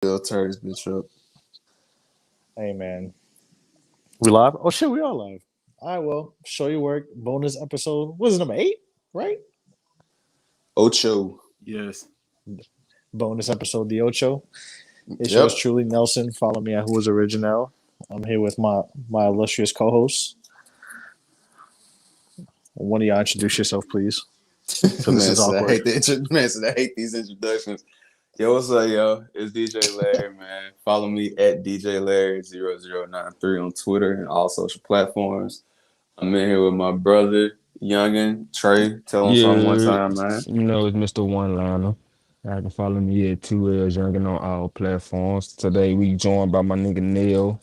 They'll tear this bitch up. Hey man, we live? Oh shit, we are live. All right, well, show your work. Bonus episode. What is it, number 8? Right? Ocho. Yes. Bonus episode, the Ocho. It's yours Yep. truly, Nelson. Follow me at Who Is Original. I'm here with my illustrious co-host. One of y'all introduce yourself, please. So this Man, is said I awkward. hate I hate these introductions. Yo, what's up, yo? It's DJ Larry, man. Follow me at DJ Larry0093 on Twitter and all social platforms. I'm in here with my brother, Youngin Trey. Tell him something one Yeah, time, man. it's Mr. One Liner. I can follow me at 2Ls Youngin on all platforms. Today we joined by my nigga Neil.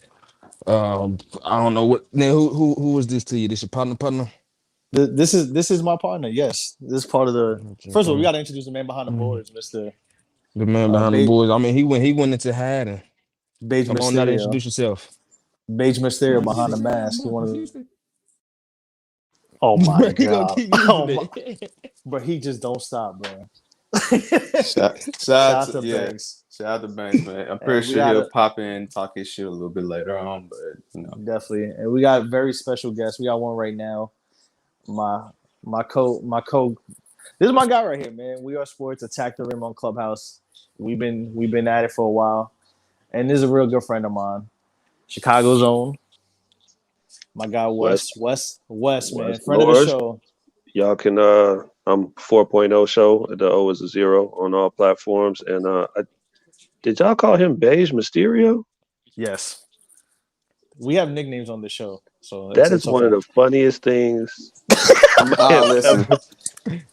I don't know what Neil. Who was this to you? This your partner? This is my partner. Yes, this is part of the. Okay, First of all, we partner. got to introduce the man behind the Mhm. boards, Mister The man behind the boys. I mean, he went into hiding. Beige Come on, now to Mysterio. introduce yourself. Beige Mysterio Man, behind the shit, mask. He man, wanted. confused it. Oh my He gonna god. keep using Oh my. it. But he just don't stop, bro. Shout Shout out out to to yeah. Banks. Shout out to Banks, man. I'm And pretty we sure got he'll a pop in and talk his shit a little bit later on, but definitely, and we got very special guests. We got one right now. My my co. This is my guy right here, man. We are sports. Attack the rim on Clubhouse. We've been at it for a while, and this is a real good friend of mine. Chicago's own, my guy West West, man, West friend of the Norris. show. Y'all can I'm 4.0 show. The O is a zero on all platforms. And did y'all call him Beige Mysterio? Yes, we have nicknames on the show, so it's That is it's one of okay. the funniest things I might have listen. ever.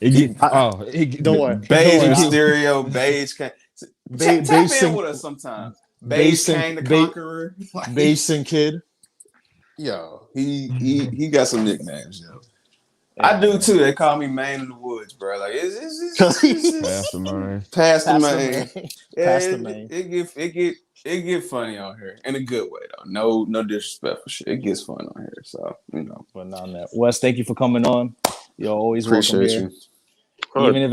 It He get I, it don't get worry, don't Beige worry. it get Mysterio, Beige Kane. Tap Beige in Sin, with us sometime. Beige Beige Sin, Kane the Conqueror. Beige Sin Kid. Yo, he got some nicknames, yo. Yeah, I do man. too. They call me Man in the Woods, bro. Like it's Pastor man. past the Pastor man, main. Yeah, Pastor it, man. it get it get funny on here in a good way though. No disrespectful shit. It gets fun on here. So But not that. Wes, thank you for coming on. You're always welcome appreciate here. you. Uh, Even if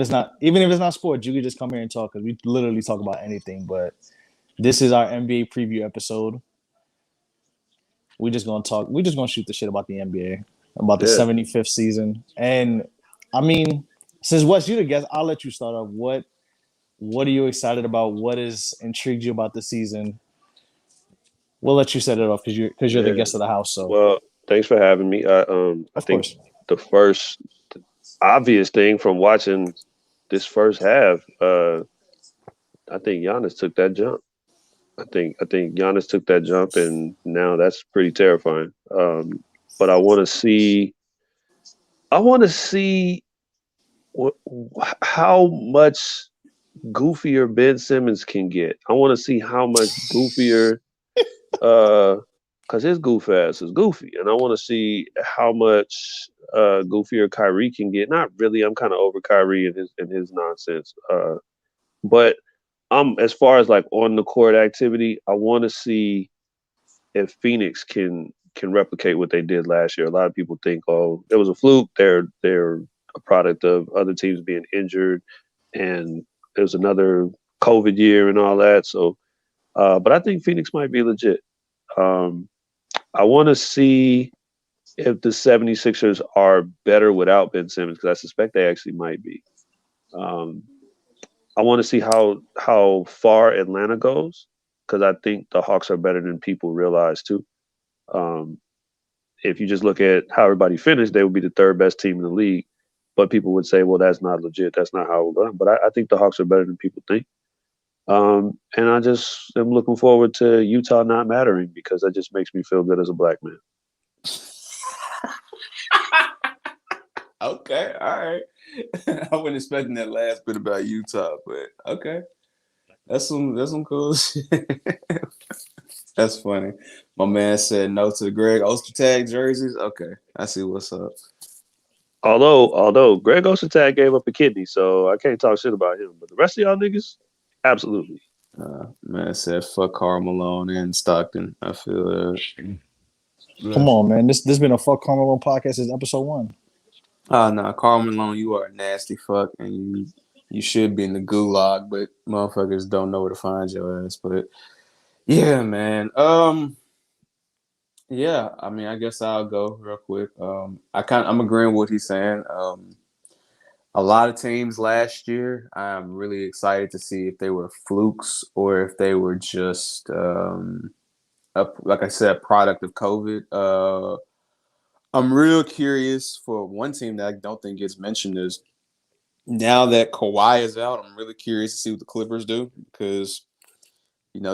it's not sports, you can just come here and talk because we literally talk about anything. But this is our NBA preview episode. We just gonna talk. We just gonna shoot the shit about the NBA, about the yeah. 75th season. And I mean, since Wes, you the guest, I'll let you start off. What are you excited about? What has intrigued you about the season? We'll let you set it off because you're the Yeah. guest of the house. So Well, thanks for having me. I of think course, the first obvious thing from watching this first half, I think Giannis took that jump. I think Giannis took that jump, and now that's pretty terrifying. But I want to see what, how much goofier Ben Simmons can get. I want to see how much goofier, because his goof ass is goofy, and I want to see how much goofier Kyrie can get. Not really. I'm kind of over Kyrie and his nonsense. But as far as like on the court activity, I want to see if Phoenix can replicate what they did last year. A lot of people think, oh, it was a fluke. They're a product of other teams being injured, and there's another COVID year and all that. So, but I think Phoenix might be legit. Um, I want to see if the 76ers are better without Ben Simmons because I suspect they actually might be. Um, I want to see how far Atlanta goes because I think the Hawks are better than people realize too. Um, if you just look at how everybody finished, they would be the third best team in the league. But people would say, well, that's not legit. That's not how we're going. But I think the Hawks are better than people think. And I just am looking forward to Utah not mattering because that just makes me feel good as a black man. Okay, all right. I wasn't expecting that last bit about Utah, but okay. That's some cool shit. That's funny. My man said no to the Greg Ostertag jerseys. Okay, I see what's up. Although Greg Ostertag gave up a kidney, so I can't talk shit about him. But the rest of y'all niggas, absolutely. Man said fuck Karl Malone and Stockton. I feel come Bless. on, man. This been a fuck Carmelo podcast. Is episode 1. no, Karl Malone, you are a nasty fuck, and you should be in the gulag, but motherfuckers don't know where to find your ass. But yeah, man. Yeah, I mean, I guess I'll go real quick. I'm agreeing with what he's saying. A lot of teams last year, I'm really excited to see if they were flukes or if they were just, like I said, a product of COVID. I'm real curious for one team that I don't think gets mentioned is now that Kawhi is out. I'm really curious to see what the Clippers do because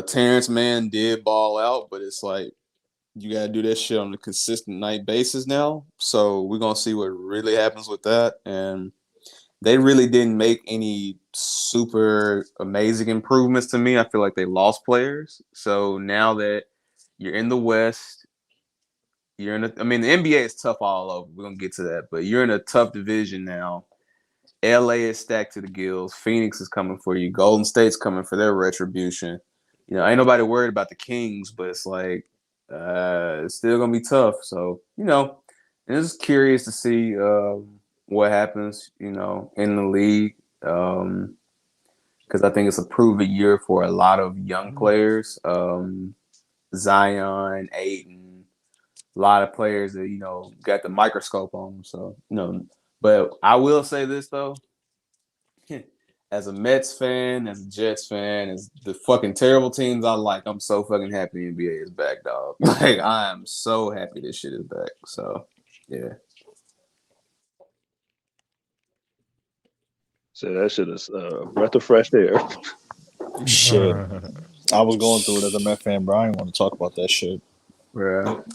Terrence Mann did ball out, but it's like you got to do that shit on a consistent night basis now. So we're gonna see what really happens with that and. They really didn't make any super amazing improvements to me. I feel like they lost players. So now that you're in the West, I mean, the NBA is tough all over. We're going to get to that. But you're in a tough division now. LA is stacked to the gills. Phoenix is coming for you. Golden State's coming for their retribution. Ain't nobody worried about the Kings, but it's like, it's still going to be tough. So, and just curious to see what happens, in the league. Because I think it's a proven year for a lot of young players. Zion, Ayton, a lot of players that, got the microscope on them. So, but I will say this, though. As a Mets fan, as a Jets fan, as the fucking terrible teams I like, I'm so fucking happy the NBA is back, dog. Like, I am so happy this shit is back. So, yeah. So that shit is breath of fresh air. Shit. I was going through it as a Met fan, bro. I didn't want to talk about that shit. Bro.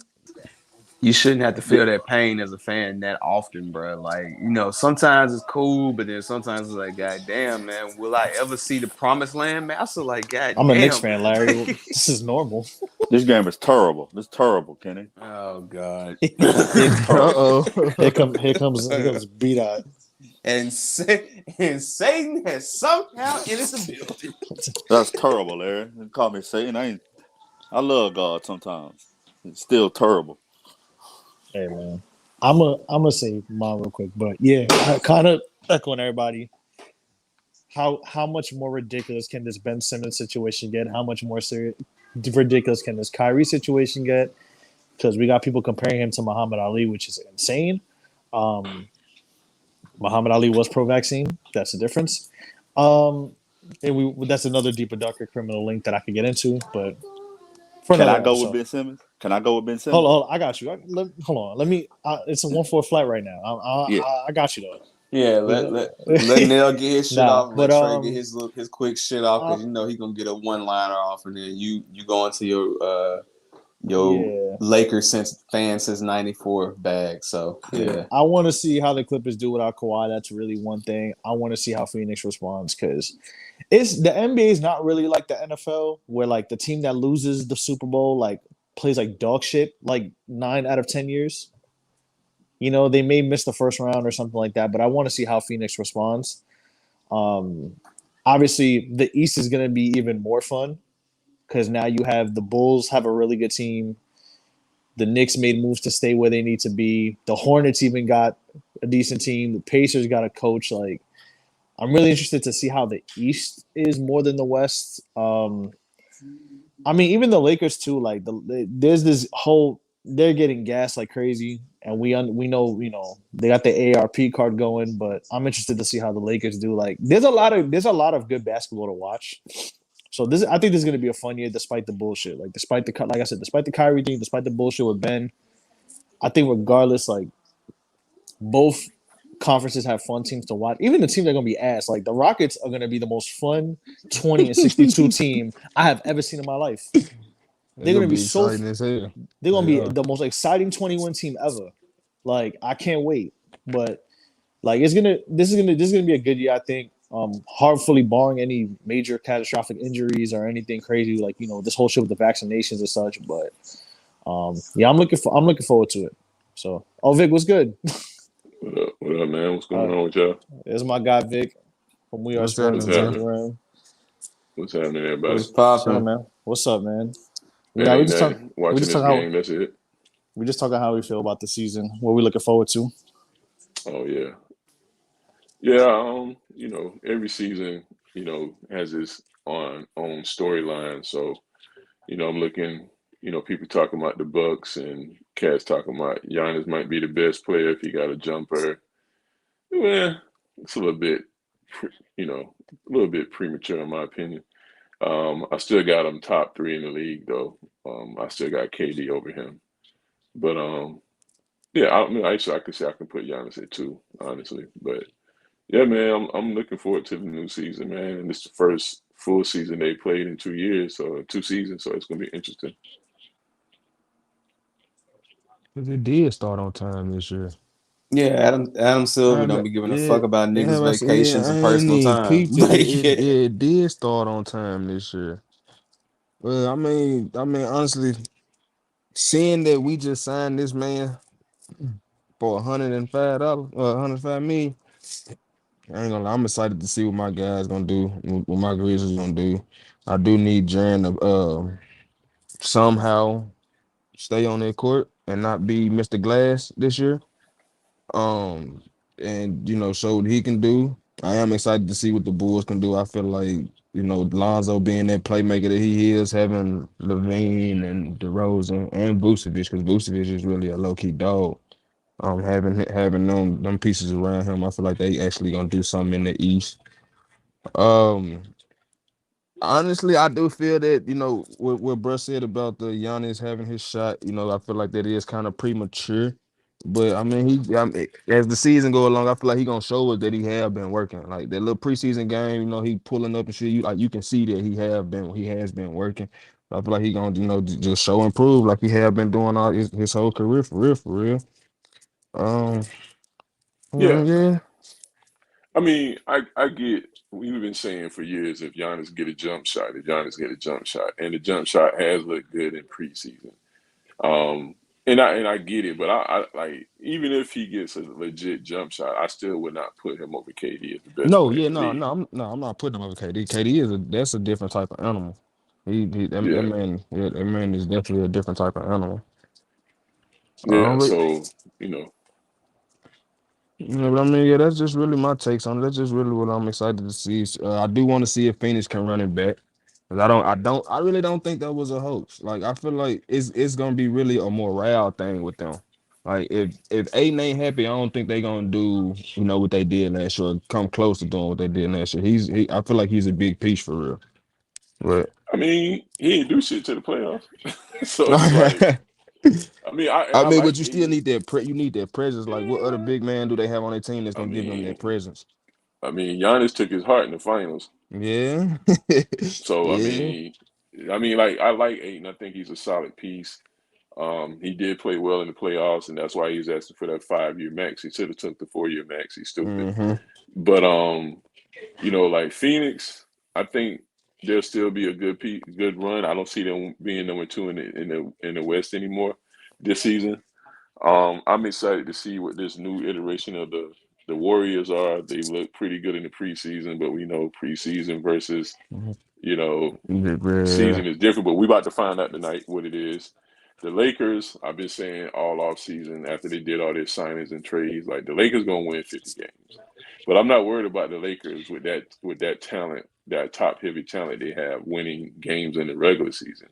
You shouldn't have to feel that pain as a fan that often, bro. Like, sometimes it's cool, but then sometimes it's like, God damn, man, will I ever see the promised land, man? I feel like, God I'm damn. a Knicks fan, Larry. This is normal. This game is terrible. It's terrible, Kenny. Oh, God. Here comes B-Dot. And Satan has somehow entered the building. That's terrible, Larry. You call me Satan. I love God sometimes. It's still terrible. Hey, man. I'm gonna say mine real quick, but yeah, I kind of echoing everybody. How much more ridiculous can this Ben Simmons situation get? How much more ridiculous can this Kyrie situation get? Because we got people comparing him to Muhammad Ali, which is insane. Muhammad Ali was pro-vaccine. That's the difference. And that's another deeper, darker criminal link that I could get into. But Can I go with Ben Simmons? Hold on, I got you. Hold on. Let me. It's a 1-4 flight right now. I got you though. Yeah, let Nell get his shit off. Let Trey get his quick shit off because he gonna get a one-liner off, and then you go into your Lakers fan since '94 bag. So yeah, I want to see how the Clippers do without Kawhi. That's really one thing. I want to see how Phoenix responds because the NBA is not really like the NFL, where like the team that loses the Super Bowl like plays like dog shit like 9 out of 10 years. They may miss the first round or something like that, but I want to see how Phoenix responds. Obviously, the East is going to be even more fun because now you have the Bulls have a really good team. The Knicks made moves to stay where they need to be. The Hornets even got a decent team. The Pacers got a coach. Like, I'm really interested to see how the East is more than the West. I mean, even the Lakers too. Like, there's this whole they're getting gas like crazy, and we know they got the ARP card going. But I'm interested to see how the Lakers do. Like, there's a lot of good basketball to watch. So I think this is going to be a fun year, despite the bullshit. Like, despite the Kyrie thing, despite the bullshit with Ben, I think regardless, like, both conferences have fun teams to watch. Even the teams that are going to be ass. Like, the Rockets are going to be the most fun 20-62 team I have ever seen in my life. They're going to be so. They're going to be the most exciting 21 team ever. Like, I can't wait. But like, this is gonna be a good year, I think. Hopefully barring any major catastrophic injuries or anything crazy, like this whole shit with the vaccinations and such. But yeah, I'm looking forward to it. So, Vic, what's good? What up, man? What's going on with y'all? This is my guy Vic from We Are Sports. What's happening, everybody? What's poppin', man? What's up, man? Yeah, we just talking. That's it. We just talking how we feel about the season. What we looking forward to? Oh yeah. Yeah, every season, has its own storyline. So, I'm looking, people talking about the Bucks and cats talking about Giannis might be the best player if he got a jumper. Well, it's a little bit, a little bit premature in my opinion. I still got him top three in the league though. I still got KD over him, but yeah, I mean, actually, I could say I can put Giannis at two, honestly. But yeah, man, I'm looking forward to the new season, man. And it's the first full season they played in 2 years, so 2 seasons, so it's gonna be interesting. Because it did start on time this year. Yeah, Adam Silver don't be giving a fuck about niggas' vacations I and ain't personal even time. peeped it. Like, yeah. It did start on time this year. Well, I mean, honestly, seeing that we just signed this man for $105, $105 million, I ain't gonna lie, I'm excited to see what my guys gonna do, what my Grizzlies gonna do. I do need Jaren to somehow stay on their court and not be Mr. Glass this year. Um, and show what he can do. I am excited to see what the Bulls can do. I feel like, Lonzo being that playmaker that he is, having Levine and DeRozan and Vucevic, because Vucevic is really a low-key dog. Having them pieces around him, I feel like they actually gonna do something in the East. Um, Honestly, I do feel that, what Bruh said about the Giannis having his shot, I feel like that is kind of premature. But I mean, as the season go along, I feel like he gonna show us that he have been working. Like that little preseason game, he pulling up and shit. You can see that he has been working. I feel like he gonna, just show and prove like he have been doing all his whole career for real, for real. Um, Yeah, yeah. I mean, I get we've been saying for years if Giannis get a jump shot, and the jump shot has looked good in preseason. Um, and I get it, but I like even if he gets a legit jump shot, I still would not put him over KD as the best No, player yeah, in the no, league. no, I'm not putting him over KD. KD that's a different type of animal. That Yeah, man, yeah, that man is definitely a different type of animal. yeah. But, So but I mean, yeah, that's just really my takes on it. That's just really what I'm excited to see. I do want to see if Phoenix can run it back. 'Cause I really don't think that was a hoax. Like I feel like it's gonna be really a morale thing with them. Like if Aiden ain't happy, I don't think they gonna do what they did last year. Or come close to doing what they did last year. I feel like he's a big piece for real. But I mean, he didn't do shit to the playoffs, so it's like I mean, I I mean, like but you still Aiden. need you need that presence. Like, what other Yeah, big man do they have on their team that's I gonna give them that mean, presence? Giannis took his heart in the finals. Yeah, So yeah. like I like Aiden. I think he's a solid piece. He did play well in the playoffs, and that's why he's asking for that 5-year max. He should have took the 4-year max. He's stupid. Mm-hmm. But like Phoenix, I think there'll still be a good run. I don't see them being number two in the West anymore this season. I'm excited to see what this new iteration of the Warriors are. They look pretty good in the preseason, but we know preseason versus you know Yeah. season is different. But we about to find out tonight what it is. The Lakers, I've been saying all off season after they did all their signings and trades, like the Lakers gonna win 50 games. But I'm not worried about the Lakers with that talent, that top heavy talent they have, winning games in the regular season.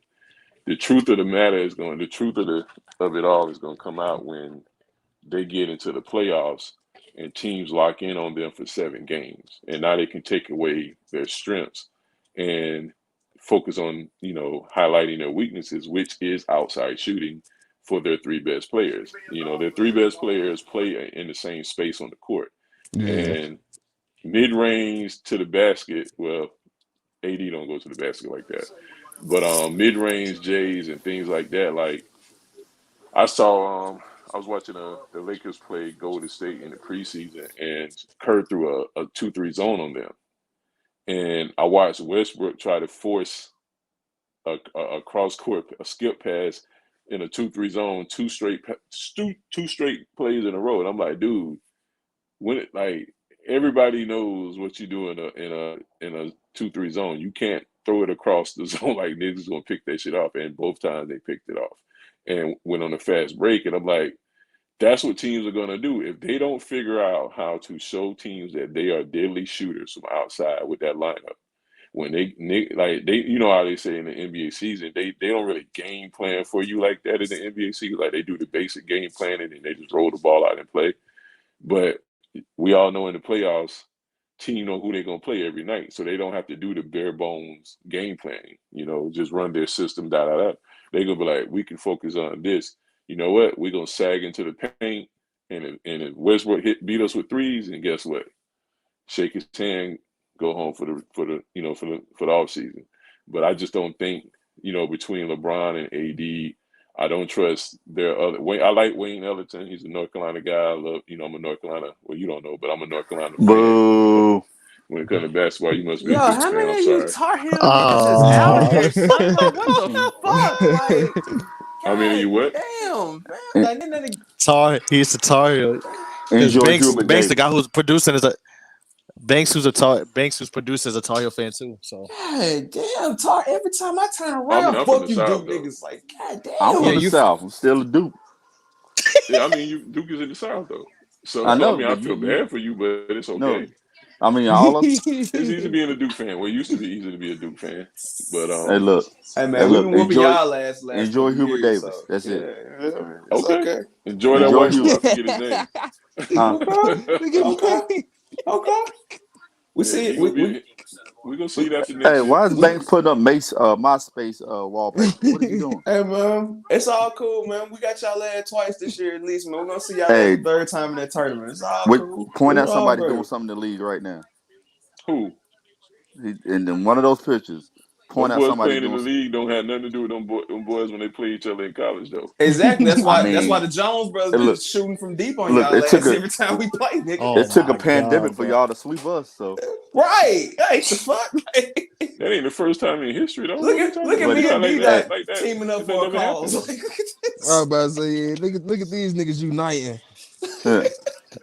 The truth of the matter is going. The truth of it all is going to come out when they get into the playoffs and teams lock in on them for 7 games, and now they can take away their strengths and focus on highlighting their weaknesses, which is outside shooting for their three best players. Their three best players play in the same space on the court, Yeah. and mid range to the basket. Well, AD don't go to the basket like that, but mid range Jays and things like that. Like I was watching the Lakers play Golden State in the preseason, and Kerr threw a 2-3 zone on them, and I watched Westbrook try to force a cross court a skip pass in a 2-3 zone, two straight plays in a row, and I'm like, dude, like everybody knows what you do in a 2-3 zone. You can't throw it across the zone like niggas gonna pick that shit off, and both times they picked it off and went on a fast break, and I'm like, That's what teams are gonna do if they don't figure out how to show teams that they are deadly shooters from outside with that lineup. When they you know how they say in the NBA season, they don't really game plan for you like that in the NBA season. Like they do the basic game planning and they just roll the ball out and play. But we all know in the playoffs, team know who they're gonna play every night, so they don't have to do the bare bones game planning. Just run their system. They're gonna be like, we can focus on this. You know what? We're gonna sag into the paint, and if Westbrook beat us with threes, and guess what? Shake his hand, go home for the off season. But I just don't think between LeBron and AD, I don't trust their other. I like Wayne Ellington. He's a North Carolina guy. I love. I'm a North Carolina. Well, you don't know, but I'm a North Carolina fan. Boo. When it comes to basketball, you must be. Yo, a how fan. many I'm of you sorry. Tar Heel niggas is out here? Son? Like, what the fuck? Like, How many of you what? Damn, man. He's the Tar Heel. Enjoy Banks, Hubert Banks, the Davis. guy who's producing is a Banks, who's produced as a Tar Heel fan too. So God damn, Tar. Every time I turn I'm around, from fuck the you, South, Duke though. niggas. Like, god damn. I'm from the South. I'm still a Duke. Yeah, I mean, Duke is in the South though. So I know, I but feel bad for you, but it's okay. No, I mean, all of It's easy being a Duke fan. Well, it used to be easy to be a Duke fan, but Hey, look. Hey man, Hey, we've look, been whooping enjoy- y'all last enjoy couple Hubert years, Davis. so, That's it. It's okay. Enjoy that Enjoy white you. boy. I forget his name. Okay. We see it. We gonna see it after next Hey, year. why is Banks putting up MySpace wallpaper? What are you doing? Hey man, it's all cool, man. We got y'all ass twice this year at least, man. We're gonna see y'all Hey. the third time in that tournament. It's all Wait, cool. point out It's all somebody great. doing something in the league right now. Who? And then one of those pictures, point Them out boys somebody playing in doing the league don't have nothing to do with them boys when they play each other in college, though. Exactly. That's why. I mean, that's why the Jones brothers look, be shooting from deep on look, y'all it ass took a- every time we play, nigga. Oh, it took a my pandemic God, for bro. y'all to sweep us. So Right. Hey, the fuck. That ain't the first time in history, though. Look at me and D-Dot teaming up It for a never cause. happened. I was about to say, yeah, look at these niggas uniting.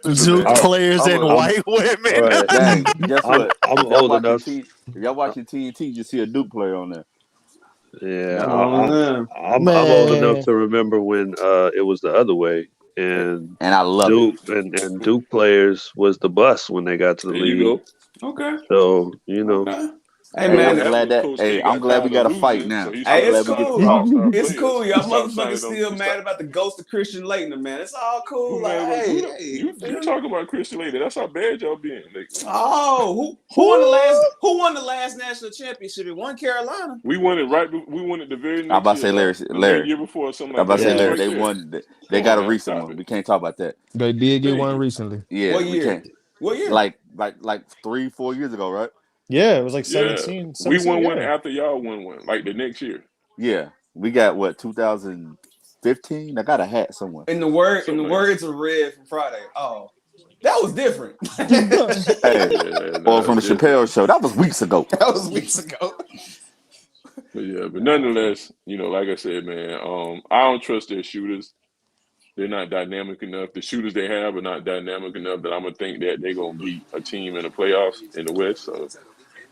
Listen, Duke man, players and white women. Right. dang, guess what? I'm If y'all old watching enough. if y'all watching TNT, you see a Duke player on there. Yeah, No. I'm old enough to remember when it was the other way, and I love Duke and Duke players was the bus when they got to the there league. you go. Okay. So Hey Hey, man, I'm glad that. Coach Hey, K I'm glad we got tired a of fight losing, now. so he I'm hey, it's glad we get to cool. talk. It's cool. Y'all Stop motherfuckers signing still them. mad about the ghost of Christian Laettner, man. It's all cool. Like, You talk about Christian Laettner. That's how bad y'all being. Oh, who won the last national championship? It won Carolina. We won it We won it the very next I'm about to say year. Larry. The year before, something I'm like about to that. say Larry. Right They there. won. They Come got on, a man, recent stop one. it. We can't talk about that. They did get Thank one you. recently. Yeah, What we year? can't. What year? Like 3-4 years ago, right? Yeah, it was like Yeah, 17. we won one yeah. after y'all won one, like the next year. Yeah, we got what 2015. I got a hat somewhere. In the words of Red from Friday. Oh, that was different. Hey, or from the Chappelle Show. That was weeks ago. That was weeks ago. But nonetheless, like I said, man, I don't trust their shooters. They're not dynamic enough. The shooters they have are not dynamic enough that I'm gonna think that they're gonna beat a team in the playoffs in the West. So,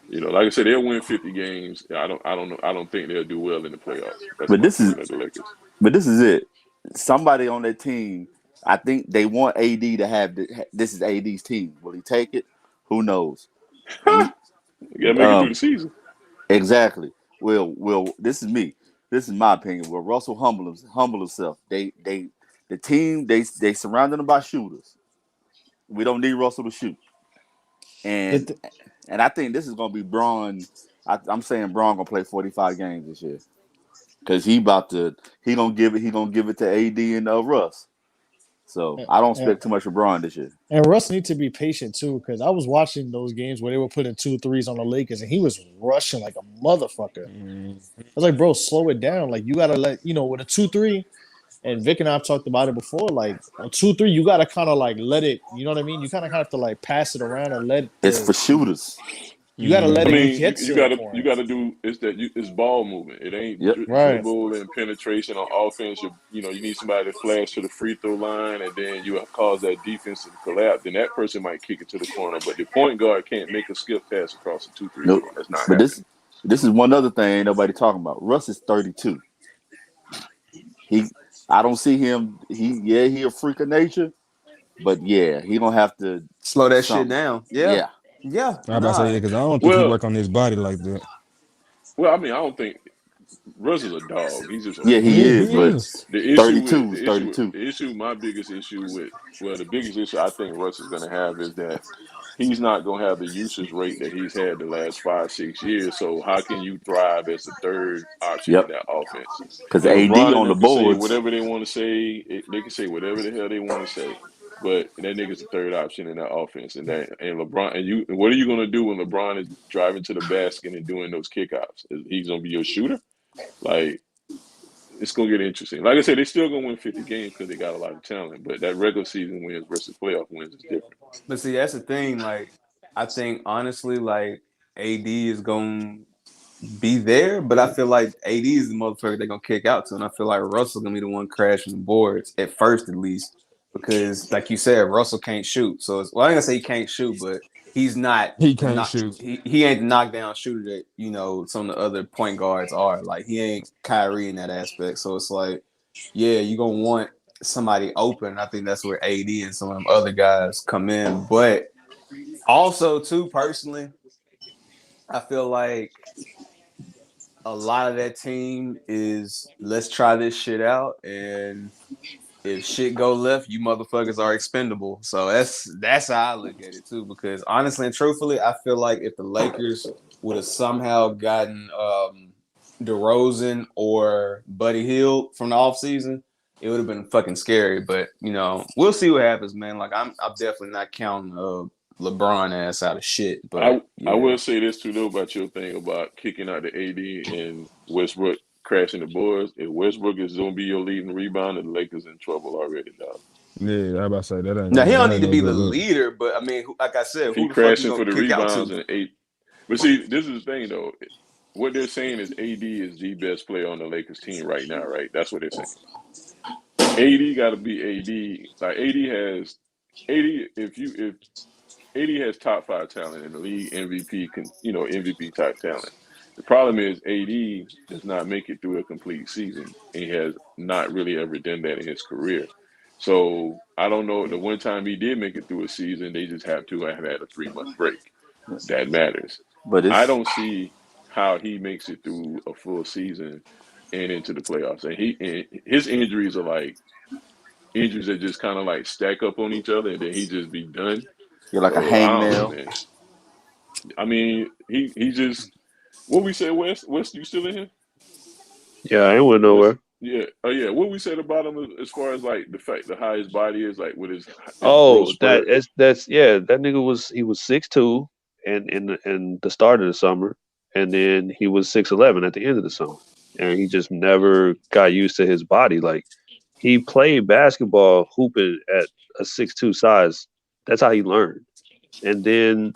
like I said, they'll win 50 games. I don't know. I don't think they'll do well in the playoffs. That's But my this is opinion of the Lakers. But this is it. Somebody on their team, I think they want AD to have this is AD's team. Will he take it? Who knows? You gotta make it through the season. Exactly. Well, this is me. This is my opinion. Will Russell humble himself? The team they surrounded him by shooters. We don't need Russell to shoot. And I think this is gonna be Braun. I'm saying Braun gonna play 45 games this year. Cause he gonna give it to AD and Russ. So I don't expect too much from Braun this year. And Russ need to be patient too, because I was watching those games where they were putting 2 threes on the Lakers, and he was rushing like a motherfucker. I was like, bro, slow it down. Like you gotta with a 2-3, and Vic and I have talked about it before. Like a 2-3, you gotta kind of like let it. You know what I mean? You kind of have to like pass it around and let it. It's for shooters. You gotta let it get you gotta do it's ball movement. It ain't dribble and penetration on offense. You need somebody to flash to the free throw line, and then you cause that defense to collapse. Then that person might kick it to the corner, but the point guard can't make a skip pass across the 2-3. Nope. That's not but happening. This is one other thing ain't nobody talking about. Russ is 32. I don't see him. He a freak of nature, but yeah, he gonna have to Slow that shit something. down. Yeah. Yeah, Yeah. I about to say Nah. yeah, because I don't think he Well, work on his body like that. I mean, I don't think Russ is a dog. He's just a yeah, he freak. is. He But But is. the issue with 32 is 32. my biggest issue with the biggest issue I think Russ is going to have is that he's not going to have the usage rate that he's had the last 5-6 years. So how can you thrive as the third option in Yep, that offense? because And AD LeBron and on the them can say boards. whatever they want to say. They can say whatever the hell they want to say. But that nigga's the third option in that offense, and LeBron and what are you gonna do when LeBron is driving to the basket and doing those kickouts? He's gonna be your shooter. Like it's gonna get interesting. Like I said, they're still gonna win 50 games because they got a lot of talent. But that regular season wins versus playoff wins is different. But see, that's the thing. Like, I think honestly, like AD is gonna be there, but I feel like AD is the motherfucker they're gonna kick out to, and I feel like Russell's gonna be the one crashing the boards at first, at least, because like you said, Russell can't shoot. So I ain't gonna say he can't shoot, but he's not He can't not shoot. he ain't the knockdown shooter that some of the other point guards are. Like he ain't Kyrie in that aspect. So it's like, yeah, you gonna want somebody open. I think that's where AD and some of them other guys come in, but also too personally, I feel like a lot of that team is let's try this shit out, and if shit go left, you motherfuckers are expendable. So that's how I look at it too. Because honestly and truthfully, I feel like if the Lakers would have somehow gotten DeRozan or Buddy Hield from the offseason, it would have been fucking scary. But we'll see what happens, man. Like I'm definitely not counting LeBron ass out of shit. But I yeah. will say this too though about your thing about kicking out the AD and Westbrook crashing the boards. If Westbrook is gonna be your leading rebounder, the Lakers in trouble already, dog. Yeah, I about to say that Now he don't ain't need to no be the good look. leader, but I mean, like I said, If he who the fuck you crashing gonna for the kick out rebounds to? and eight, but see, this is the thing though. What they're saying is AD is the best player on the Lakers team right now, right? That's what they're saying. AD got to be AD. Like AD has 80. If AD has top 5 talent in the league, MVP MVP type talent. The problem is AD does not make it through a complete season. He has not really ever done that in his career. So I don't know. The one time he did make it through a season, they just have to have had a 3-month break. That matters. But I it's don't see how he makes it through a full season and into the playoffs. And his injuries are like injuries that just kind of like stack up on each other, and then he just be done. you're like a So I don't know, hangnail. man. I mean, he just what we said. West, you still in here? Yeah, I ain't went West, nowhere. yeah, oh yeah. What we said about him as far as like the fact the how his body is, like with his growth Oh, spurt. that's yeah. That nigga was 6'2" in the start of the summer, and then he was 6'11" at the end of the summer, and he just never got used to his body. Like he played basketball hooping at a 6'2" size. That's how he learned, and then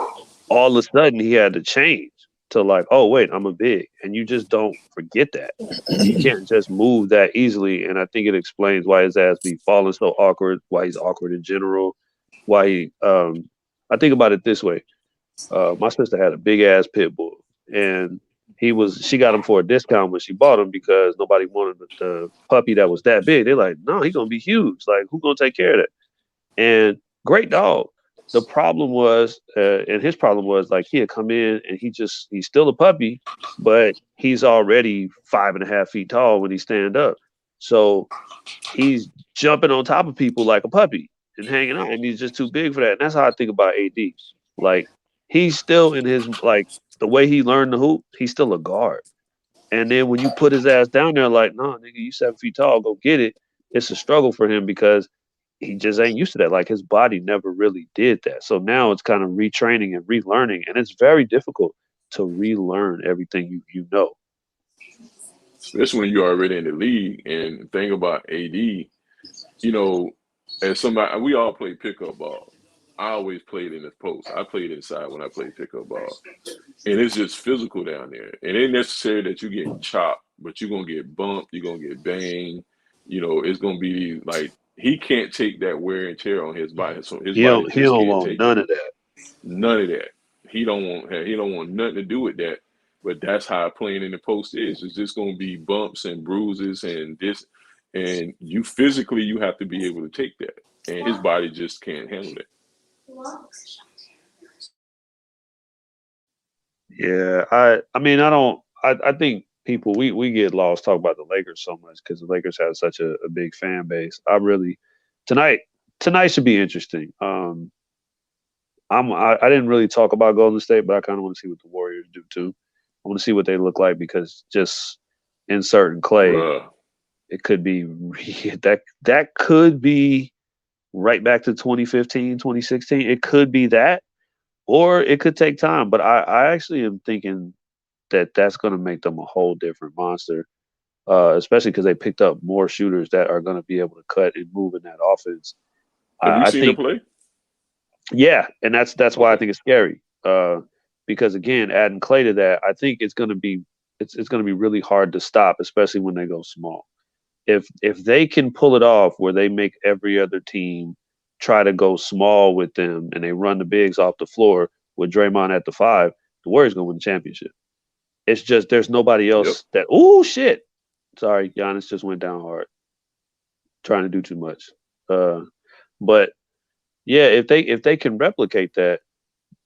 all of a sudden he had to change to like, oh wait, I'm a big, and you just don't forget that. You can't just move that easily, and I think it explains why his ass be falling so awkward, why he's awkward in general, why he. I think about it this way: my sister had a big ass pit bull, and she got him for a discount when she bought him because nobody wanted the puppy that was that big. They're like, no, he's gonna be huge. Like, who's gonna take care of that? And great dog. The problem was, and his problem was, like he had come in and he's still a puppy, but he's already 5.5 feet tall when he stand up. So he's jumping on top of people like a puppy and hanging out, and he's just too big for that. And that's how I think about AD. Like he's still in his like the way he learned the hoop, he's still a guard. And then when you put his ass down there, like, no, nigga, you 7 feet tall, go get it. It's a struggle for him because he just ain't used to that. Like his body never really did that. So now it's kind of retraining and relearning, and it's very difficult to relearn everything you know. Especially when you're already in the league. And the thing about AD, as somebody, we all play pickup ball. I always played in the post. I played inside when I played pickup ball. And it's just physical down there. And it ain't necessary that you're getting chopped, but you're going to get bumped. You're going to get banged. It's going to be like he can't take that wear and tear on his body. So his body He just don't can't want take it. none of that. None of that. He don't want nothing to do with that. But that's how playing in the post is. It's just going to be bumps and bruises and this. and you physically you have to be able to take that, and his body just can't handle it. Yeah, I mean, I think people we get lost talking about the Lakers so much because the Lakers have such a big fan base. Tonight should be interesting. I didn't really talk about Golden State, but I kind of want to see what the Warriors do too. I want to see what they look like because just inserting Clay, Bruh. it could be that could be right back to 2015, 2016. It could be that, or it could take time. But I actually am thinking that that's going to make them a whole different monster, especially because they picked up more shooters that are going to be able to cut and move in that offense. Have you I seen think, him play? yeah, and that's why I think it's scary. Because again, adding Clay to that, I think it's going to be really hard to stop, especially when they go small. If they can pull it off where they make every other team try to go small with them and they run the bigs off the floor with Draymond at the 5, the Warriors going to win the championship. It's just there's nobody else that. Oh shit! Sorry, Giannis just went down hard, trying to do too much. But yeah, if they can replicate that,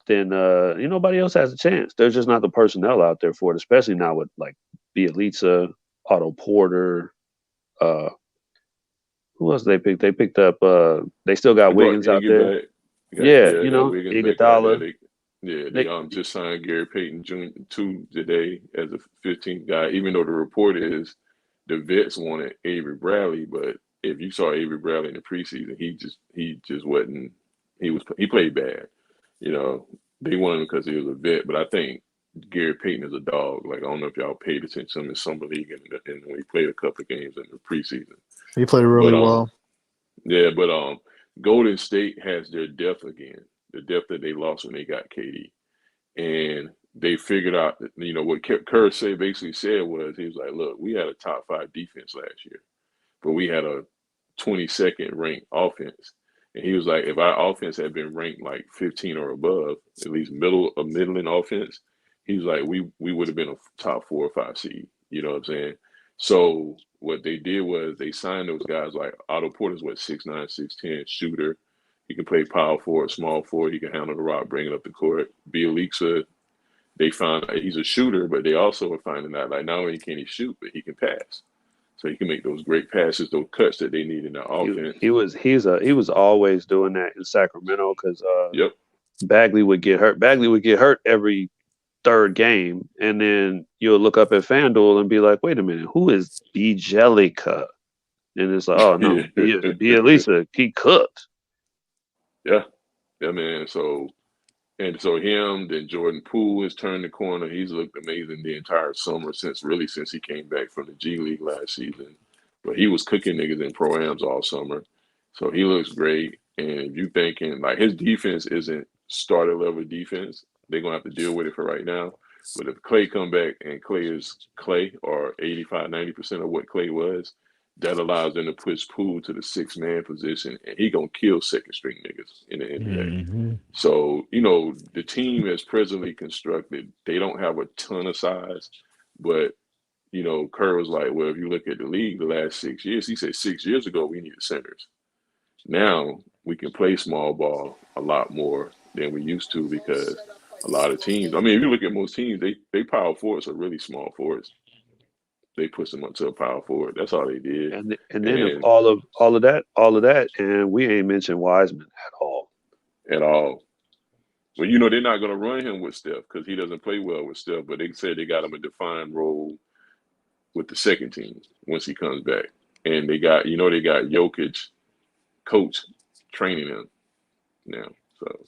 then nobody else has a chance. There's just not the personnel out there for it, especially now with like Bielitsa, Otto Porter. Who else they picked? They picked up. They still got Wiggins out there. Iguodala. They just signed Gary Payton Jr. today as a 15th guy. Even though the report is the vets wanted Avery Bradley, but if you saw Avery Bradley in the preseason, he just wasn't. He played bad. They wanted him because he was a vet, but I think Gary Payton is a dog. Like I don't know if y'all paid attention to him in summer league and when he played a couple of games in the preseason. He played really well. Yeah, but Golden State has their depth again, the depth that they lost when they got KD, and they figured out that, what Kerr basically said was he was like, look, we had a top 5 defense last year, but we had a 22nd ranked offense. And he was like, if our offense had been ranked like 15 or above, at least middling offense, he was like, we would have been a top 4 or 5 seed. You know what I'm saying? So what they did was they signed those guys like Otto Porter's 6'9", 6'10", shooter. He can play power forward, small forward. He can handle the rock, bring it up the court. Bielitsa, they found out he's a shooter, but they also are finding out like not only can he shoot, but he can pass. So he can make those great passes, those cuts that they need in the offense. He was always doing that in Sacramento because Bagley would get hurt. Bagley would get hurt every third game, and then you'll look up at FanDuel and be like, "Wait a minute, who is Bjelica?" And it's like, "Oh no, Bielitsa, he cooked." Yeah, man. So him, then Jordan Poole has turned the corner. He's looked amazing the entire summer since he came back from the G League last season. But he was cooking niggas in pro-ams all summer. So he looks great. And if you thinking like his defense isn't starter level defense, they're gonna have to deal with it for right now. But if Clay come back and Clay is Clay or 85-90% of what Clay was, that allows them to push Poole to the 6-man position, and he gonna kill second string niggas in the NBA. Mm-hmm. So the team is presently constructed. They don't have a ton of size, but Kerr was like, well, if you look at the league the last 6 years, he said 6 years ago we needed centers. Now we can play small ball a lot more than we used to because a lot of teams. I mean, if you look at most teams, they power forwards are really small forwards. They push them up to a power forward. That's all they did. And then if all of that, and we ain't mentioned Wiseman at all. At all. Well, they're not going to run him with Steph because he doesn't play well with Steph, but they said they got him a defined role with the second team once he comes back. And they got Jokic coach training him now. So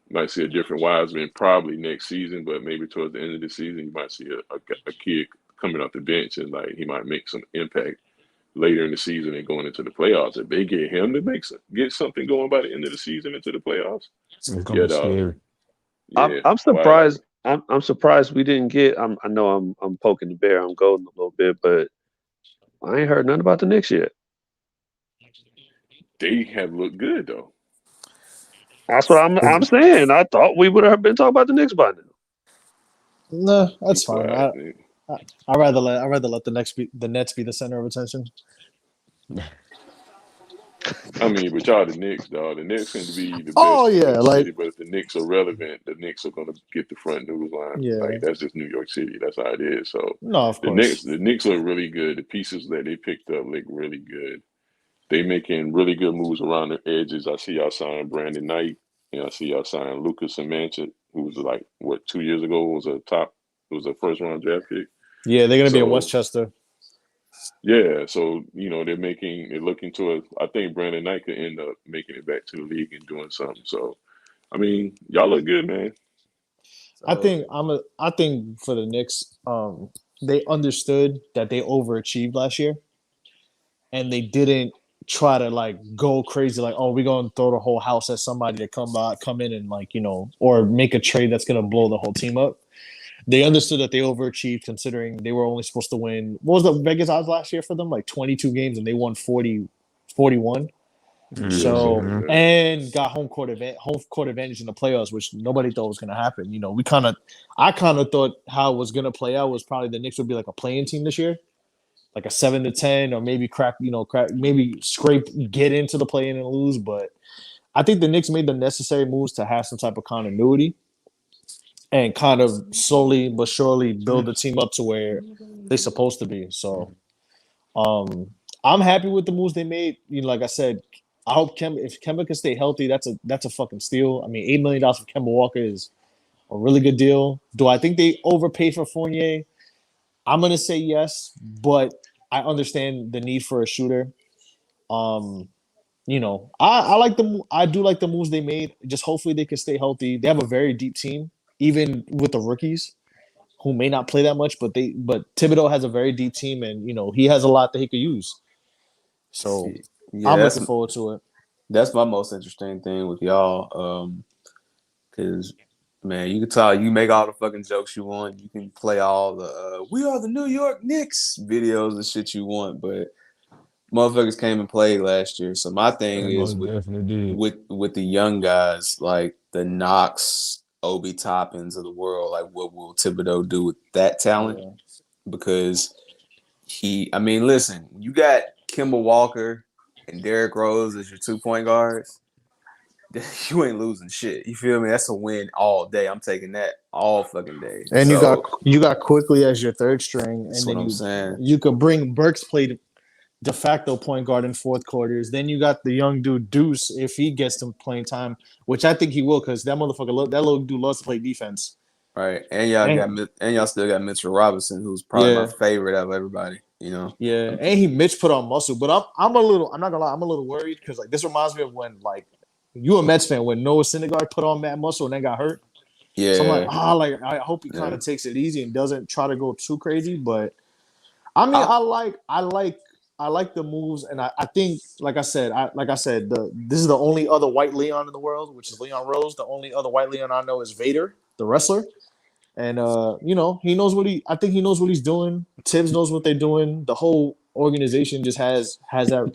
you might see a different Wiseman probably next season, but maybe towards the end of the season, you might see a kid coming off the bench and like he might make some impact later in the season and going into the playoffs. If they get him to get something going by the end of the season into the playoffs, it's gonna be scary. Yeah, I'm surprised. I'm surprised we didn't get. I know I'm poking the bear. I'm goading a little bit, but I ain't heard nothing about the Knicks yet. They have looked good though. That's what I'm saying. I thought we would have been talking about the Knicks by now. No, that's fine. I'd rather let the Nets be the center of attention. I mean, but y'all the Knicks, dog. The Knicks seem to be the Oh best in New yeah, York like City. But if the Knicks are relevant, the Knicks are gonna get the front news line. yeah. Like that's just New York City. That's how it is. So No, of The course. Knicks look really good. The pieces that they picked up look really good. They making really good moves around the edges. I see y'all signing Brandon Knight, and I see y'all signing Lucas Manchit, who was like what 2 years ago was a first round draft pick. Yeah, they're gonna be in So Westchester. yeah, so they're looking towards. I think Brandon Knight could end up making it back to the league and doing something. So I mean, y'all look good, man. So I think for the Knicks, they understood that they overachieved last year, and they didn't try to like go crazy like, oh, we're gonna throw the whole house at somebody to come in and like, or make a trade that's gonna blow the whole team up. They understood that they overachieved considering they were only supposed to win. What was the Vegas odds last year for them? Like 22 games, and they won 41. Yeah, something So like Mm-hmm. that. and got home court advantage in the playoffs, which nobody thought was going to happen. I kind of thought how it was going to play out was probably the Knicks would be like a playing team this year, like a 7-10, or maybe maybe get into the play-in and lose. But I think the Knicks made the necessary moves to have some type of continuity and kind of slowly but surely build the team up to where they're supposed to be. So I'm happy with the moves they made. Like I said, I hope if Kemba can stay healthy, that's a fucking steal. I mean, $8 million for Kemba Walker is a really good deal. Do I think they overpaid for Fournier? I'm gonna say yes, but I understand the need for a shooter. I do like the moves they made. Just hopefully they can stay healthy. They have a very deep team, even with the rookies who may not play that much, but Thibodeau has a very deep team, and he has a lot that he could use. So yeah, I'm looking forward to it. that's my most interesting thing with y'all. Because man, you can talk, you make all the fucking jokes you want, you can play all the "We are the New York Knicks" videos and shit you want, but motherfuckers came and played last year. So my thing They is most definitely did. with the young guys like the Knox, Obi Toppins of the world, like what will Thibodeau do with that talent? Yeah. Because listen, you got Kemba Walker and Derrick Rose as your 2 point guards. You ain't losing shit. You feel me? That's a win all day. I'm taking that all fucking day. And So you got Quickly as your third string, that's and what then I'm saying. you could bring Burks played de facto point guard in fourth quarters. Then you got the young dude Deuce if he gets some playing time, which I think he will because that little dude loves to play defense. Right. And y'all still got Mitchell Robinson, who's probably my favorite out of everybody, Yeah, and Mitch put on muscle, but I'm not gonna lie, I'm a little worried because like this reminds me of when like you a Mets fan when Noah Syndergaard put on mad muscle and then got hurt. Yeah. So I'm like, I hope he kind of takes it easy and doesn't try to go too crazy. But I mean, I like the moves, and I think, like I said, this is the only other white Leon in the world, which is Leon Rose. The only other white Leon I know is Vader, the wrestler. And he knows I think he knows what he's doing. Tibbs knows what they're doing. The whole organization just has that,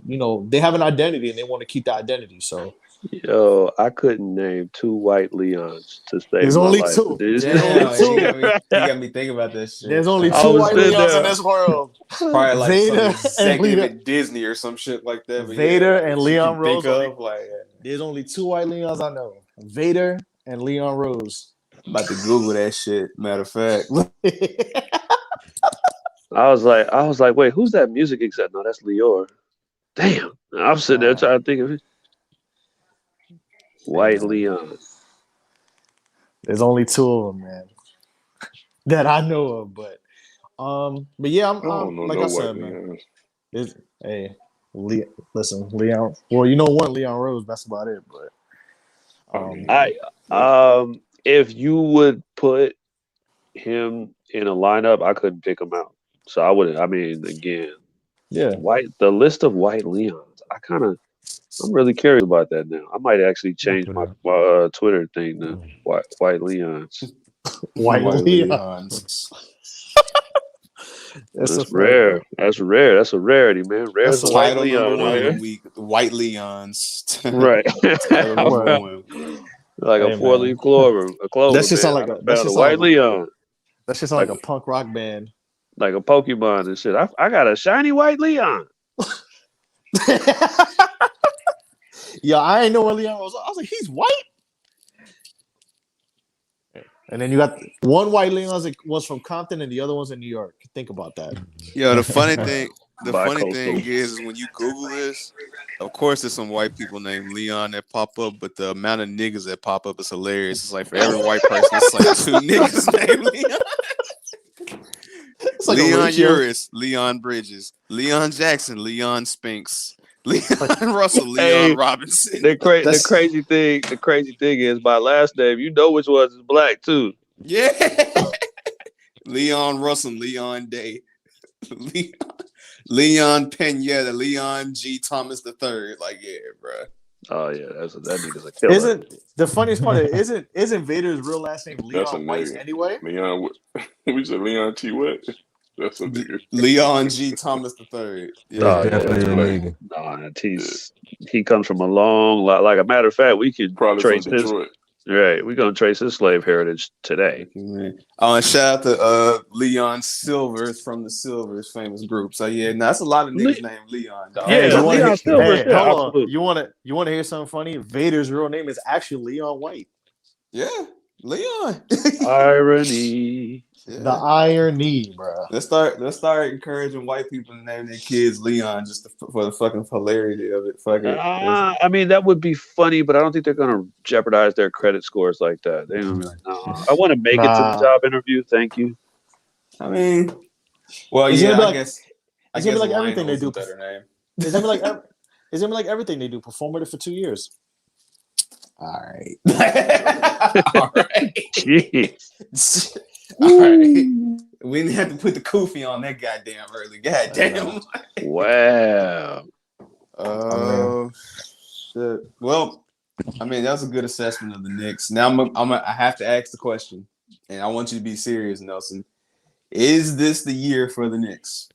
they have an identity and they want to keep the identity. So Yo, I couldn't name 2 white Leons to save there's my only life. 2. There's Damn, two. you got me thinking about this shit. There's only I 2 was white sitting Leons in there. this world. Probably like Vader some and Leon. executive at Disney or some shit like that. But Vader and that you Leon can Rose. think of, like, There's only 2 white Leons I know: Vader and Leon Rose. I'm about to Google that shit. Matter of fact, I was like, wait, who's that music exec? No, that's Lior. Damn. I'm sitting there trying to think of it. White Leon. There's only 2 of them, man, that I know of. But yeah, I don't know like no I white said, man. Leons. Listen, Leon. Well, one Leon Rose. That's about it. But If you would put him in a lineup, I couldn't pick him out. So I wouldn't. I mean, again, yeah, the list of white Leons. I'm really curious about that now. I might actually change my Twitter thing to white Leons. white Leon. Leons. That's rare. That's rare. That's a rarity, man. Rare as a white Title Leon. number 1 of Man. the week: the White Leons. Right. Title number 1. Like a 4-leaf clover. A clover. That shit sound like a white Leon. That shit sound like a punk rock band. Like a Pokemon and shit. I got a shiny white Leon. Yeah, I ain't know where Leon Rose. I was like, he's white. And then you got one white Leon was from Compton, and the other one's in New York. Think about that. Yo, the funny thing Bi-coastal. is when you Google this, of course there's some white people named Leon that pop up, but the amount of niggas that pop up is hilarious. It's like for every white person, it's like 2 niggas named Leon. It's like a Leon ratio. Uris, Leon Bridges, Leon Jackson, Leon Spinks, Leon Russell, Leon Hey, Robinson. The That's- crazy thing is my last name. You know which one is black too. Yeah. Leon Russell, Leon Day, Leon Pena, Leon G. Thomas III. Like, yeah, bro. Oh yeah, that nigga's a killer. Isn't the funniest part? Isn't Vader's real last name That's a Leon Weiss nigga. anyway? Leon, we said Leon T. What? That's a nigga. Leon G. Thomas III. Yeah. Oh, yeah, Definitely a that's nigga. He comes from a long line. Like a matter of fact, we could Probably trace from his Detroit. right. We're gonna trace his slave heritage today. And shout out to Leon Silvers from the Silvers famous group. So yeah, that's a lot of niggas named Leon. Dog. Yeah, you wanna Leon hear- Silvers, hey, yeah, hold on. absolutely. You wanna hear something funny? Vader's real name is actually Leon White. Yeah, Leon. Irony. Yeah. The irony, bro. Let's start encouraging white people to name their kids Leon just for the fucking hilarity of it. Fuck it. I mean, that would be funny, but I don't think they're gonna jeopardize their credit scores like that. They're gonna be like, no, I want to make it to Nah. the job interview. Thank you. I mean, well, It's yeah, gonna be I like- guess. it's gonna be like Lionel's everything they a do. Better name. It's gonna be like everything they do. Perform with it for 2 years. All right. All right. Jeez. All right. We didn't have to put the kufi on that goddamn early. Goddamn. Wow. Oh shit. Well, I mean that was a good assessment of the Knicks. Now I have to ask the question, and I want you to be serious, Nelson. Is this the year for the Knicks?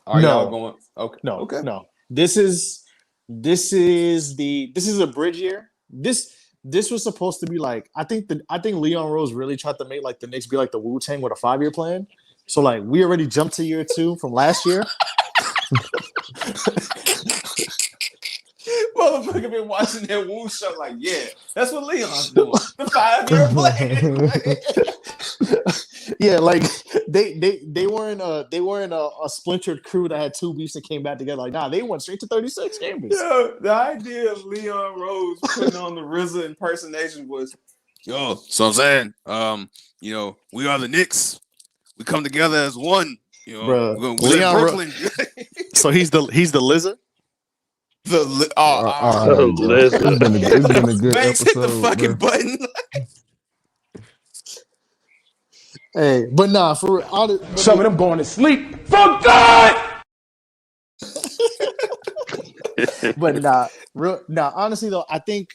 Are No. y'all going? Okay. No, Okay. no. This is a bridge year. This was supposed to be like I think Leon Rose really tried to make like the Knicks be like the Wu-Tang with a 5-year plan. So like we already jumped to year 2 from last year. Motherfucker been watching that Wu show like, yeah, that's what Leon's doing. The 5-year plan. Yeah, like they weren't a splintered crew that had 2 beefs that came back together. Like, nah, they went straight to 36 chambers. Yo, the idea of Leon Rose putting on the RZA impersonation was, yo, so I'm saying, we are the Knicks. We come together as one. You know, Bruh, we're Leon Ro- Brooklyn. So he's the lizard. It's been a good Banks hit the episode, fucking bro. button. Hey, but nah, for real, Some of them going to sleep. For God! but honestly though, I think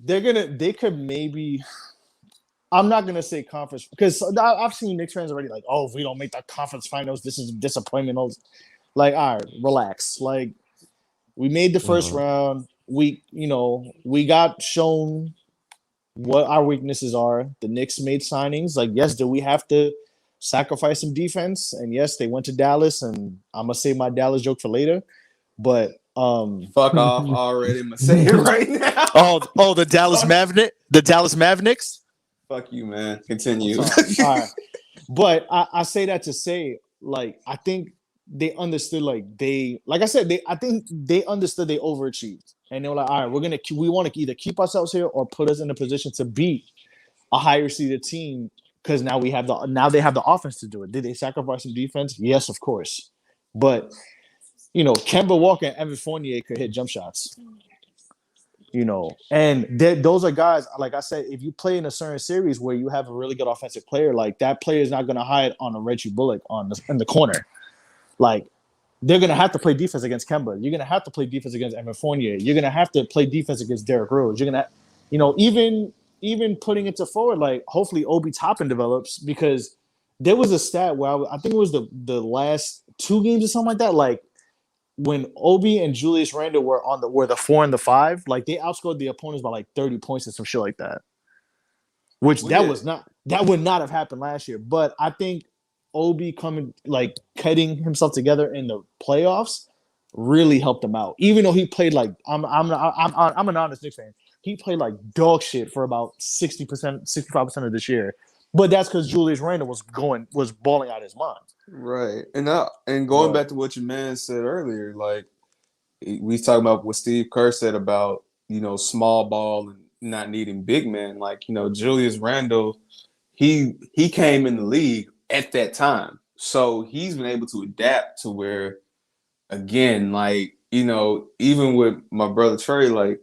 they could maybe. I'm not gonna say conference because I've seen Knicks fans already like, oh, if we don't make the conference finals, this is disappointment. Like, all right, relax. Like, we made the first round. We got shown what our weaknesses are. The Knicks made signings. Like, yes, do we have to sacrifice some defense? And yes, they went to Dallas, and I'm gonna save my Dallas joke for later. But Fuck off already. I'm gonna say it right now. oh, the Dallas Mavericks. Fuck you, man. Continue. All right. But I say that to say, like, I think they understood, I think they understood they overachieved. And they were like, all right, we want to either keep ourselves here or put us in a position to beat a higher seeded team because now they have the offense to do it. Did they sacrifice some defense? Yes, of course. But, Kemba Walker and Evan Fournier could hit jump shots. And those are guys, like I said, if you play in a certain series where you have a really good offensive player, like that player is not going to hide on a Reggie Bullock in the corner. Like, they're going to have to play defense against Kemba. You're going to have to play defense against Evan Fournier. You're going to have to play defense against Derrick Rose. You're going to, even putting it to forward, like, hopefully Obi Toppin develops because there was a stat where I think it was the last 2 games or something like that, like, when Obi and Julius Randle were the 4 and the 5, like they outscored the opponents by like 30 points and some shit like that. Which that would not have happened last year. But I think Obi cutting himself together in the playoffs really helped him out. Even though he played like I'm an honest Knicks fan. He played like dog shit for about 60%, 65% of this year. But that's because Julius Randle was balling out his mind. Right. And going back to what your man said earlier, like we talking about what Steve Kerr said about, small ball and not needing big men. Like, Julius Randle, he came in the league at that time. So he's been able to adapt to where, again, like, even with my brother Trey, like,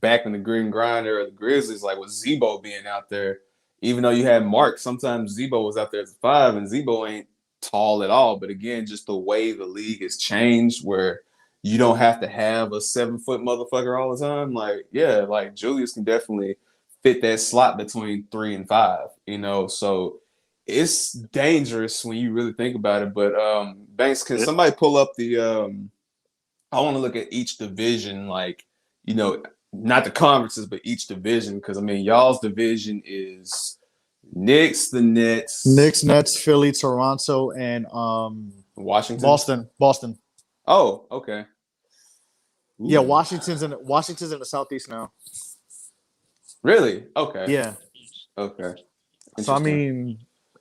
back in the Green Grinder or the Grizzlies, like with Zebo being out there, even though you had Mark, sometimes Zebo was out there as a 5, and Zebo ain't tall at all. But again, just the way the league has changed where you don't have to have a 7-foot motherfucker all the time. Like, yeah, like Julius can definitely fit that slot between 3 and 5, so it's dangerous when you really think about it. But Banks, can somebody pull up the I want to look at each division, like, not the conferences, but each division, because I mean y'all's division is Knicks, the Nets, Nets, Philly, Toronto, and Washington. Boston. Oh, okay. Ooh. Yeah, Washington's in the Southeast now. Really? Okay. Yeah. Okay. So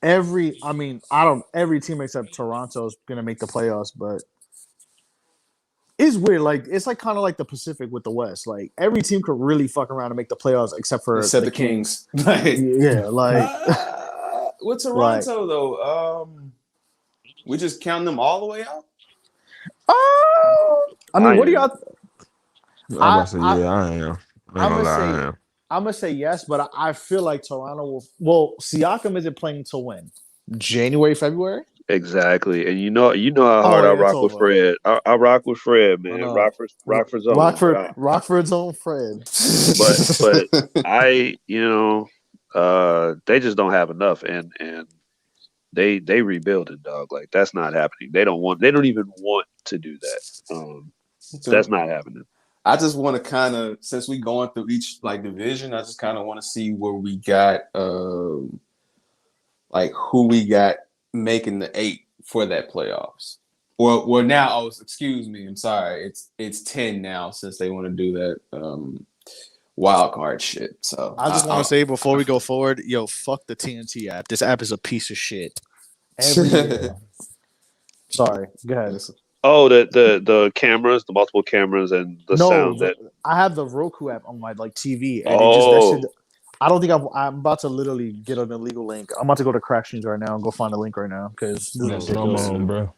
every team except Toronto is gonna make the playoffs, but it's weird. Like it's like kind of like the Pacific with the West. Like every team could really fuck around and make the playoffs except the Kings. Yeah, like with Toronto though, we just count them all the way out. What do y'all? I am. I'm gonna say yes, but I feel like Toronto will. Well, Siakam isn't playing to when? January, February. Exactly, and you know how hard I rock with Fred. I rock with Fred, man. Rockford's own. Rockford's own Fred. But they just don't have enough, and they rebuilding, dog. Like that's not happening. They don't even want to do that. That's not happening. I just want to kind of, since we going through each like division, I just kind of want to see where we got, like who we got making the 8 for that playoffs. Well, now, excuse me, I'm sorry, it's 10 now since they want to do that wild card shit. So I just want to say before we go forward, fuck the TNT app. This app is a piece of shit. Every year. Sorry, go ahead. Oh, the cameras, the multiple cameras, and the sound that I have the Roku app on my TV, and that shit. I don't think I'm about to literally get an illegal link. I'm about to go to Crack Streams right now and go find a link right now because this is bro.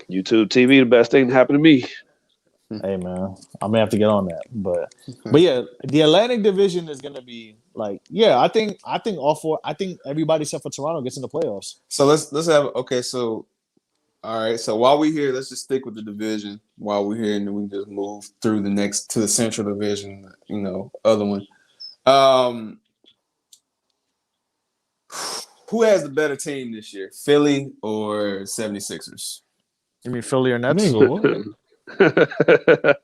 YouTube TV, the best thing that happened to me. Hey man, I may have to get on that, but yeah, the Atlantic Division is gonna be like, I think everybody except for Toronto gets in the playoffs. So let's have so. All right, so while we're here, let's just stick with the division while we're here, and then we can just move through to the Central Division, other one. Who has the better team this year, Philly or 76ers? You mean Philly or Nets? I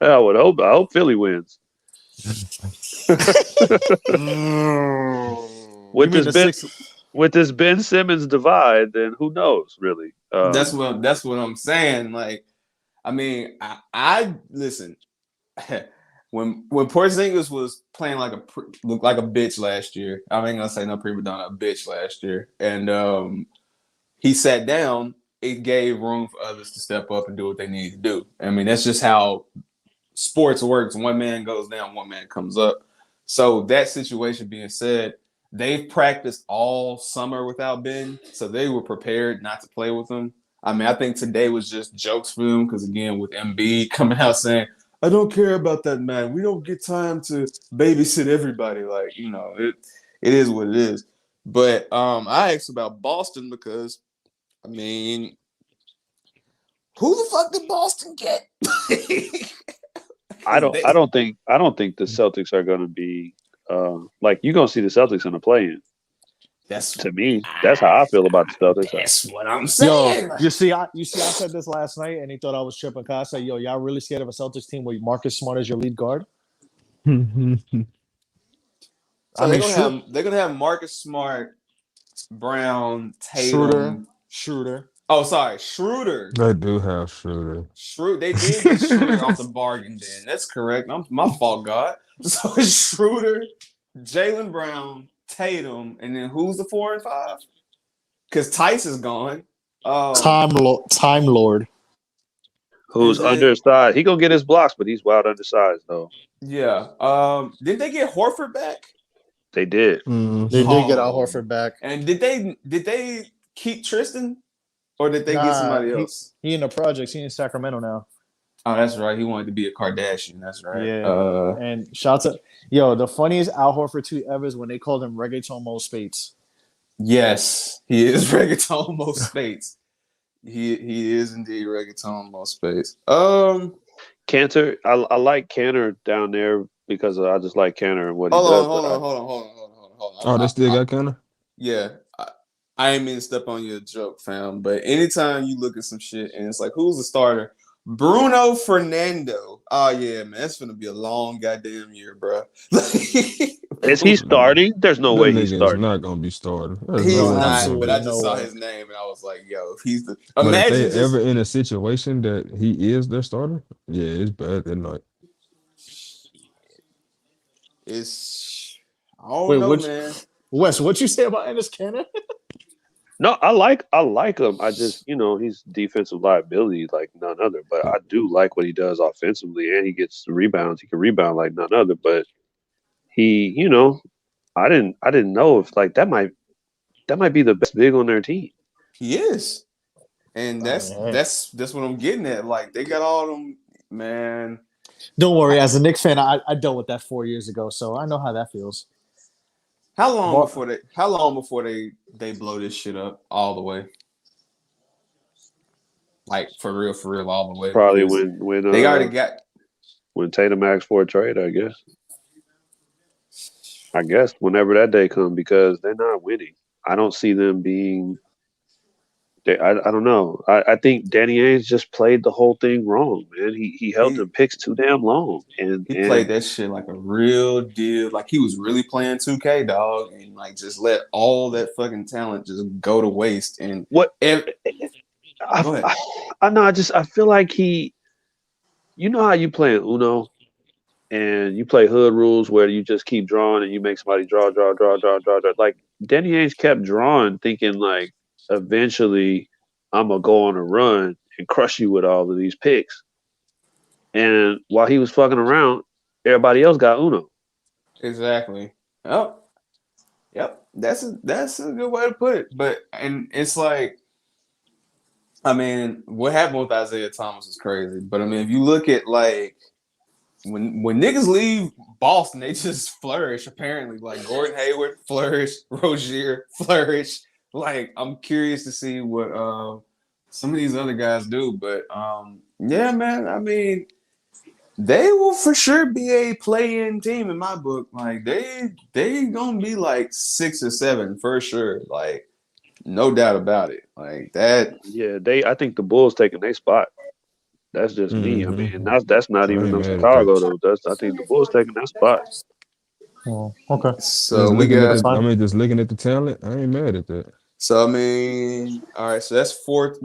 hope Philly wins. With this Ben Simmons divide, then who knows, really? That's what I'm saying. Like, I mean, I listen. When Porzingis was playing looked like a bitch last year, I ain't gonna say no prima donna, a bitch last year, and he sat down. It gave room for others to step up and do what they need to do. I mean, that's just how sports works. One man goes down, one man comes up. So that situation being said, they've practiced all summer without Ben, so they were prepared not to play with him. I mean, I think today was just jokes for them because, again, with Embiid coming out saying, I don't care about that, man. We don't get time to babysit everybody. Like, it is what it is. But I asked about Boston because, I mean, who the fuck did Boston get? I don't think the Celtics are going to be you're going to see the Celtics in the play-in. That's how I feel about the Celtics. That's what I'm saying. Yo, you see, I said this last night, and he thought I was tripping. I said, "Yo, y'all really scared of a Celtics team where Marcus Smart is your lead guard?" So they're gonna have Marcus Smart, Brown, Tatum, Schroeder. Oh, sorry, Schroeder. They do have Schroeder. They did get Schroeder off the bargain bin. That's correct. My fault, God. So it's Schroeder, Jaylen Brown, Tatum, and then who's the 4 and 5? Because Tice is gone. Time Lord. Who's Is it- undersized? He gonna get his blocks, but he's wild undersized though. Yeah. Did they get Horford back? They did. Mm. They did get Al Oh. Horford back. And did they keep Tristan, or did they get somebody else? He in the projects. He in Sacramento now. Oh, that's right. He wanted to be a Kardashian. That's right. Yeah. And shout out, the funniest Al Horford tweet ever is when they called him Reggaeton Mo Spates. Yes, he is Reggaeton Mo Spates. He is indeed Reggaeton Mo Spates. Cantor, I like Cantor down there because I just like Cantor and what he Hold does. on. Oh, they still got Cantor? Yeah. I ain't mean to step on your joke, fam, but anytime you look at some shit and it's like, who's the starter? Bruno Fernando. Oh, yeah, man. That's going to be a long goddamn year, bro. Is he starting? There's no way he's starting. Not going to be starting. There's He's no way not, he's but I starting. just saw his name and I was like, yo, if he's the. But Imagine if they ever in a situation that he is their starter, yeah, it's bad that night. I don't know, man. Wes, what you say about Enes Kanter? No, I like him. I just, he's defensive liability like none other. But I do like what he does offensively, and he gets the rebounds. He can rebound like none other. But he, I didn't know if like that might be the best big on their team. He is, and that's what I'm getting at. Like they got all them, man. Don't worry, as a Knicks fan, I dealt with that 4 years ago, so I know how that feels. How long before they blow this shit up all the way? Like for real, all the way. Probably when they already got when Tatum asked for a trade, I guess whenever that day comes, because they're not winning. I don't see them being. I don't know. I think Danny Ainge just played the whole thing wrong, man. He held the picks too damn long, and he played that shit like a real deal. Like he was really playing 2K, dog, and like just let all that fucking talent just go to waste. And what? Go ahead. I know. I feel like he. You know how you play Uno, and you play hood rules where you just keep drawing and you make somebody draw. Like Danny Ainge kept drawing, thinking like, eventually I'm gonna go on a run and crush you with all of these picks. And while he was fucking around, everybody else got Uno. Exactly. Oh, yep. That's a good way to put it. But and it's like, I mean, what happened with Isaiah Thomas is crazy. But I mean, if you look at like when niggas leave Boston, they just flourish. Apparently, like Gordon Hayward flourish, Rozier flourish. Like, I'm curious to see what some of these other guys do. But, yeah, man, I mean, they will for sure be a play-in team in my book. Like, they going to be, like, 6 or 7 for sure. Like, no doubt about it. Like, that. Yeah, I think the Bulls taking their spot. That's just me. I mean, that's not even them Chicago, though. I think the Bulls taking that spot. Oh, okay. So just looking at the talent, I ain't mad at that. So I mean, all right. So that's 4.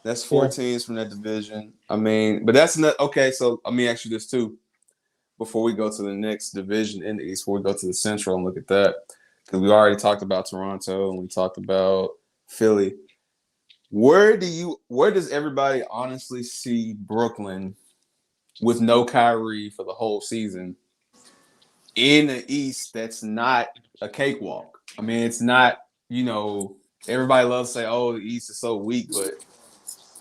That's 4 teams from that division. I mean, but that's not okay. So let me ask you this too, before we go to the next division in the East, before we go to the Central and look at that, because we already talked about Toronto and we talked about Philly. Where does everybody honestly see Brooklyn with no Kyrie for the whole season in the East? That's not a cakewalk. I mean, it's not, everybody loves to say, oh, the East is so weak, but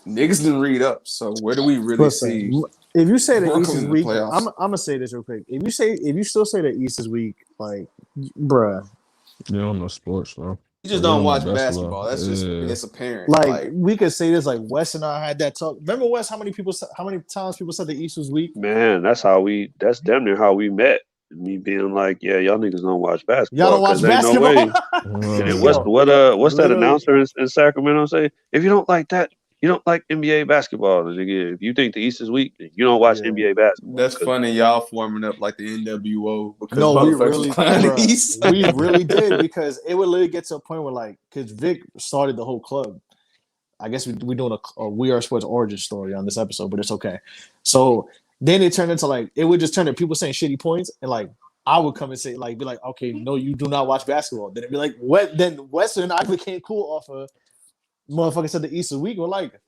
niggas didn't read up. So where do we really see? If you say the Brooklyn East is in the weak, playoffs? I'm gonna say this real quick. If you still say the East is weak, like, bruh, You don't know sports, bro. You just don't watch basketball. That's just it's apparent. Like we could say this. Like Wes and I had that talk. Remember, Wes? How many times people said the East was weak? Man, that's damn near how we met. Me being like, yeah, y'all niggas don't watch basketball. Y'all don't watch basketball. No way. And what's that announcer in Sacramento say? If you don't like that, You don't like NBA basketball, nigga. If you think the East is weak, then you don't watch Yeah. NBA basketball. That's funny, y'all forming up like the NWO because No, we motherfuckers really, playing the bruh, East. we really did because it would literally get to a point where like, because Vic started the whole club. I guess we're doing a We Are Sports origin story on this episode, but it's okay. So then it turned into like it would just turn to people saying shitty points, and like I would come and say like be like, okay, no, you do not watch basketball. Then it'd be like, what? Then Western I became cool off of motherfucker said the East is weak. We're like,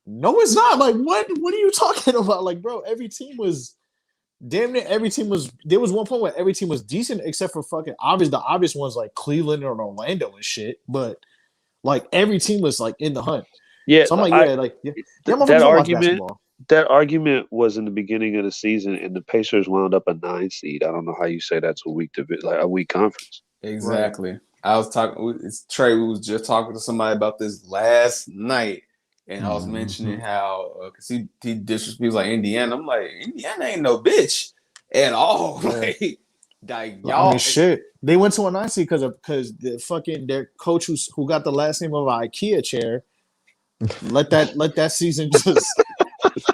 no, it's not. Like what? What are you talking about? Like, bro, every team was. Damn near every team was. There was one point where every team was decent except for fucking obvious. The obvious ones like Cleveland or Orlando and shit. But like every team was like in the hunt. Yeah, So I'm like, yeah, like yeah, that motherfuckers don't watch argument. basketball. That argument was in the beginning of the season, and the Pacers wound up a 9 seed. I don't know how you say that's a weak like a weak conference. Exactly. I was talking. It's Trey. We was just talking to somebody about this last night, and I was mentioning how because he disrespects people like Indiana. I'm like, Indiana ain't no bitch at all. Like y'all. I mean, shit. They went to a 9 seed because the fucking their coach who got the last name of an IKEA chair. Let that season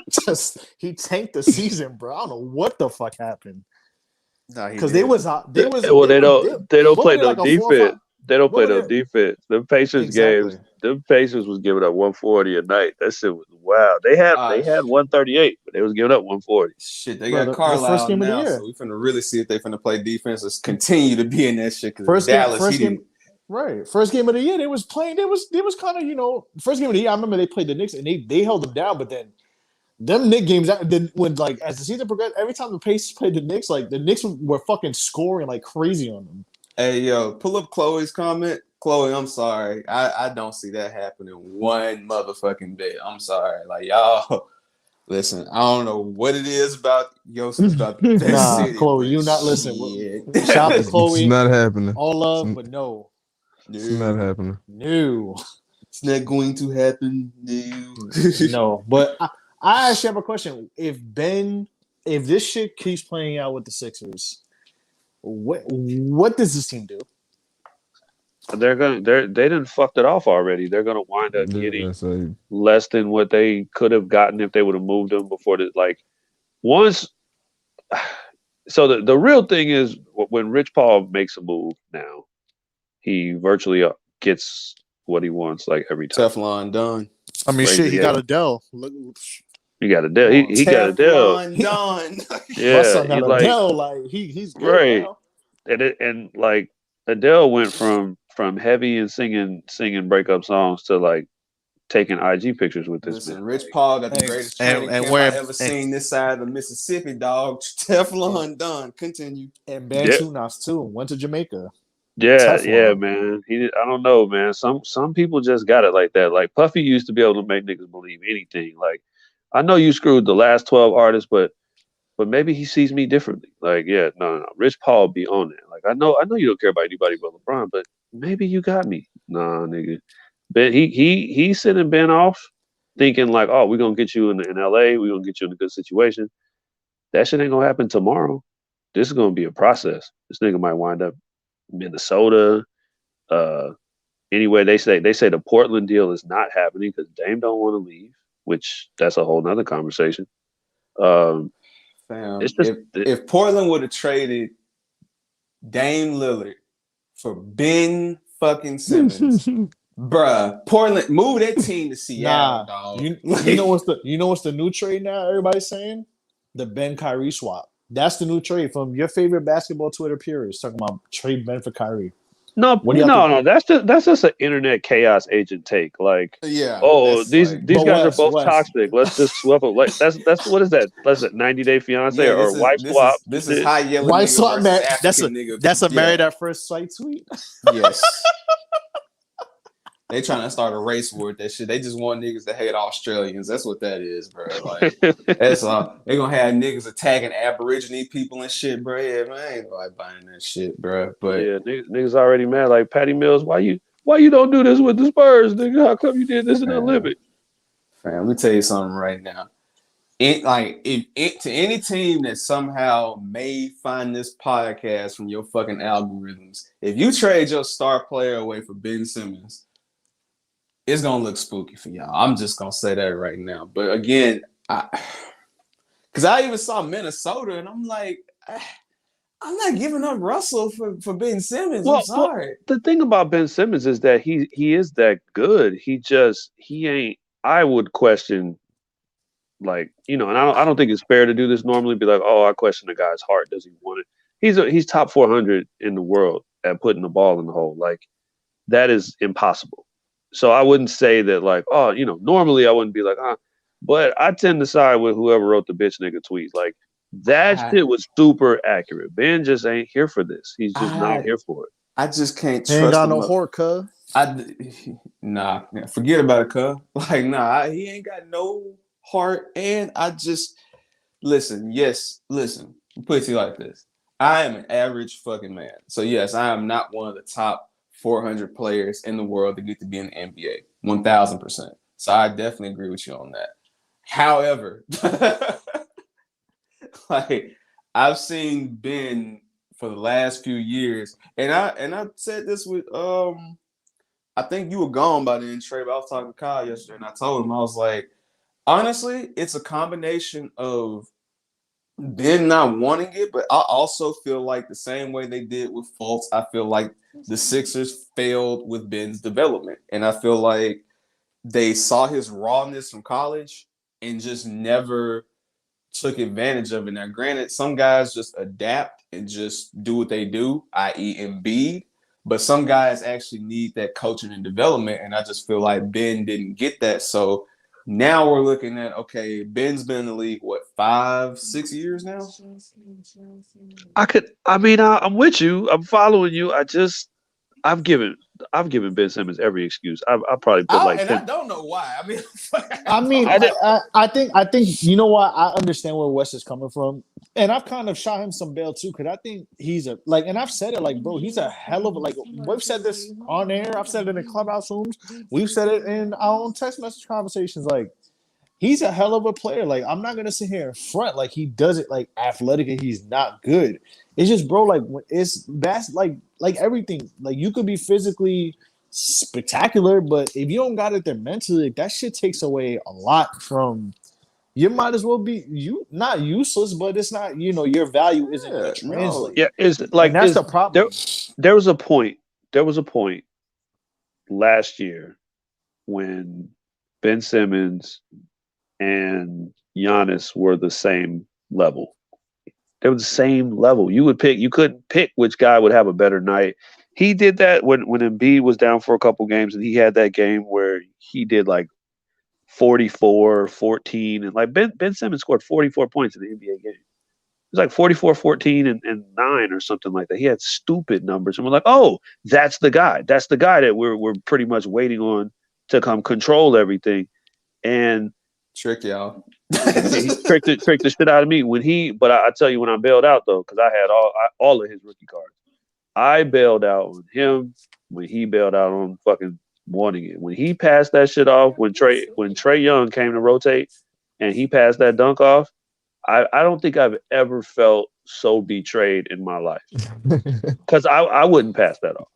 just he tanked the season, bro. I don't know what the fuck happened because they don't play no defense. They don't play no What defense. The Pacers games, the Pacers was giving up 140 a night. That shit was wild. They had 138, but they was giving up 140. Shit, they got Carlisle game now, of the year. so we finna really see if they finna play defense or continue to be in that shit. Because Dallas, right. First game of the year, they was playing. They was kind of first game of the year. I remember they played the Knicks and they held them down, but then them Knicks games then when like as the season progressed, every time the Pacers played the Knicks, like the Knicks were fucking scoring like crazy on them. Hey yo, pull up Chloe's comment. Chloe, I'm sorry, I don't see that happening one motherfucking bit. I'm sorry, like y'all. Listen, I don't know what it is about Nah, city, Chloe, you not listening. Shout out to Chloe. It's not happening. All love, but no. It's not happening. No. It's not going to happen. No. But I actually have a question. If this shit keeps playing out with the Sixers, what does this team do? They didn't fucked it off already. They're gonna wind up getting less than what they could have gotten if they would have moved them before the like once. So the real thing is when Rich Paul makes a move now, he virtually gets what he wants like every time. Teflon done. I mean, shit, he got Adele. He got Adele. He got Adele. Done. Yeah, my son got like, Adele. Like he's good right. now. And like Adele went from heavy and singing breakup songs to like taking IG pictures with this. Listen, Rich Paul got the greatest training camp I ever seen this side of the Mississippi, dog. Teflon done. Continue. And Bantunas too. Went to Jamaica. Yeah, Teflon. yeah, man. I don't know, man. Some people just got it like that. Like Puffy used to be able to make niggas believe anything. Like I know you screwed the last 12 artists, but maybe he sees me differently. Like, yeah, no. Rich Paul be on that. Like I know you don't care about anybody but LeBron, but maybe you got me. Nah, nigga. Ben, he's sending Ben off thinking like, oh, we're gonna get you in LA, we're gonna get you in a good situation. That shit ain't gonna happen tomorrow. This is gonna be a process. This nigga might wind up Minnesota. Anyway, they say the Portland deal is not happening because Dame don't want to leave, which that's a whole nother conversation. Fam, if Portland would have traded Dame Lillard for Ben fucking Simmons, bruh, Portland move that team to Seattle, dog. You know what's the new trade now? Everybody's saying the Ben Kyrie swap. That's the new trade from your favorite basketball Twitter purists talking about trade Ben for Kyrie. No, that's just an internet chaos agent take. Like, yeah. Oh, these guys are both toxic. Let's just swap them. Like that's what is that? That's a 90 Day Fiance or wife swap. This is high yellow. Wife swap, man. That's a married at first sight tweet. Yes. They trying to start a race war with that shit. They just want niggas to hate Australians. That's what that is, bro. Like that's they gonna have niggas attacking Aborigine people and shit, bro. Yeah, man, I ain't like buying that shit, bro. But yeah, niggas already mad. Like Patty Mills, why you don't do this with the Spurs, nigga? How come you did this in the Olympics? Fam, let me tell you something right now. To any team that somehow may find this podcast from your fucking algorithms, if you trade your star player away for Ben Simmons, it's gonna look spooky for y'all. I'm just gonna say that right now. But again, because I even saw Minnesota, and I'm like, I'm not giving up Russell for Ben Simmons. I'm sorry. The thing about Ben Simmons is that he is that good. He ain't. I would question, like, and I don't think it's fair to do this normally. Be like, oh, I question the guy's heart. Does he want it? He's top 400 in the world at putting the ball in the hole. Like, that is impossible. So I wouldn't say that, like, oh, normally I wouldn't be like, but I tend to side with whoever wrote the bitch nigga tweet. Like, that shit was super accurate. Ben just ain't here for this. He's just not here for it. I just can't trust He ain't got him no heart, cuz. Nah, forget about it, cuz. Like, nah, he ain't got no heart. And I just listen, put it to you like this. I am an average fucking man. So yes, I am not one of the top 400 players in the world that get to be in the NBA. 1000%. So I definitely agree with you on that. However, like, I've seen Ben for the last few years, and I said this with I think you were gone by then, Trey, but I was talking to Kyle yesterday, and I told him, I was like, honestly, it's a combination of Ben not wanting it, but I also feel like the same way they did with Fultz, I feel like the Sixers failed with Ben's development. And I feel like they saw his rawness from college and just never took advantage of it. Now, granted, some guys just adapt and just do what they do, i.e. Embiid, but some guys actually need that coaching and development, and I just feel like Ben didn't get that. So now we're looking at, okay, Ben's been in the league, what, 5-6 years now? I'm with you. I'm following you. I've given Ben Simmons every excuse. I probably put like 10. I don't know why. I think you know what? I understand where Wes is coming from, and I've kind of shot him some bail too, because I think he's and I've said it, like, bro, he's a hell of we've said this on air. I've said it in clubhouse rooms. We've said it in our own text message conversations. Like, he's a hell of a player. Like, I'm not gonna sit here and front like he does it like athletic and he's not good. It's just, bro, like, that's like everything. Like, you could be physically spectacular, but if you don't got it there mentally, that shit takes away a lot from. You might as well be not useless, but it's not, your value isn't going to translate. Yeah, it's like, that's the problem. There was a point last year when Ben Simmons and Giannis were the same level. They were the same level. You couldn't pick which guy would have a better night. He did that when Embiid was down for a couple games, and he had that game where he did like 44, 14, and like Ben Simmons scored 44 points in the NBA game. It was like 44, 14, and 9 or something like that. He had stupid numbers, and we're like, oh, that's the guy. That's the guy that we're pretty much waiting on to come control everything. And trick y'all. He tricked the shit out of me but I tell you, when I bailed out though, because I had all of his rookie cards. I bailed out on him when he bailed out on fucking wanting it. When he passed that shit off, when Trae Young came to rotate and he passed that dunk off, I don't think I've ever felt so betrayed in my life. Because I wouldn't pass that off.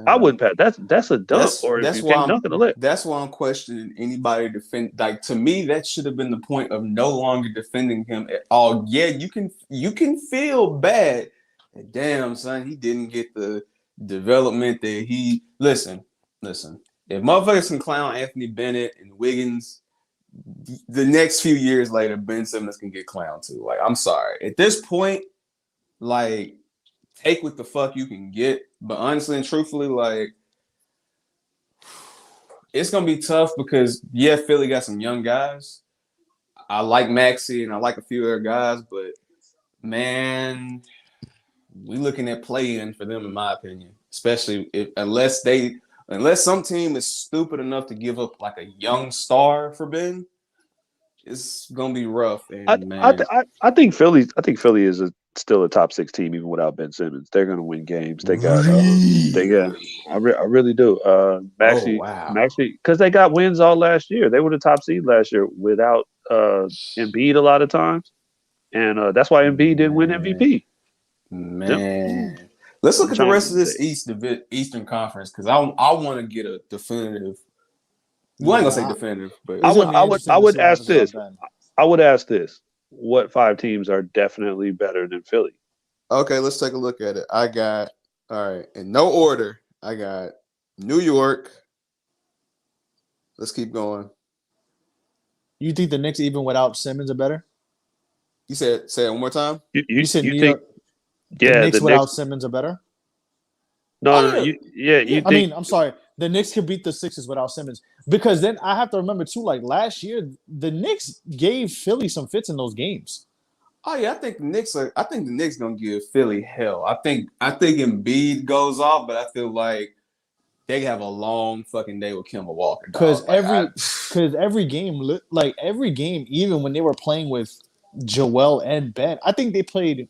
I wouldn't pass. That's a dunk, or if you can't dunk in the lip. That's why I'm questioning anybody defend. Like, to me, that should have been the point of no longer defending him at all. Yeah, you can feel bad. Damn, son, he didn't get the development that he. Listen. If motherfuckers can clown Anthony Bennett and Wiggins, the next few years later, Ben Simmons can get clowned too. Like, I'm sorry. At this point, like, take what the fuck you can get. But honestly and truthfully, like, it's gonna be tough because Philly got some young guys. I like Maxey and I like a few other guys, but man, we looking at play-in for them, in my opinion. Especially unless some team is stupid enough to give up like a young star for Ben, it's gonna be rough. And I think Philly is still a top 6 team even without Ben Simmons. They're gonna win games. They got I really do. Maxey, because they got wins all last year. They were the top seed last year without Embiid a lot of times, and that's why Embiid didn't win MVP. Man. Yep. Let's look at the rest of this Eastern Conference, because I want to get a definitive Well, I ain't gonna say Yeah, definitive, but I it's would gonna be I would interesting I to would see what ask happens without this. Ben. I would ask this: what 5 teams are definitely better than Philly? okay, let's take a look at it. I got all right in no order. I got New York. Let's keep going. You think the Knicks, even without Simmons, are better? You said say it one more time. You said You New think? York, the Yeah, Knicks the without Knicks. Simmons are better? No, Oh no, no. yeah, You yeah. I think? mean, I'm sorry. The Knicks could beat the Sixers without Simmons because then I have to remember too. Like last year, the Knicks gave Philly some fits in those games. Oh yeah, I think the Knicks gonna give Philly hell. I think Embiid goes off, but I feel like they have a long fucking day with Kemba Walker, Because dog. Like I every game, like every game, even when they were playing with Joel and Ben, I think they played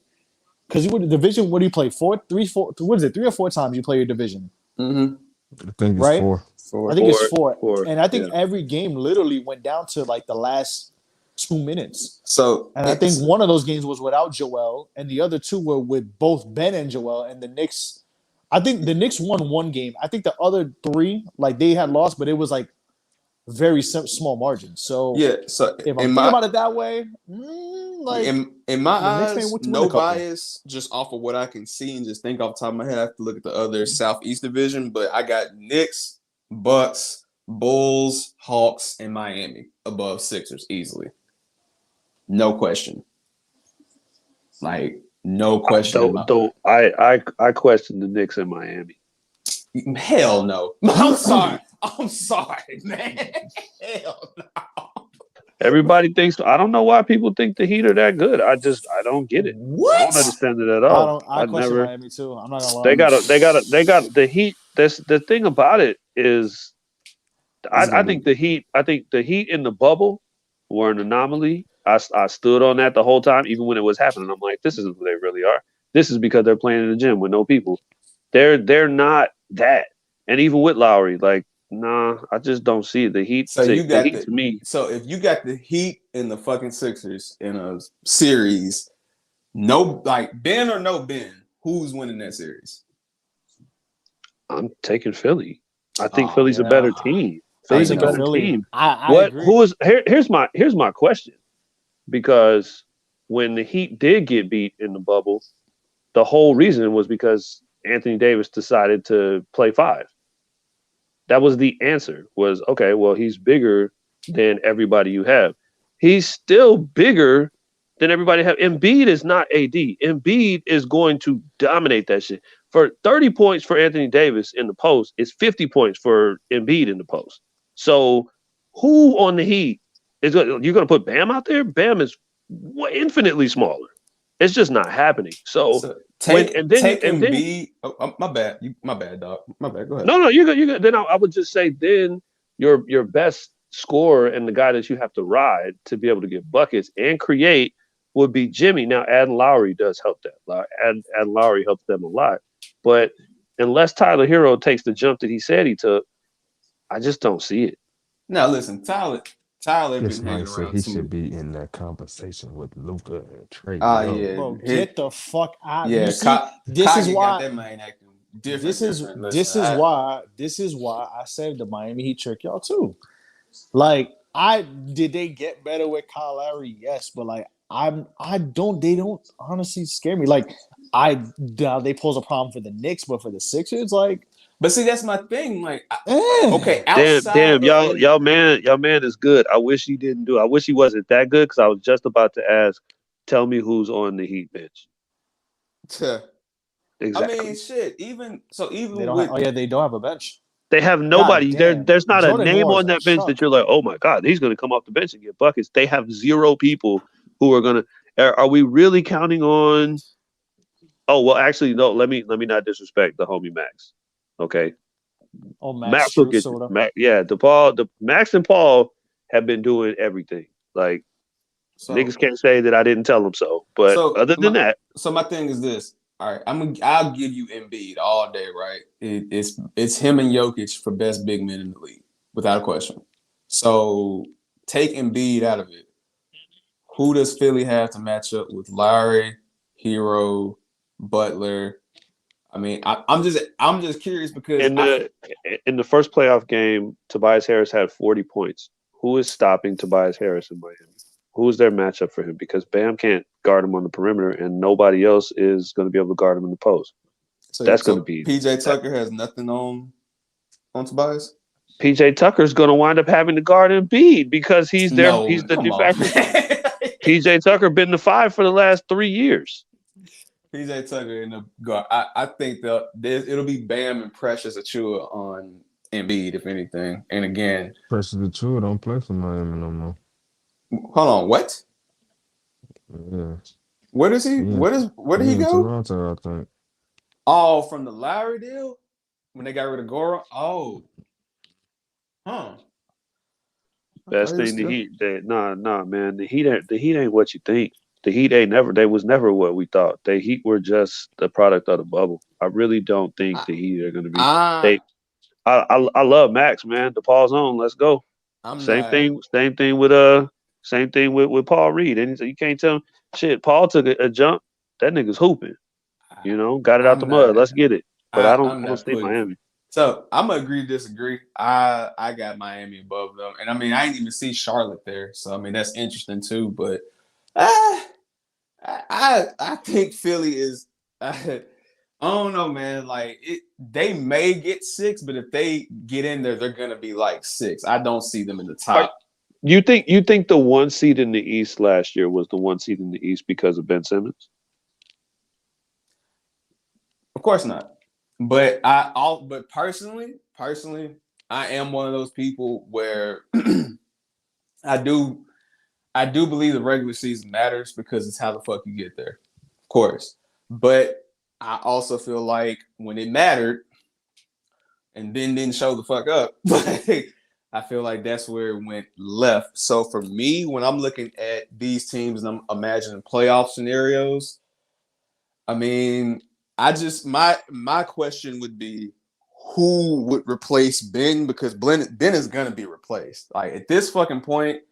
because you were the division. What do you play? Three, four. What is it? 3 or 4 times you play your division, mm-hmm. I think it's right? 4. I For think it's Four, 4, four. and I think Yeah. every game literally went down to like the last 2 minutes. so And I think one of those games was without Joel, and the other 2 were with both Ben and Joel. And the Knicks, I think the Knicks won 1 game. I think the other 3, like they had lost, but it was like very small margins. So yeah, so if I'm in thinking my about it that way, like in my the Knicks may eyes, win no a couple. bias, just off of what I can see and just think off the top of my head. I have to look at the other Southeast division, but I got Knicks, Bucks, Bulls, Hawks, and Miami above Sixers easily. No question. Like no question in my Though I question the Knicks in Miami. hell no. I'm sorry. I'm sorry, man. Hell no. Everybody thinks. I don't know why people think the Heat are that good. I don't get it. I What? don't understand it at all. I question Never. Miami too. I'm not gonna They lie. got the Heat. That's the thing about it is, This is I gonna think be the Heat. I think the Heat in the bubble were an anomaly. I stood on that the whole time, even when it was happening. I'm like, this isn't who they really are. This is because they're playing in the gym with no people. They're not that. And even with Lowry, like, nah, I just don't see it. The Heat. so you The got Heat to me. so if you got the Heat and the fucking Sixers in a series, no like Ben or no Ben, who's winning that series? I'm taking Philly. I think Oh, Philly's a yeah. better team. I Philly's a know. better Philly. team. I What? agree. Who is? Here's my question. Because when the Heat did get beat in the bubble, the whole reason was because Anthony Davis decided to play 5. That was the answer. Was okay. Well, he's bigger than everybody you have. He's still bigger than everybody have. Embiid is not AD. Embiid is going to dominate that shit. For 30 points for Anthony Davis in the post, it's 50 points for Embiid in the post. So who on the Heat is you're going to put Bam out there? Bam is infinitely smaller. It's just not happening. So take and then Embiid. Oh, my bad. My bad, dog. My bad. Go ahead. no, you're good. You're good. Then I would just say then your best scorer and the guy that you have to ride to be able to get buckets and create would be Jimmy. Now, adding Lowry does help that. Adding Lowry helps them a lot. But unless Tyler Hero takes the jump that he said he took, I just don't see it. Now listen, Tyler This been man hanging said around he too. should be in that conversation with Luka and Trey. Yeah. Bro, Hit- get the fuck out. Yeah, You see, this is Kage why got that man acting different. this is why I said the Miami Heat trick y'all too. Like, did they get better with Kyle Lowry? Yes, but like they don't honestly scare me. Like they pose a problem for the Knicks, but for the Sixers, like, But see, that's my thing. Like, okay, outside y'all man is good. I wish he didn't do. I wish he wasn't that good because I was just about to ask. Tell me who's on the Heat bench. Exactly. I mean, shit. Even they don't with they don't have a bench. They have nobody. damn. There's not Jordan a name Moore is on a that bench chuck. that you're like, oh my God, he's going to come off the bench and get buckets. They have 0 people who are going to. Are we really counting on? Oh well, actually, no. Let me not disrespect the homie Max. Okay, Oh, Max will get Strus, the Max and Paul have been doing everything. Like niggas can't say that I didn't tell them so. But other than that, so my thing is this. All right, I'll give you Embiid all day, right? It's him and Jokic for best big men in the league, without a question. So take Embiid out of it. Who does Philly have to match up with Lowry, Hero, Butler? I mean, I'm just curious because In the first playoff game, Tobias Harris had 40 points. Who is stopping Tobias Harris in Miami? Who is their matchup for him? Because Bam can't guard him on the perimeter, and nobody else is going to be able to guard him in the post. That's going to be PJ Tucker has nothing on Tobias. PJ Tucker's going to wind up having to guard Embiid because he's the de facto. PJ Tucker been the 5 for the last 3 years. PJ Tucker in the guard. I think it'll be Bam and Precious Achiuwa on Embiid, if anything. And again, Precious Achiuwa don't play for Miami no more. Hold on, what? Yeah. Where does he? Where did he go? Toronto, I think. Oh, from the Lowry deal when they got rid of Gora. Oh, huh. Best thing the Heat. Nah, man. The Heat ain't what you think. The Heat ain't never. They was never what we thought. The Heat were just the product of the bubble. I really don't think the Heat are going to be. I love Max, man. The Paul's on. Let's go. Same thing with Paul Reed. And you can't tell him shit. Paul took a jump. That nigga's hooping. Got it out the mud. Let's get it. But I don't see Miami. So I'm gonna agree to disagree. I got Miami above them, and I mean I didn't even see Charlotte there. So I mean that's interesting too. But I think Philly is. I don't know, man. Like they may get 6, but if they get in there, they're gonna be like 6. I don't see them in the top. You think the 1 seed in the East last year was the 1 seed in the East because of Ben Simmons? Of course not. But but personally, I am one of those people where I do believe the regular season matters because it's how the fuck you get there. Of course. But I also feel like when it mattered and then didn't show the fuck up, I feel like that's where it went left. So for me, when I'm looking at these teams and I'm imagining playoff scenarios, I mean, my question would be who would replace Ben, because Ben is gonna be replaced. Like at this fucking point,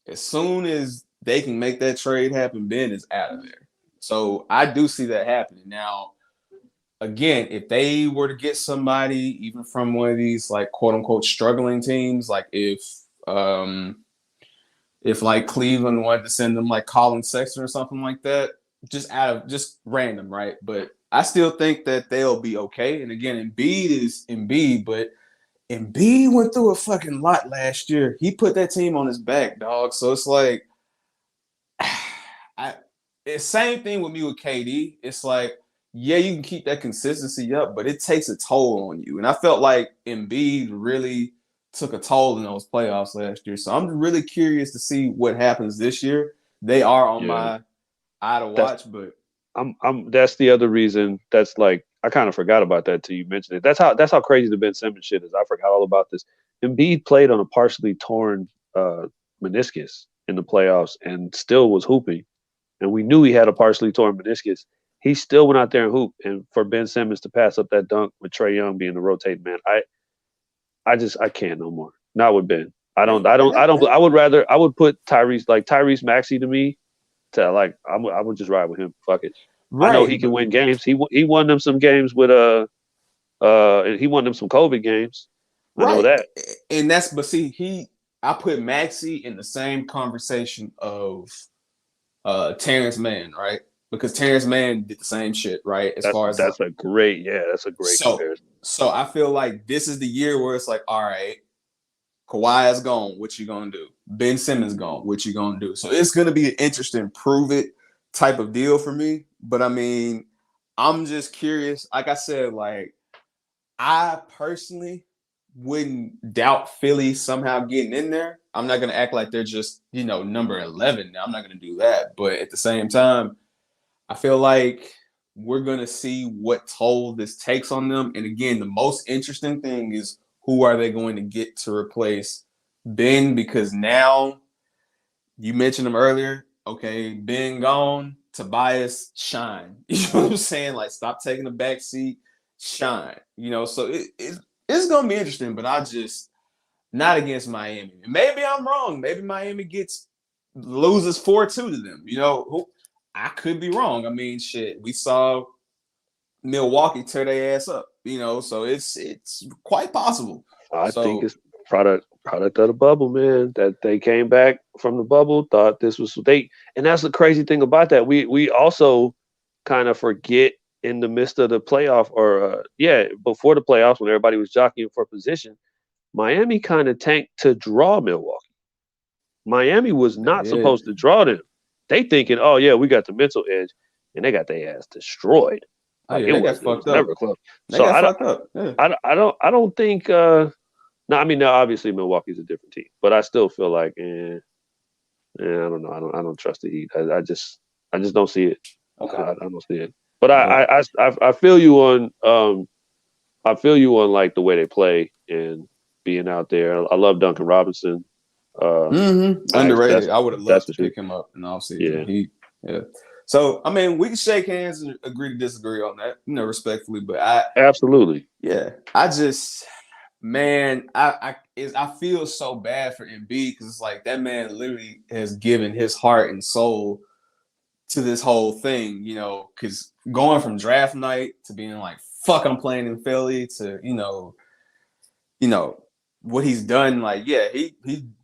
as soon as they can make that trade happen, Ben is out of there. So I do see that happening. Now, again, if they were to get somebody even from one of these like quote unquote struggling teams, like if like Cleveland wanted to send them like Colin Sexton or something like that, just random, right? But I still think that they'll be okay. And again, Embiid is Embiid, but Embiid went through a fucking lot last year. He put that team on his back, dog. So it's like, it's same thing with me with KD. It's like, yeah, you can keep that consistency up, but it takes a toll on you. And I felt like Embiid really took a toll in those playoffs last year. So I'm really curious to see what happens this year. They are on my eye to watch, but that's the other reason. That's like I kind of forgot about that till you mentioned it. That's how crazy the Ben Simmons shit is. I forgot all about this. Embiid played on a partially torn meniscus in the playoffs and still was hooping. And we knew he had a partially torn meniscus. He still went out there and hooped. And for Ben Simmons to pass up that dunk with Trae Young being the rotating man, I can't no more. Not with Ben. I would put Tyrese Maxey to me. I would just ride with him. Fuck it. Right. I know he can win games. He won them some games with he won them some COVID games. I know that. And I put Maxey in the same conversation of Terrence Mann, right? Because Terrence Mann did the same shit, right? That's a great comparison. So I feel like this is the year where it's like, all right, Kawhi is gone. What you gonna do? Ben Simmons gone. What you gonna do? So it's gonna be an interesting prove it type of deal for me. But I mean, I'm just curious. Like I said, like I personally wouldn't doubt Philly somehow getting in there. I'm not gonna act like they're just number 11. Now I'm not gonna do that. But at the same time, I feel like we're gonna see what toll this takes on them. And again, the most interesting thing is who are they going to get to replace Ben? Because now you mentioned him earlier. Okay, Ben gone. Tobias shine. You know what I'm saying? Like, stop taking the back seat, shine. So it's gonna be interesting, but I just not against Miami. Maybe I'm wrong. Maybe Miami loses 4-2 to them. I could be wrong. I mean, shit. We saw Milwaukee tear their ass up. So it's quite possible. I think So it's product of the bubble, man. That they came back from the bubble, thought this was and that's the crazy thing about that. We also kind of forget in the midst of the playoff, or before the playoffs when everybody was jockeying for position, Miami kind of tanked to draw Milwaukee. Miami was not supposed to draw them. They thinking, oh yeah, we got the mental edge, and they got their ass destroyed. Like it got fucked up. Never close. They got fucked up. Yeah. I don't think. No, I mean, now obviously Milwaukee's a different team, but I still feel like, I don't know. I don't trust the Heat. I just don't see it. Okay. I don't see it. But I feel you on like the way they play and being out there. I love Duncan Robinson. Underrated. I would have loved to pick him up in the offseason. Yeah. So I mean, we can shake hands and agree to disagree on that, respectfully. But absolutely. Yeah. I just. Man, I feel so bad for Embiid because it's like that man literally has given his heart and soul to this whole thing, because going from draft night to being like, fuck, I'm playing in Philly to, what he's done. Like, yeah, he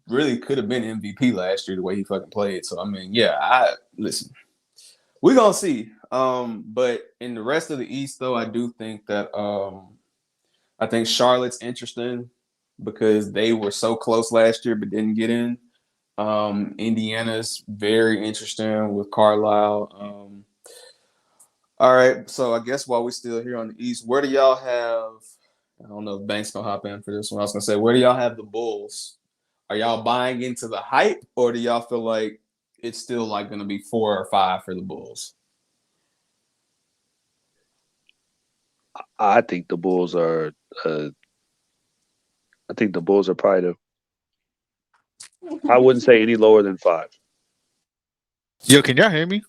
really could have been MVP last year the way he fucking played. So, I mean, listen, we're going to see. But in the rest of the East, though, I do think that I think Charlotte's interesting because they were so close last year but didn't get in. Indiana's very interesting with Carlisle. All right, so I guess while we're still here on the East, where do y'all have – I don't know if Bank's going to hop in for this one. I was going to say, where do y'all have the Bulls? Are y'all buying into the hype, or do y'all feel like it's still like going to be 4 or 5 for the Bulls? I think the Bulls are. I think the Bulls are probably I wouldn't say any lower than 5. Yo, can y'all hear me?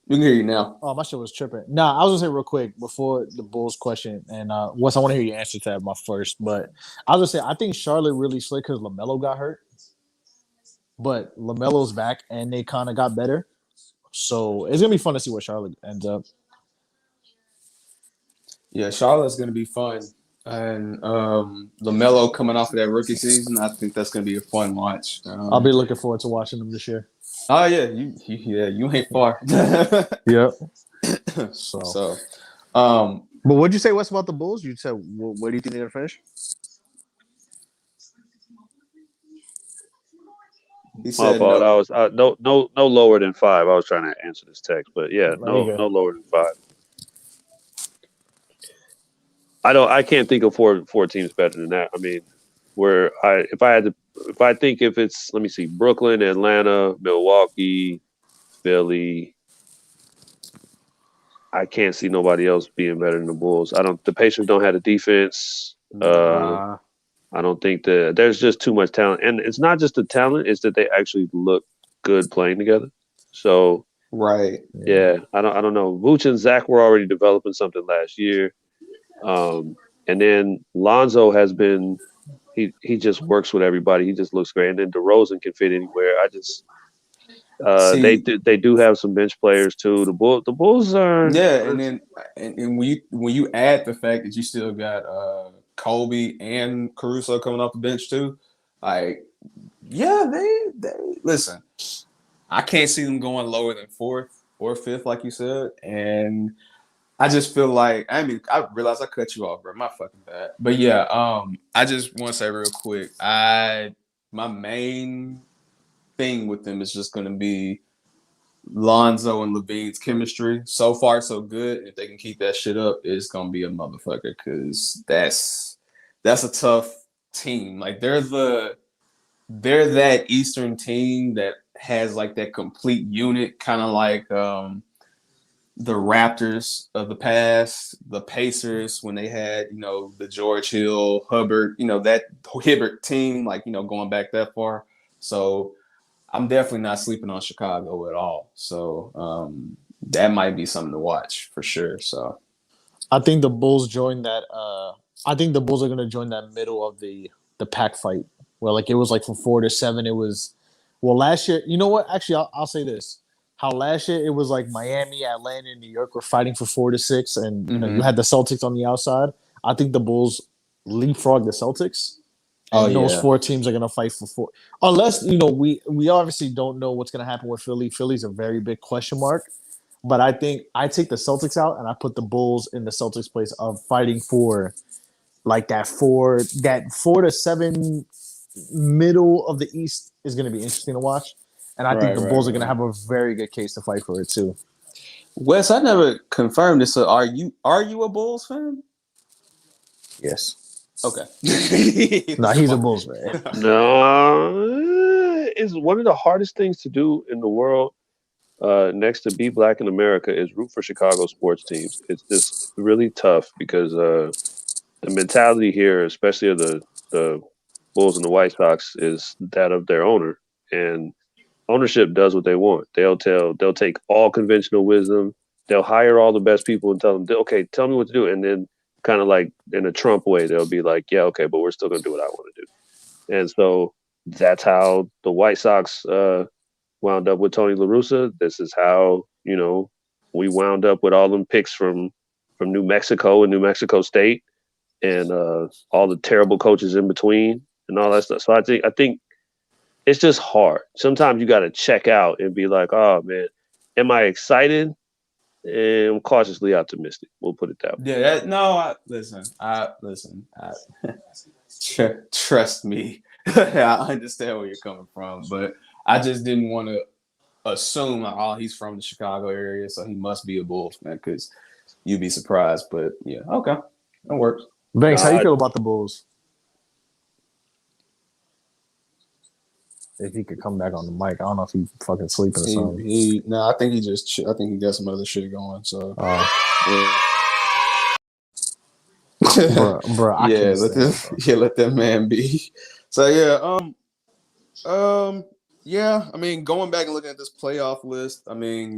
We can hear you now. Oh, my shit was tripping. Nah, I was gonna say real quick before the Bulls question, and once I want to hear your answer to that, my first. But I was gonna say I think Charlotte really slick because LaMelo got hurt, but LaMelo's back and they kind of got better. So it's gonna be fun to see where Charlotte ends up. Yeah, Charlotte's going to be fun. And LaMelo coming off of that rookie season, I think that's going to be a fun watch. I'll be looking forward to watching them this year. Oh, yeah. You ain't far. Yep. So, but what'd you say, Wes, about the Bulls? You said, where do you think they're going to finish? He said my fault. no. I was no lower than 5. I was trying to answer this text, but yeah, no lower than 5. I can't think of four teams better than that. I mean, if it's, let me see, Brooklyn, Atlanta, Milwaukee, Philly, I can't see nobody else being better than the Bulls. The Pacers don't have the defense. I don't think there's just too much talent, and it's not just the talent; it's that they actually look good playing together. So, right, yeah, I don't know. Vooch and Zach were already developing something last year. And then Lonzo has been he just works with everybody. He just looks great. And then DeRozan can fit anywhere. They do have some bench players too. The Bulls are and then when you add the fact that you still got Kobe and Caruso coming off the bench too, like they listen. I can't see them going lower than 4th or 5th, like you said, and I just feel like, I realized I cut you off, bro. My fucking bad. But yeah, I just want to say real quick, my main thing with them is just going to be Lonzo and LaVine's chemistry. So far, so good. If they can keep that shit up, it's going to be a motherfucker because that's a tough team. Like they're that Eastern team that has like that complete unit, kind of like the Raptors of the past, the Pacers when they had, the George Hill, Hubbard, that Hibbert team, like, going back that far. So I'm definitely not sleeping on Chicago at all. So that might be something to watch for sure. So I think the Bulls join that. I think the Bulls are going to join that middle of the pack fight where like it was like from 4 to 7. It was last year. You know what? Actually, I'll say this. how last year it was like Miami, Atlanta, and New York were fighting for 4 to 6, and you Mm-hmm. had the Celtics on the outside. I think the Bulls leapfrog the Celtics, and those 4 teams are gonna fight for 4. Unless we obviously don't know what's gonna happen with Philly. Philly's a very big question mark, but I think I take the Celtics out and I put the Bulls in the Celtics' place of fighting for like that 4 to 7 middle of the East is gonna be interesting to watch. And I think the Bulls are going to have a very good case to fight for it too. Wes, I never confirmed this. So are you a Bulls fan? Yes. Okay. Nah, he's a Bulls fan. No, it's one of the hardest things to do in the world. Next to be black in America is root for Chicago sports teams. It's just really tough because the mentality here, especially of the Bulls and the White Sox, is that of their owner, and ownership does what they want. They'll take all conventional wisdom. They'll hire all the best people and tell them, okay, tell me what to do. And then kind of like in a Trump way, they'll be like, yeah, okay, but we're still going to do what I want to do. And so that's how the White Sox wound up with Tony La Russa. This is how, we wound up with all them picks from New Mexico and New Mexico State and all the terrible coaches in between and all that stuff. So I think it's just hard. Sometimes you got to check out and be like, oh, man, am I excited? And I'm cautiously optimistic. We'll put it that way. Yeah, listen. Trust me. I understand where you're coming from, but I just didn't want to assume, he's from the Chicago area, so he must be a Bulls fan because you'd be surprised. But, yeah, okay. That works. Banks, how you feel about the Bulls? If he could come back on the mic, I don't know if he fucking sleeping or something. I think I think he got some other shit going. So, bro, I can't let that man be. So yeah, I mean, going back and looking at this playoff list, I mean,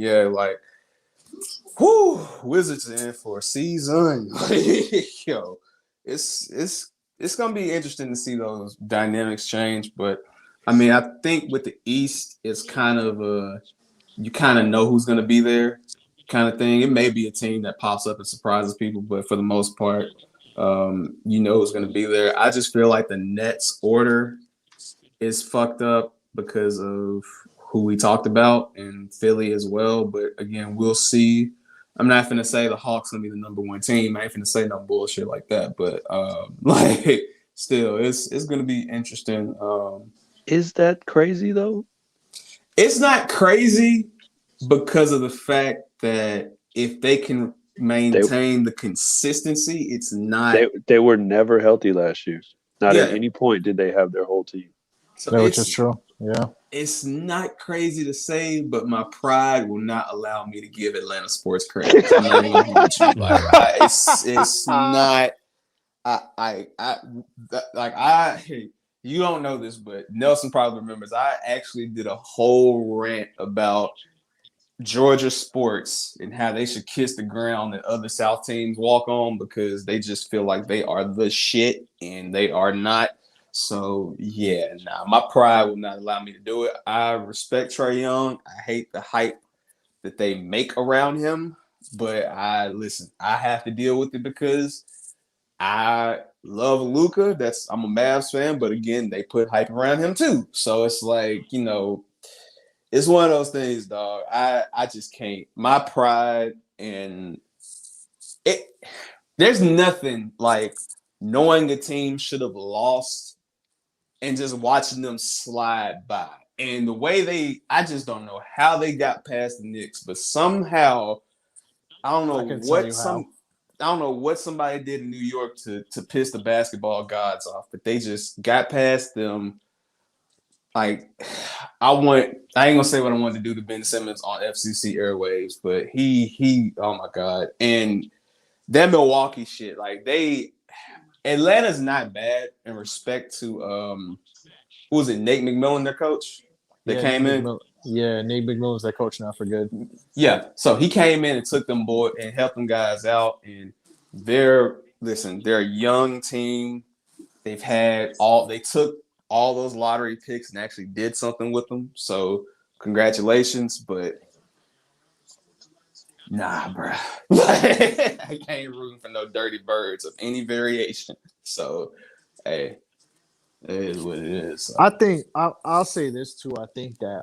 Wizards are in for a season. Yo, it's gonna be interesting to see those dynamics change, but. I mean, I think with the East, it's kind of you kind of know who's going to be there kind of thing. It may be a team that pops up and surprises people, but for the most part, you know who's going to be there. I just feel like the Nets order is fucked up because of who we talked about and Philly as well. But again, we'll see. I'm not going to say the Hawks going to be the number 1 team. I ain't going to say no bullshit like that. But still, it's going to be interesting. Is that crazy though? It's not crazy because of the fact that if they can maintain the consistency, it's not. They were never healthy last year. Not at any point did they have their whole team. So which is true. Yeah. It's not crazy to say, but my pride will not allow me to give Atlanta sports credit. I'm not even gonna hold you. It's not. You don't know this, but Nelson probably remembers. I actually did a whole rant about Georgia sports and how they should kiss the ground that other South teams walk on because they just feel like they are the shit and they are not. So, my pride will not allow me to do it. I respect Trae Young. I hate the hype that they make around him, but I have to deal with it because I love Luka. I'm a Mavs fan, but again, they put hype around him too. So it's like, it's one of those things, dog. I just can't. My pride and it. There's nothing like knowing a team should have lost and just watching them slide by. And the way I just don't know how they got past the Knicks, but somehow I don't know what somebody did in New York to piss the basketball gods off, but they just got past them. Like, I ain't gonna say what I wanted to do to Ben Simmons on FCC airwaves, but he oh my God. And that Milwaukee shit, like Atlanta's not bad in respect to who was it, Nate McMillan, their coach? That came in. Nate McMillan's their coach now for good. Yeah, so he came in and took them board and helped them guys out. And they're a young team. They took all those lottery picks and actually did something with them. So congratulations. But Nah, bro. I ain't rooting for no dirty birds of any variation. So, hey, it is what it is. So. I think I'll say this too. I think that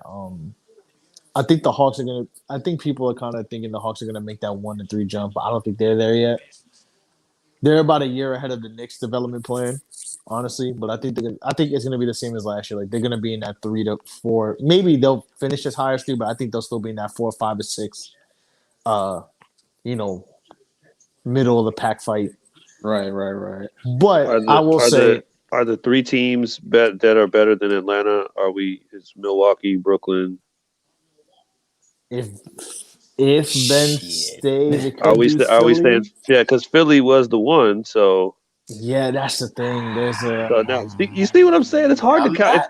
I think the Hawks are gonna. I think people are kind of thinking the Hawks are gonna make that 1-3 jump, but I don't think they're there yet. They're about a year ahead of the Knicks development plan, honestly. But I think it's gonna be the same as last year. Like they're gonna be in that 3 to 4. Maybe they'll finish as high as 3, but I think they'll still be in that 4, 5, or 6. You know, middle of the pack fight. Right. But I will say, are the 3 teams that are better than Atlanta? Is Milwaukee, Brooklyn? if Ben stays, it could Are we Philly. staying? Yeah, because Philly was the one. So yeah, that's the thing. There's a so now you see what I'm saying? It's hard to count.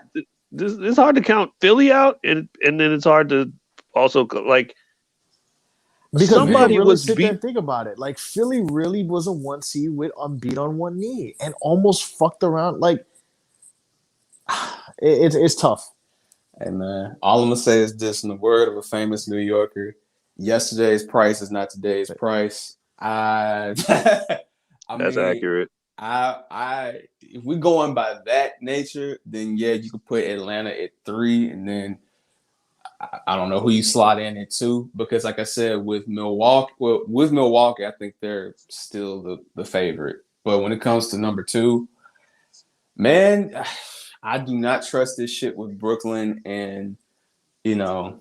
It's hard to count Philly out, and then it's hard to also like because somebody really was sit there beat. and think about it. Like Philly really was a 1 seed with unbeat on one knee and almost fucked around. Like it's tough. Hey, man. All I'm going to say is this in the word of a famous New Yorker: yesterday's price is not today's price. I That's mean, accurate. If we're going by that nature, then yeah, you could put Atlanta at 3, and then I don't know who you slot in at 2, because like I said, with Milwaukee, I think they're still the favorite. But when it comes to number 2, man, I do not trust this shit with Brooklyn. And now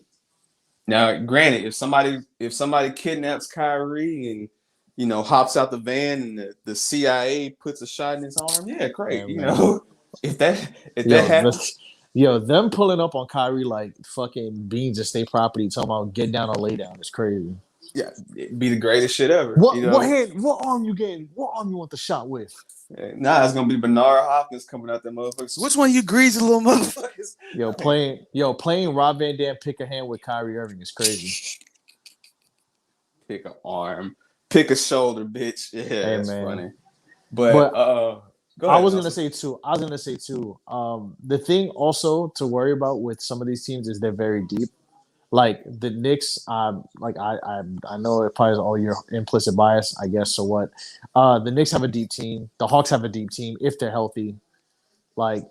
granted, if somebody kidnaps Kyrie and hops out the van and the CIA puts a shot in his arm, yeah, great. Yeah, if that happens. Them pulling up on Kyrie like fucking beans of state property, talking about get down or lay down is crazy. Yeah, it'd be the greatest shit ever. What arm you getting? What arm you want the shot with? Nah, it's gonna be Bernard Hopkins coming out there, motherfuckers. Which one of you greasy little motherfuckers? Playing Rob Van Dam pick a hand with Kyrie Irving is crazy. Pick an arm, pick a shoulder, bitch. Yeah, that's funny. But go ahead, I was gonna say too. The thing also to worry about with some of these teams is they're very deep. Like the Knicks, I know it probably is all your implicit bias, I guess. So what? The Knicks have a deep team. The Hawks have a deep team if they're healthy. Like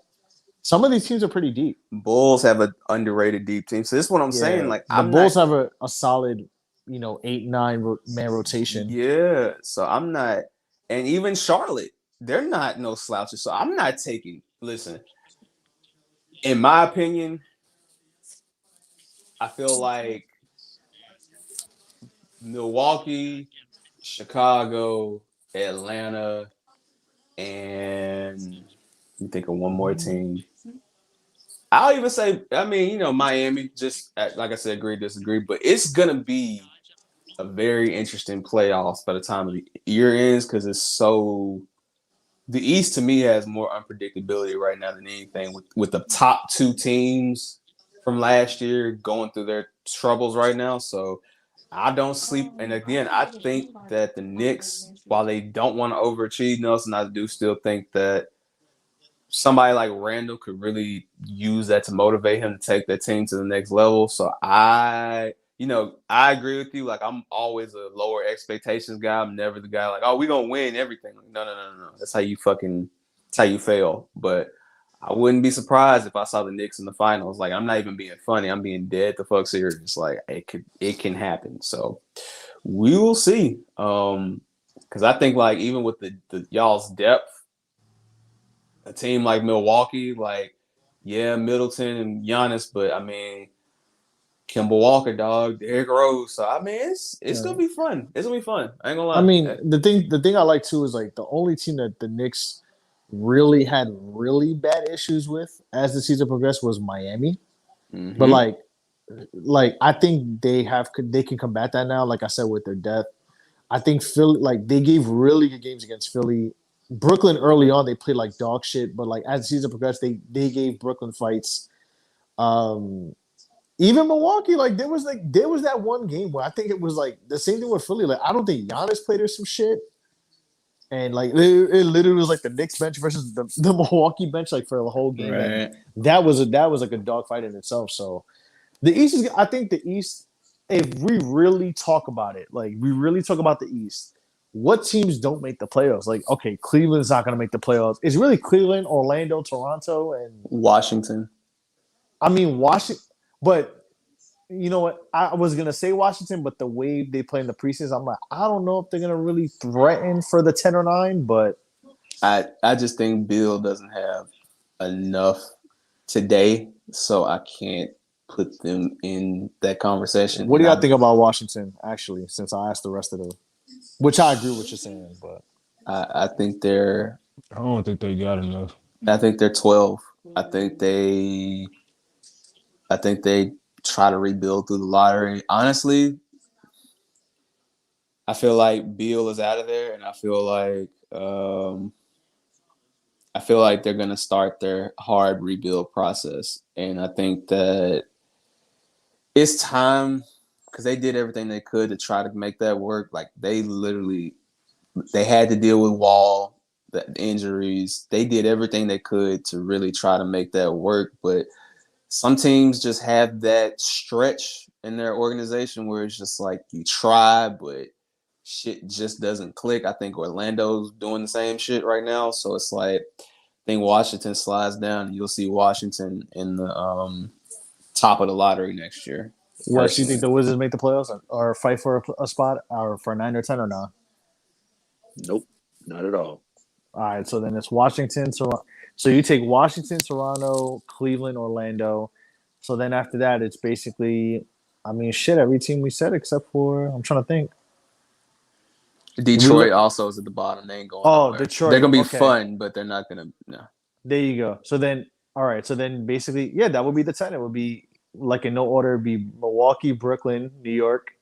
some of these teams are pretty deep. Bulls have an underrated deep team. So this is what I'm saying. Like the Bulls have a solid, 8-9 man rotation. Yeah. So I'm not, and even Charlotte, they're not no slouches. So I'm not taking. Listen, in my opinion, I feel like Milwaukee, Chicago, Atlanta, and you think of one more team. I'll even say, Miami, just like I said, agree, disagree, but it's going to be a very interesting playoffs by the time of the year ends, because the East to me has more unpredictability right now than anything with the top 2 teams from last year going through their troubles right now. So I don't sleep. And again, I think that the Knicks, while they don't want to overachieve, Nelson, I do still think that somebody like Randall could really use that to motivate him to take that team to the next level. So I agree with you. Like, I'm always a lower expectations guy. I'm never the guy like, oh, we're going to win everything. Like, no. That's how you fail. But I wouldn't be surprised if I saw the Knicks in the finals. Like, I'm not even being funny. I'm being dead the fuck serious. Like, it can happen. So we will see. Because I think, like, even with the y'all's depth, a team like Milwaukee, like, yeah, Middleton and Giannis, but I mean, Kemba Walker, dog, Derrick Rose. So I mean, it's gonna be fun. It's gonna be fun. I ain't gonna lie. I mean, the thing I like too is like the only team that the Knicks really had really bad issues with as the season progressed was Miami. Mm-hmm. But like I think they can combat that now. Like I said, with their depth, I think Philly, like they gave really good games against Philly. Brooklyn early on they played like dog shit, but like as the season progressed, they gave Brooklyn fights. Even Milwaukee, like there was that one game where I think it was like the same thing with Philly. Like I don't think Giannis played or some shit. And like it literally was like the Knicks bench versus the Milwaukee bench, like for the whole game. Right. That was like a dogfight in itself. So the East I think the East if we really talk about it, like we really talk about the East, what teams don't make the playoffs? Like, okay, Cleveland's not going to make the playoffs. It's really Cleveland, Orlando, Toronto, and Washington. I mean Washington. But you know what? I was going to say Washington, but the way they play in the preseason, I'm like, I don't know if they're going to really threaten for the 10 or 9. But I just think Bill doesn't have enough today, so I can't put them in that conversation. what do y'all think about Washington? Actually, since I asked the rest of them, which I agree with what you're saying, but I think they're I don't think they got enough. 12. I think they try to rebuild through the lottery. Honestly, I feel like Beal is out of there, and I feel like they're gonna start their hard rebuild process. And I think that it's time because they did everything they could to try to make that work. Like they had to deal with Wall, the injuries. They did everything they could to really try to make that work, but some teams just have that stretch in their organization where it's just like you try, but shit just doesn't click. I think Orlando's doing the same shit right now. So it's like I think Washington slides down and you'll see Washington in the top of the lottery next year. Wes, you think the Wizards make the playoffs or fight for a spot or for 9 or 10 or not? Nope, not at all. All right, so then it's Washington, Toronto. So you take Washington, Toronto, Cleveland, Orlando. So then after that, it's basically, I mean, shit, every team we said except for, I'm trying to think. Detroit also is at the bottom. They ain't going nowhere. Detroit. They're going to be okay. fun, but they're not going to, no. There you go. So then, all right, so then basically, yeah, that would be the 10. It would be, like in no order, it'd be Milwaukee, Brooklyn, New York.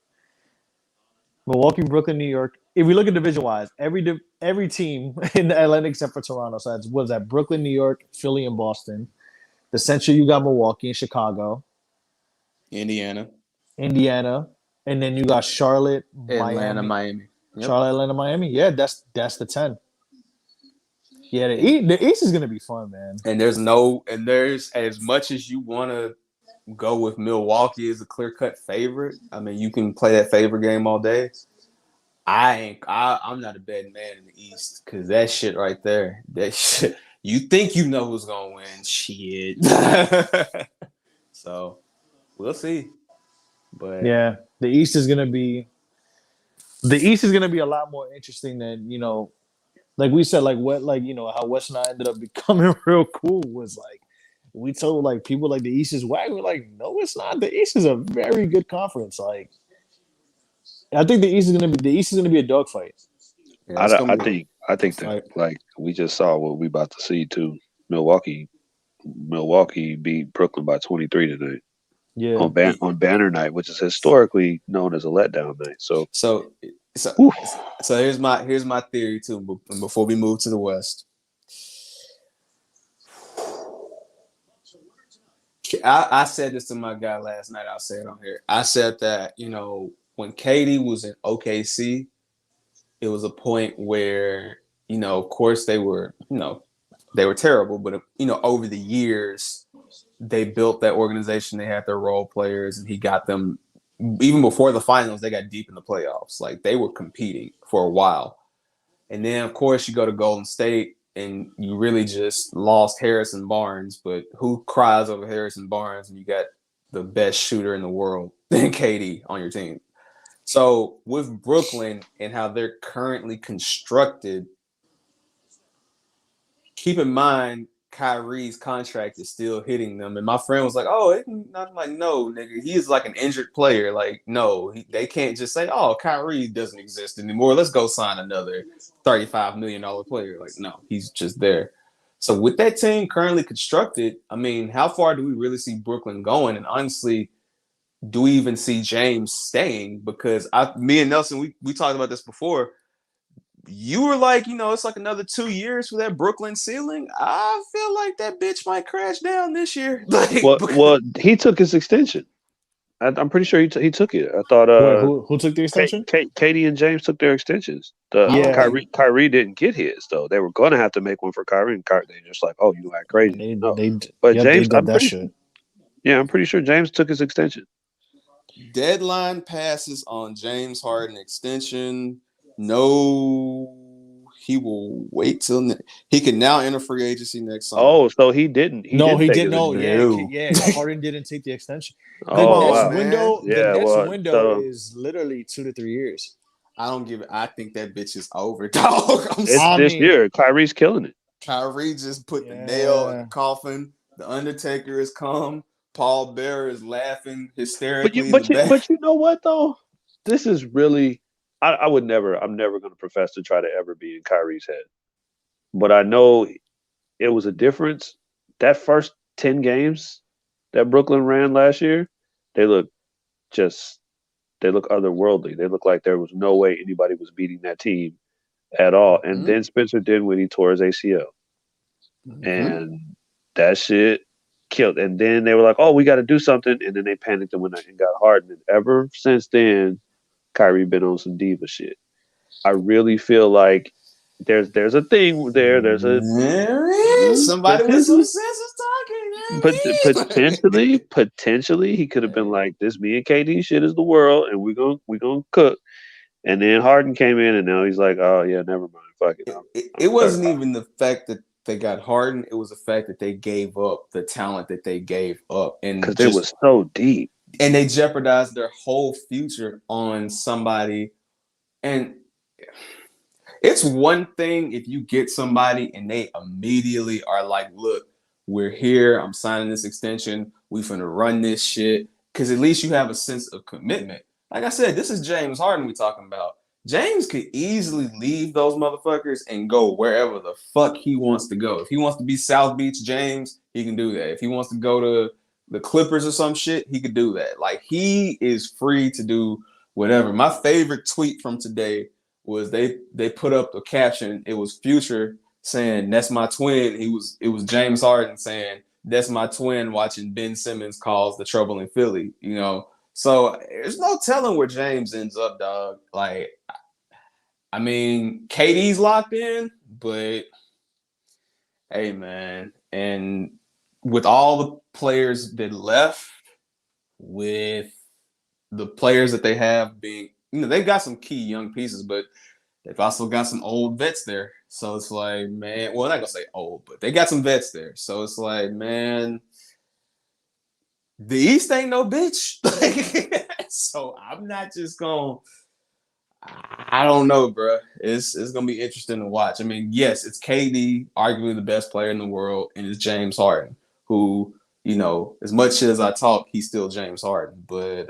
Milwaukee, Brooklyn, New York. If we look at division-wise, every team in the Atlantic except for Toronto. So that's what is that? Brooklyn, New York, Philly, and Boston. The Central, you got Milwaukee and Chicago, Indiana, and then you got Charlotte, Atlanta, Miami. Yep. Charlotte, Atlanta, Miami. Yeah, that's the 10. Yeah, the East is gonna be fun, man. And there's as much as you want to go with Milwaukee as a clear-cut favorite. I mean, you can play that favorite game all day. I'm not a betting man in the East because that shit right there, that shit, you think you know who's gonna win, shit. So we'll see. But yeah, the East is gonna be a lot more interesting than, you know, like we said, like what, like, you know, how West and I ended up becoming real cool was like we told like people like the East is whack. We're like, no, it's not. The East is a very good conference. Like, I think the East is gonna be a dogfight. Yeah, I think that like we just saw what we about to see too. Milwaukee beat Brooklyn by 23 tonight. Yeah, on banner night, which is historically known as a letdown night. So here's my theory too. Before we move to the West, I said this to my guy last night. I'll say it on here. I said that, you know, when KD was in OKC, it was a point where, you know, of course they were terrible, but, you know, over the years they built that organization. They had their role players, and he got them even before the finals. They got deep in the playoffs. Like they were competing for a while, and then of course you go to Golden State and you really just lost Harrison Barnes. But who cries over Harrison Barnes and you got the best shooter in the world than KD on your team? So with Brooklyn and how they're currently constructed, keep in mind Kyrie's contract is still hitting them. And my friend was like, oh, I'm like, no, nigga, he is like an injured player. Like, no, they can't just say, oh, Kyrie doesn't exist anymore. Let's go sign another $35 million player. Like, no, he's just there. So with that team currently constructed, I mean, how far do we really see Brooklyn going? And honestly, do we even see James staying? Because me and Nelson, we talked about this before. You were like, you know, it's like another 2 years for that Brooklyn ceiling. I feel like that bitch might crash down this year. Like, well, he took his extension. I'm pretty sure he took it. I thought who took the extension? Katie and James took their extensions. Kyrie didn't get his though. They were going to have to make one for Kyrie, and they just like, oh, you act crazy. But James, I'm pretty sure James took his extension. Deadline passes on James Harden extension. No, he will wait till he can now enter free agency next summer. Oh, so he didn't. He No, didn't he take didn't. his No, extension. yeah. Harden didn't take the extension. The Oh, next wow. window, Man. the Yeah, next well, window so- is literally 2 to 3 years. I think that bitch is over, dog. It's I this mean- year. Kyrie's killing it. Kyrie just put the nail in Yeah. the coffin. The Undertaker has come. Paul Bearer is laughing hysterically in the back. But you know what though? This is really. I would never. I'm never going to profess to try to ever be in Kyrie's head. But I know it was a difference. That first 10 games that Brooklyn ran last year, they look otherworldly. They look like there was no way anybody was beating that team at all. And then Spencer Dinwiddie tore his ACL. And that shit killed. And then they were like, "Oh, we got to do something." And then they panicked and went out and got Harden. And ever since then, Kyrie been on some diva shit. I really feel like there's a thing there. There's a Somebody with some sense is talking. but potentially he could have been like, "This me and KD shit is the world, and we gonna cook." And then Harden came in, and now he's like, "Oh yeah, never mind, fuck it." It wasn't even the fact that they got Harden; it was the fact that they gave up the talent that they gave up, and because it was so deep, and they jeopardized their whole future on somebody. And it's one thing if you get somebody and they immediately are like, "Look, we're here. I'm signing this extension. We finna run this shit." Because at least you have a sense of commitment. Like I said, this is James Harden we talking about. James could easily leave those motherfuckers and go wherever the fuck he wants to go. If he wants to be South Beach James, he can do that. If he wants to go to the Clippers or some shit, he could do that. Like, he is free to do whatever. My favorite tweet from today was they put up a caption. It was Future saying, "That's my twin." It was James Harden saying, "That's my twin," watching Ben Simmons calls the trouble in Philly, you know. So there's no telling where James ends up, dog. Like, I mean, KD's locked in, but hey, man. And with all the players that left, with the players that they have being, they've got some key young pieces, but they've also got some old vets there. So it's like, man, well, I'm not going to say old, but they got some vets there. So it's like, man, the East ain't no bitch. So I'm not just going to, I don't know, bro. It's going to be interesting to watch. I mean, yes, it's KD, arguably the best player in the world, and it's James Harden, who, as much shit as I talk, he's still James Harden. But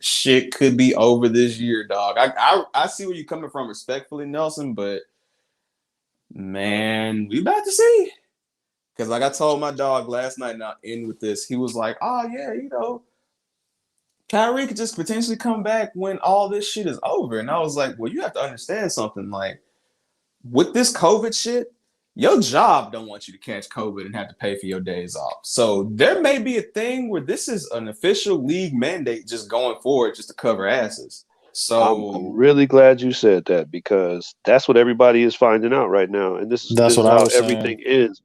shit could be over this year, dog. I see where you're coming from respectfully, Nelson, but man, we about to see. Because like I told my dog last night, and I'll end with this, he was like, "Oh, yeah, Kyrie could just potentially come back when all this shit is over." And I was like, well, you have to understand something. Like, with this COVID shit, your job don't want you to catch COVID and have to pay for your days off. So there may be a thing where this is an official league mandate just going forward just to cover asses. So I'm really glad you said that, because that's what everybody is finding out right now. And this That's is what I how was saying. everything is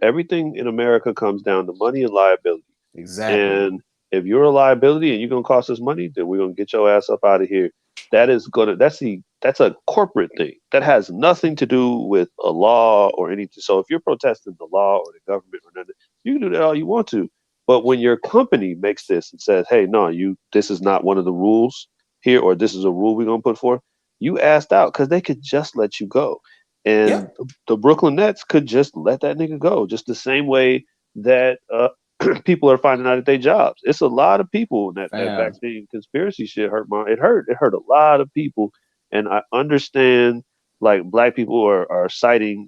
everything in America comes down to money and liability. exactly. And if you're a liability and you're gonna cost us money, then we're gonna get your ass up out of here. That's a corporate thing. That has nothing to do with a law or anything. So if you're protesting the law or the government or nothing, you can do that all you want to. But when your company makes this and says, "Hey, no, this is not one of the rules here, or this is a rule we're gonna put forth," you asked out, because they could just let you go. And the Brooklyn Nets could just let that nigga go, just the same way that people are finding out at their jobs. It's a lot of people that vaccine conspiracy shit hurt. It hurt a lot of people. And I understand, like, black people are citing,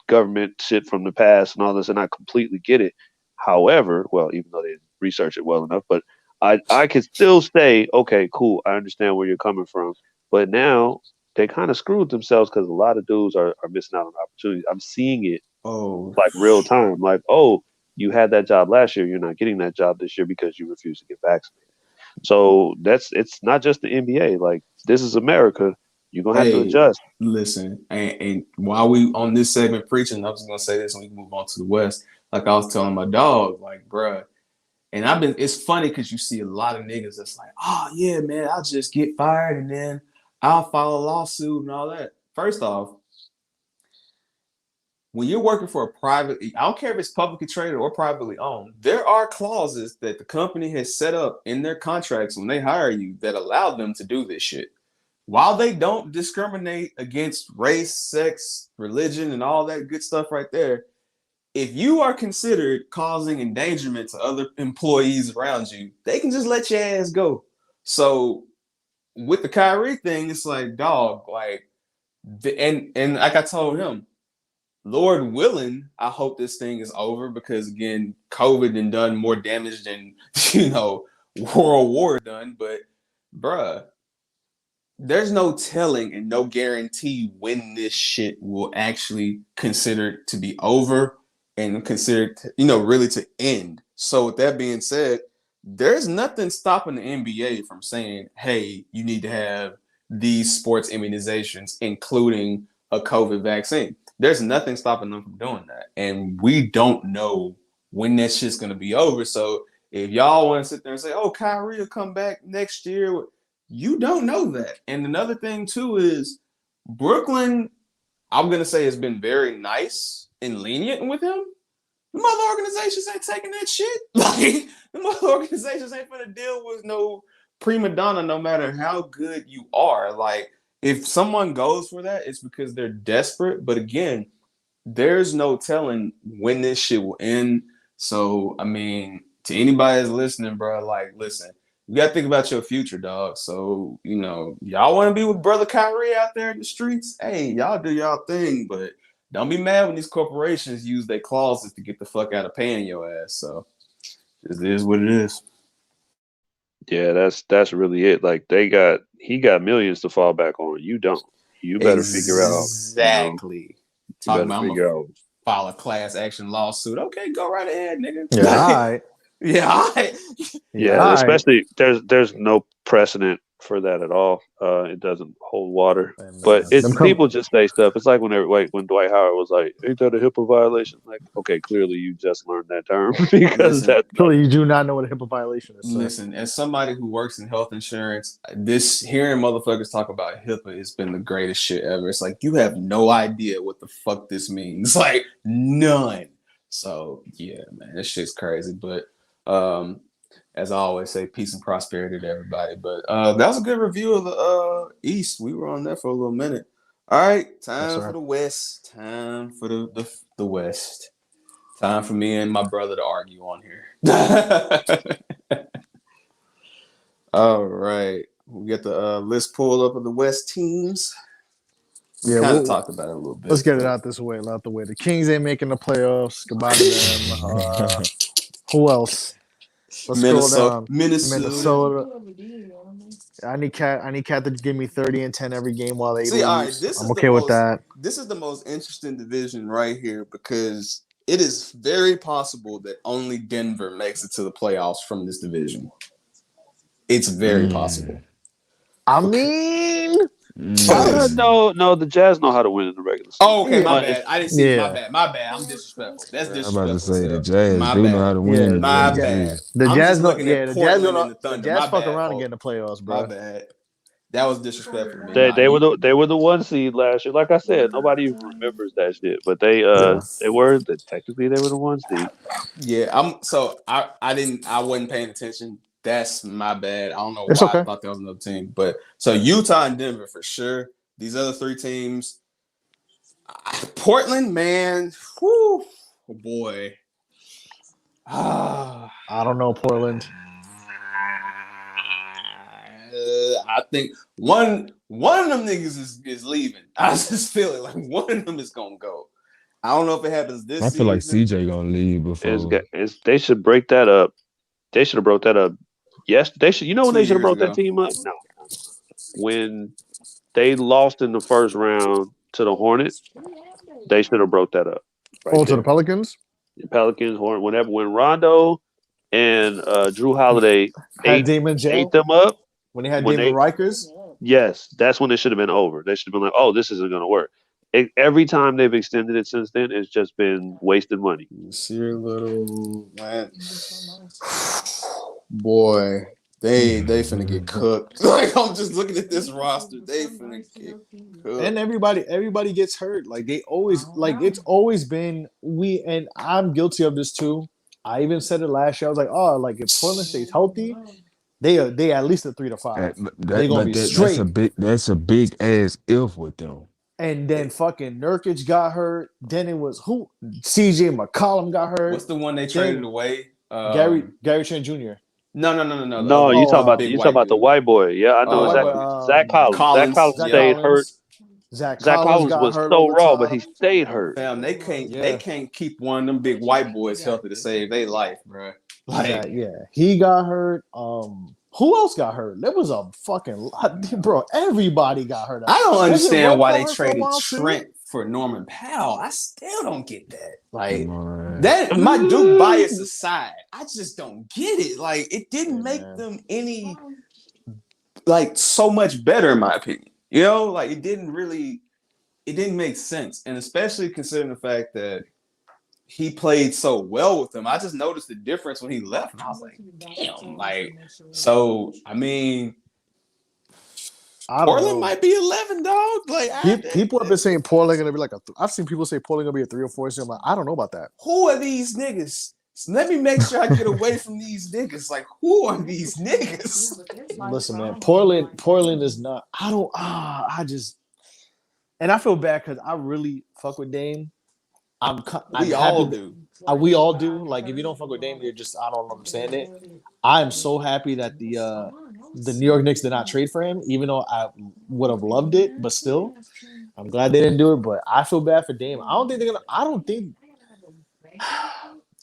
government shit from the past and all this, and I completely get it. However, well, even though they didn't research it well enough, but I can still say, okay, cool, I understand where you're coming from. But now they kind of screwed themselves, because a lot of dudes are missing out on opportunities. I'm seeing it like real time. Like, oh, you had that job last year, you're not getting that job this year because you refuse to get vaccinated. So it's not just the NBA. Like, this is America. You're gonna have to adjust. Listen, and while we on this segment preaching, I was gonna say this, and we can move on to the West. Like I was telling my dog, like, bruh, And it's funny because you see a lot of niggas that's like, oh yeah, man, I'll just get fired and then I'll file a lawsuit and all that. First off, when you're working for a private, I don't care if it's publicly traded or privately owned, there are clauses that the company has set up in their contracts when they hire you that allow them to do this shit. While they don't discriminate against race, sex, religion, and all that good stuff right there, if you are considered causing endangerment to other employees around you, they can just let your ass go. So with the Kyrie thing, it's like, dog, like, and like I told him, Lord willing, I hope this thing is over because again, COVID done more damage than World War done. But bruh, there's no telling and no guarantee when this shit will actually consider to be over and considered, really to end. So with that being said, there's nothing stopping the NBA from saying, hey, you need to have these sports immunizations, including a COVID vaccine. There's nothing stopping them from doing that. And we don't know when that shit's going to be over. So if y'all want to sit there and say, oh, Kyrie will come back next year, you don't know that. And another thing, too, is Brooklyn, I'm going to say, has been very nice and lenient with him. The mother organizations ain't taking that shit. Like, the mother organizations ain't going to deal with no prima donna no matter how good you are. Like, if someone goes for that, it's because they're desperate. But again, there's no telling when this shit will end. So, I mean, to anybody that's listening, bro, like, listen, you got to think about your future, dog. So, y'all want to be with brother Kyrie out there in the streets? Hey, y'all do y'all thing, but don't be mad when these corporations use their clauses to get the fuck out of paying your ass. So, it is what it is. Yeah, that's really it. Like he got millions to fall back on. You don't. You better figure out. Exactly. You better figure out. File a class action lawsuit. Okay, go right ahead, nigga. Yeah, all right. Yeah, all right. Yeah, especially there's no precedent for that at all. It doesn't hold water. But people just say stuff. It's like when Dwight Howard was like, "Ain't that a HIPAA violation?" Like, okay, clearly you just learned that term because clearly you do not know what a HIPAA violation is. Listen, as somebody who works in health insurance, hearing motherfuckers talk about HIPAA has been the greatest shit ever. It's like you have no idea what the fuck this means. Like none. So yeah, man, this shit's crazy. But as I always say, peace and prosperity to everybody. But that was a good review of the East. We were on there for a little minute. All right, time for the West. Time for the West. Time for me and my brother to argue on here. All right, we get the list pulled up of the West teams. Yeah, we'll talk about it a little bit. Let's get it out the way. The Kings ain't making the playoffs. Goodbye to them. Who else? Let's Minnesota. I need Cat to give me 30 and 10 every game while they lose. All right, I'm okay with that. This is the most interesting division right here because it is very possible that only Denver makes it to the playoffs from this division. It's very possible. I mean, no, the Jazz know how to win in the regular season. Oh, okay, my bad. I didn't see. My bad. I'm disrespectful. That's disrespectful. I'm about to say the Jazz do know how to win. Yeah, my bad. The Jazz know. Yeah, the Jazz know. The Jazz fuck around and get in the playoffs, bro. My bad. That was disrespectful to me. They were the 1 seed last year. Like I said, nobody even remembers that shit. But they were technically they were the 1 seed. Yeah, I wasn't paying attention. That's my bad. I don't know why I thought that was another team. But so Utah and Denver for sure. These other 3 teams. Portland, man. Whew, oh boy. I don't know Portland. I think one of them niggas is leaving. I just feel it like one of them is gonna go. I don't know if it happens this season. I feel like CJ gonna leave before. They should break that up. They should have broke that up. Yes, they should. You know when they should have broke that team up? No. When they lost in the first round to the Hornets, they should have broke that up. To the Pelicans? The Pelicans, when Rondo and Drew Holiday ate them up. When they had David Rikers? Yes, that's when it should have been over. They should have been like, oh, this isn't going to work. every time they've extended it since then, it's just been wasted money. Sear Little, man. Boy, they finna get cooked. Like I'm just looking at this roster, they finna get cooked. And everybody gets hurt. Like they always it's always been and I'm guilty of this too. I even said it last year. I was like, oh, like if Portland stays healthy, they at least a 3 to 5. They're gonna be straight. That's a big ass if with them. And then fucking Nurkic got hurt. Then it was who? CJ McCollum got hurt. What's the one they traded away? Gary Trent Jr. No. No, you talking about the white boy. Yeah, I know exactly. Zach Collins. Zach Collins stayed hurt. Zach Collins was so raw, but he stayed hurt. Damn, they can't keep one of them big white boys healthy to save their life, bro. Like, he got hurt. Who else got hurt? There was a fucking bro. Everybody got hurt. I don't understand why they traded Trent for Norman Powell. I still don't get that. Like that, my Duke bias aside, I just don't get it. Like it didn't make them any like so much better, in my opinion. You know, like it didn't make sense, and especially considering the fact that he played so well with them. I just noticed the difference when he left, and I was like, damn. Like, so I mean, Portland might be 11, dog. Like, people have been saying Portland gonna be like I've seen people say Portland gonna be a 3 or 4. So I'm like, I don't know about that. Who are these niggas? So let me make sure I get away from these niggas. Like, who are these niggas? Listen, man, Portland is not. I just, and I feel bad because I really fuck with Dame. We all do. We all do. Like, if you don't fuck with Dame, you're just, I don't understand it. I am so happy that the New York Knicks did not trade for him, even though I would have loved it. But still, I'm glad they didn't do it. But I feel bad for Dame. I don't think they're gonna.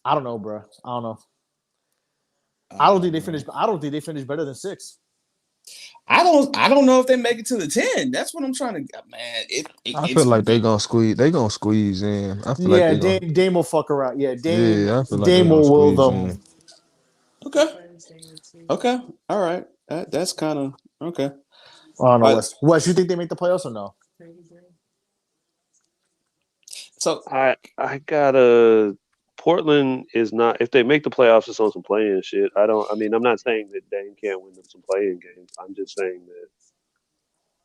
I don't know, bro. I don't know. I don't think they finished better than 6. I don't know if they make it to the 10. That's what I'm trying to. Man, I feel like they gonna squeeze. They gonna squeeze in. I feel like Dame will fuck around. Yeah, Dame. I feel like Dame will them. Okay. All right. That's kind of okay. I don't know. Wes, you think they make the playoffs or no? So I gotta. Portland is not. If they make the playoffs, it's on some playing shit. I'm not saying that Dame can't win them some playing games. I'm just saying that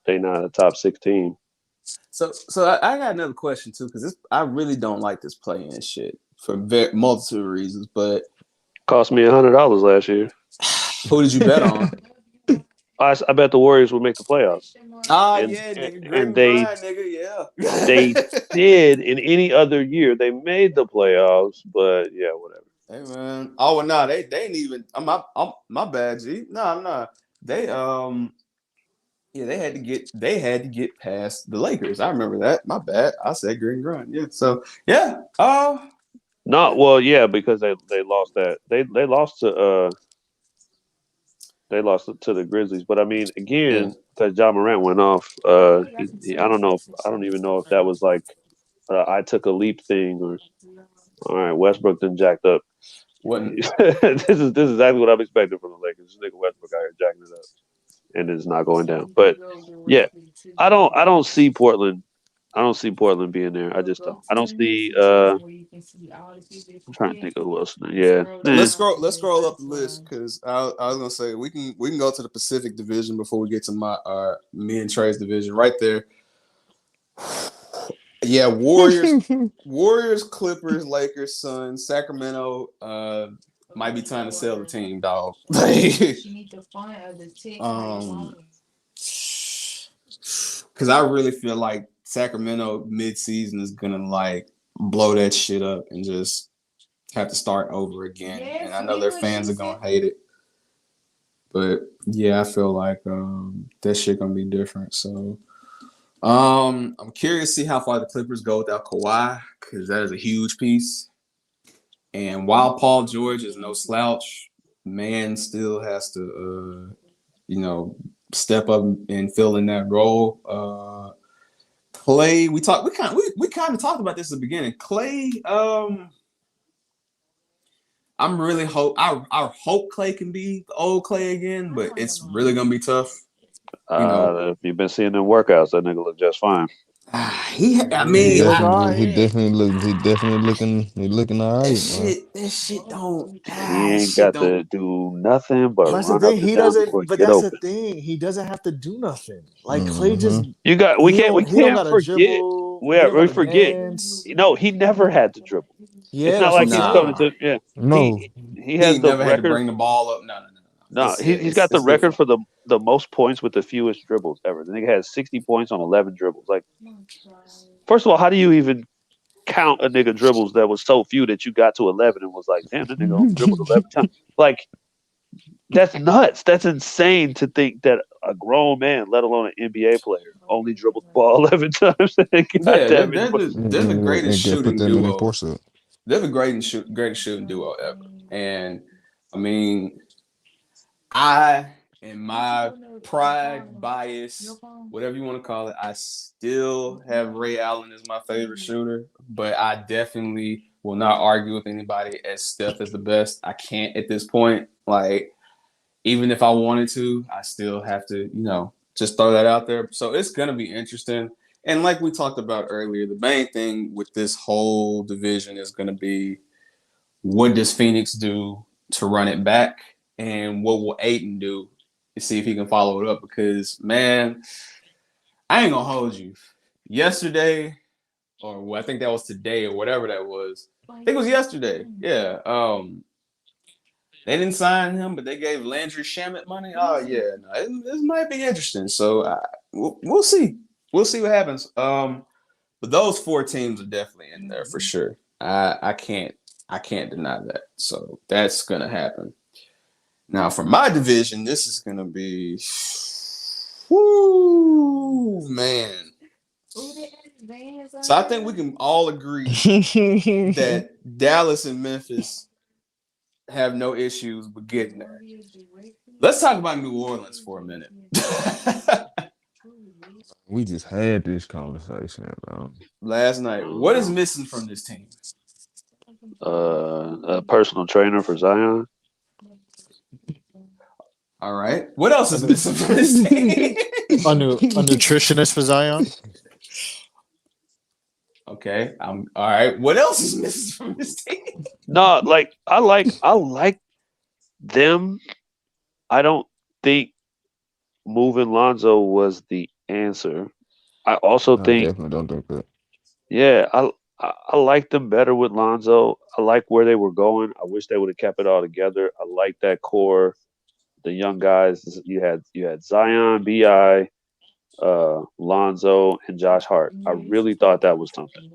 they're not a top 6 team. So I got another question too, because I really don't like this playing shit for multitude of reasons. But cost me $100 last year. Who did you bet on? I bet the Warriors would make the playoffs. And they did. In any other year, they made the playoffs, but yeah, whatever. Hey man, they ain't even. My bad, G. No. They they had to get past the Lakers. I remember that. My bad. I said green grind. Yeah. So yeah. Because they lost that. They lost to They lost to the Grizzlies, but I mean, again, because Ja Morant went off. I don't even know if that was like I took a leap thing or. All right, Westbrook done jacked up. This is exactly what I'm expecting from the Lakers. This nigga Westbrook out here jacking it up, and it's not going down. But yeah, I don't see Portland. I don't see Portland being there. I just don't. I don't see. I'm trying to think of who else. Yeah. Let's scroll up the list because I was gonna say we can go to the Pacific Division before we get to me and Trey's division right there. Yeah, Warriors, Clippers, Lakers, Suns, Sacramento. Might be time to sell the team, dog. Because I really feel like Sacramento mid-season is gonna like blow that shit up and just have to start over again. And I know their fans are gonna hate it, but yeah, I feel like that shit gonna be different. So I'm curious to see how far the Clippers go without Kawhi, because that is a huge piece. And while Paul George is no slouch, man still has to step up and fill in that role. Clay, we kind of talked about this at the beginning. Clay, I hope Clay can be the old Clay again, but it's really gonna be tough. If you've been seeing them workouts, that nigga look just fine. I He mean, look definitely, alright. he definitely looking all right, man. that shit don't, He that ain't shit got don't. to do nothing but But that's the run up thing. and He down the court, doesn't. But get that's the open. thing. He doesn't have to do nothing. Like Clay Mm-hmm. just We he don't can't got to forget. dribble. He don't got We to forget. dance. No, he never had to dribble. It's Yeah, not that's what I'm like he's coming Nah, saying. to. Yeah, No, he he has ain't the never had to record. bring the ball up. No. No, he's got the It's record different. for the most points with the fewest dribbles ever. The nigga has 60 points on 11 dribbles. Like, first of all, how do you even count a nigga dribbles that was so few that you got to 11 and was like, damn, that nigga only dribbled 11 times? Like, that's nuts. That's insane to think that a grown man, let alone an NBA player, only dribbled the ball 11 times and got Yeah, that many they're points. they're the greatest and get put shooting that many duo. force up. They're the greatest shooting duo ever. And I mean, I, in my pride, bias, whatever you want to call it, I still have Ray Allen as my favorite shooter, but I definitely will not argue with anybody as Steph is the best. I can't at this point. Like, even if I wanted to, I still have to, just throw that out there. So it's going to be interesting. And like we talked about earlier, the main thing with this whole division is going to be, what does Phoenix do to run it back? And what will Aiden do to see if he can follow it up? Because, man, I ain't going to hold you. Yesterday, or I think that was today or whatever that was. I think it was yesterday. Yeah. They didn't sign him, but they gave Landry Shamet money. Oh, yeah. No, this might be interesting. So we'll see. We'll see what happens. But those four teams are definitely in there for sure. I can't deny that. So that's gonna happen. Now for my division, this is gonna be, whoo, man. So I think we can all agree that Dallas and Memphis have no issues with getting there. Let's talk about New Orleans for a minute. We just had this conversation, bro. Last night, what is missing from this team? A personal trainer for Zion. All right. What else is missing from this team? A nutritionist for Zion. Okay. All right. What else is missing from this team? No, like I like them. I don't think moving Lonzo was the answer. I also I think, definitely don't think that. yeah, I like them better with Lonzo. I like where they were going. I wish they would have kept it all together. I like that core, the young guys. You had Zion, Bi, Lonzo, and Josh Hart. I really thought that was something.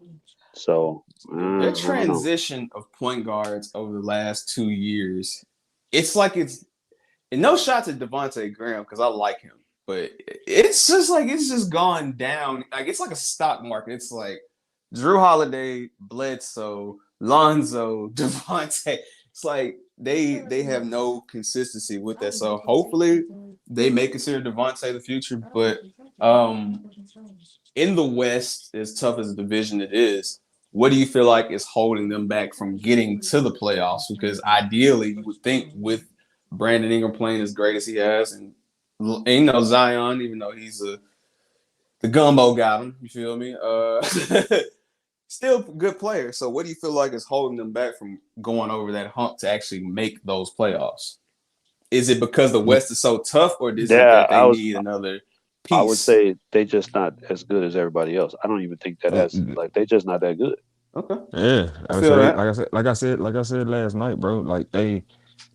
So Their I don't know. transition of point guards over the last 2 years, it's like and no shots at Devontae Graham because I like him, but it's just gone down. Like it's like a stock market. It's like Drew Holiday, Bledsoe, Lonzo, Devontae. It's like they have no consistency with that. So hopefully they may consider Devontae the future, but in the West, as tough as a division it is, what do you feel like is holding them back from getting to the playoffs? Because ideally, you would think with Brandon Ingram playing as great as he has, and Zion, even though the gumbo got him, you feel me? Still a good player. So what do you feel like is holding them back from going over that hump to actually make those playoffs? Is it because the West is so tough, or is it Yeah, that they need another piece? I would say they just not as good as everybody else. I don't even think that has they just not that good. Okay. Yeah, I feel that. like I said last night, bro. Like they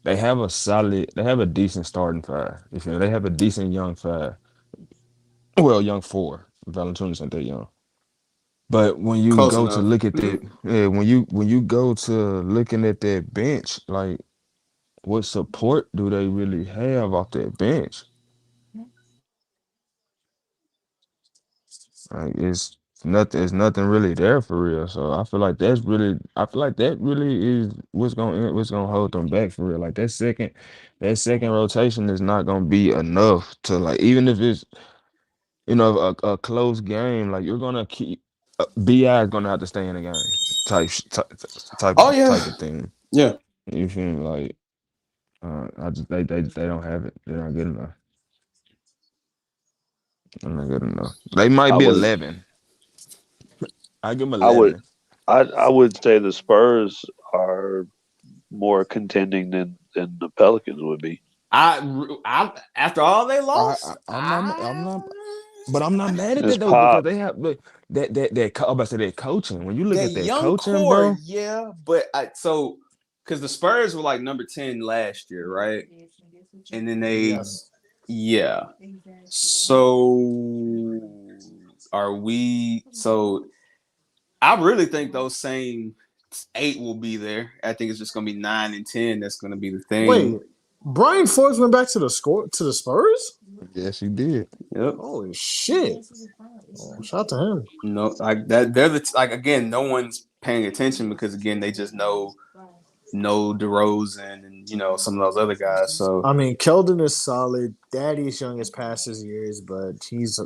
have a decent starting five. You feel me? They have a decent young five. Well, young four. Valanciunas ain't that young. But when you Close go to enough. look at that, when you go to looking at that bench, like what support do they really have off that bench? Like it's nothing really there for real. So I feel like that really is what's gonna hold them back for real. Like that second rotation is not gonna be enough to, like, even if it's a close game, like you're gonna keep Bi is gonna have to stay in the game Oh yeah. type of thing. Yeah. You feel me? Like I just they don't have it. They're not good enough. They're not good enough. They might I be was 11. I give him I would 11. I would say the Spurs are more contending than the Pelicans would be. I after all they lost, I'm not, but I'm not mad at It's that though because Pop. they have I'm about to say that coaching. When you look that at that young coaching, core, bro, yeah, but because the Spurs were like number 10 last year, right? And then Yes. yeah. So are we? So I really think those same 8 will be there. I think it's just gonna be 9 and 10. That's gonna be the thing. Wait, Brian Forbes went back to the Spurs? yes, he did. Yep. Holy shit! Oh, shout out to him. No, like that. They're like again, no one's paying attention because again, they just know DeRozan and some of those other guys. So I mean, Keldon is solid. Daddy's young as past his years, but he's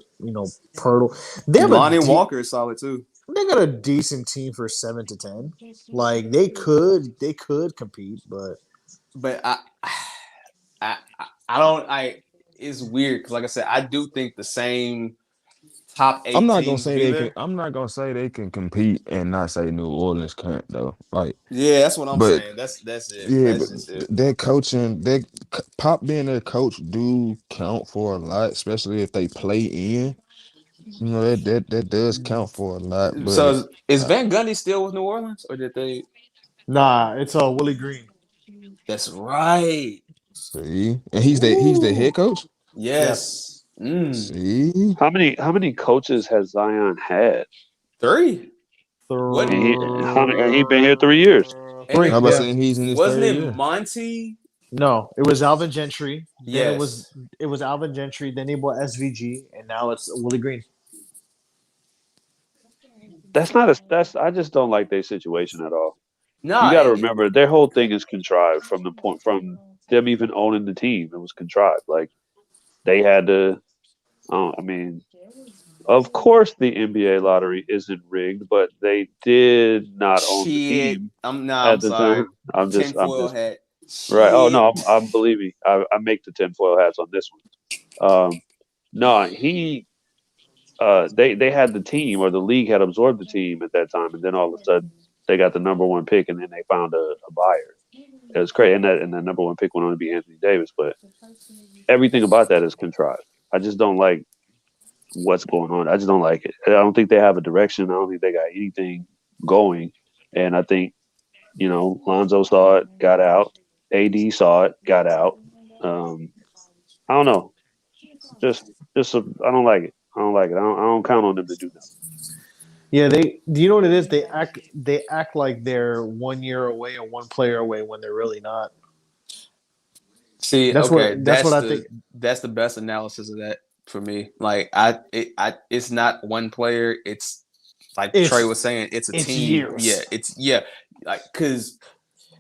Pirtle. They have Lonnie Walker is solid too. They got a decent team for 7 to 10. Like they could compete, but I don't. It's weird because like I said, I do think the same top 8 I'm not gonna teams say be they there. can. I'm not gonna say they can compete and not say New Orleans can't though. Like, Yeah, that's what I'm but saying. That's it. yeah, That's but just it. their coaching, their Pop being their coach do count for a lot, especially if they play in. You know that does count for a lot. So But is Van Gundy still with New Orleans, or did they? nah, it's Willie Green. That's right. see, and he's the head coach. Yes. See, How many coaches has Zion had? 3. What? And he been here 3 years. And how it, about Yeah. saying he's in his wasn't third it year? Monty? No, it was Alvin Gentry. Then Yes. it was Alvin Gentry. Then he bought SVG, and now it's Willie Green. That's I just don't like their situation at all. No, You got to remember their whole thing is contrived from them even owning the team. It was contrived. Like they had to. I mean, of course the NBA lottery isn't rigged, but they did not own the shit. team I'm at the sorry. time. I'm just Tinfoil hat. right. Oh no, Shit. I'm believe me. I make the tinfoil hats on this one. No, they had the team or the league had absorbed the team at that time, and then all of a sudden they got the number 1 pick, and then they found a buyer. It was crazy, and that number 1 pick went on to be Anthony Davis. But everything about that is contrived. I just don't like what's going on. I just don't like it. I don't think they have a direction. I don't think they got anything going. And I think Lonzo saw it, got out. AD saw it, got out. I don't know. Just I don't like it. I don't like it. I don't count on them to do that. Yeah, do you know what it is? They act like they're 1 year away or 1 player away when they're really not. See, That's okay, what I think. That's the best analysis of that for me. Like it's not one player. It's like Trey was saying. It's a team. Years. Like because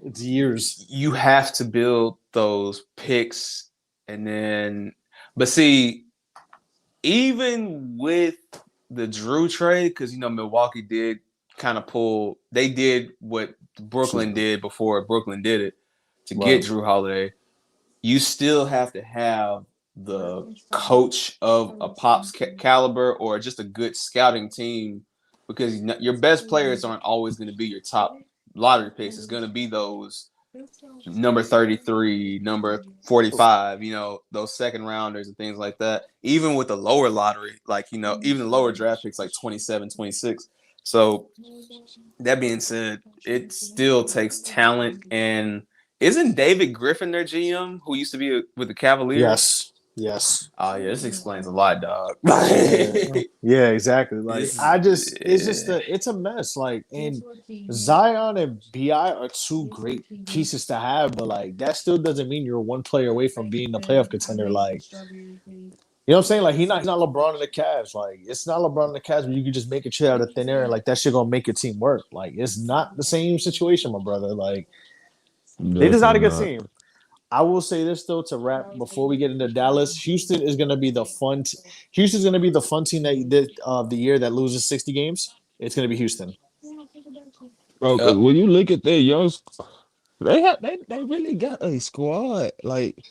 It's years. you have to build those picks, and then, but see, even with the Drew trade, because Milwaukee did kind of pull. They did what Brooklyn did before Brooklyn did it to get Drew Holiday. You still have to have the coach of a Pop's caliber or just a good scouting team, because your best players aren't always going to be your top lottery picks. It's going to be those number 33, number 45, those second rounders and things like that. Even with the lower lottery, like, even the lower draft picks like 27, 26. So that being said, it still takes talent. And isn't David Griffin their GM who used to be with the Cavaliers? Yes. Oh yeah, this explains a lot, dog. Yeah, exactly. Like it's a mess. Like, and Zion and BI are 2 great pieces to have, but like that still doesn't mean you're 1 player away from being a playoff contender. Like, you know what I'm saying? Like he's not LeBron in the Cavs. Like it's not LeBron in the Cavs, but you can just make a shit out of thin air, and like that shit gonna make your team work. Like it's not the same situation, my brother. Like they just not a good team. I will say this though to wrap before we get into Dallas. Houston is going to be the fun. Houston's going to be the fun team that the year that loses 60 games. It's going to be Houston. Bro, because when you look at their young, they really got a squad. Like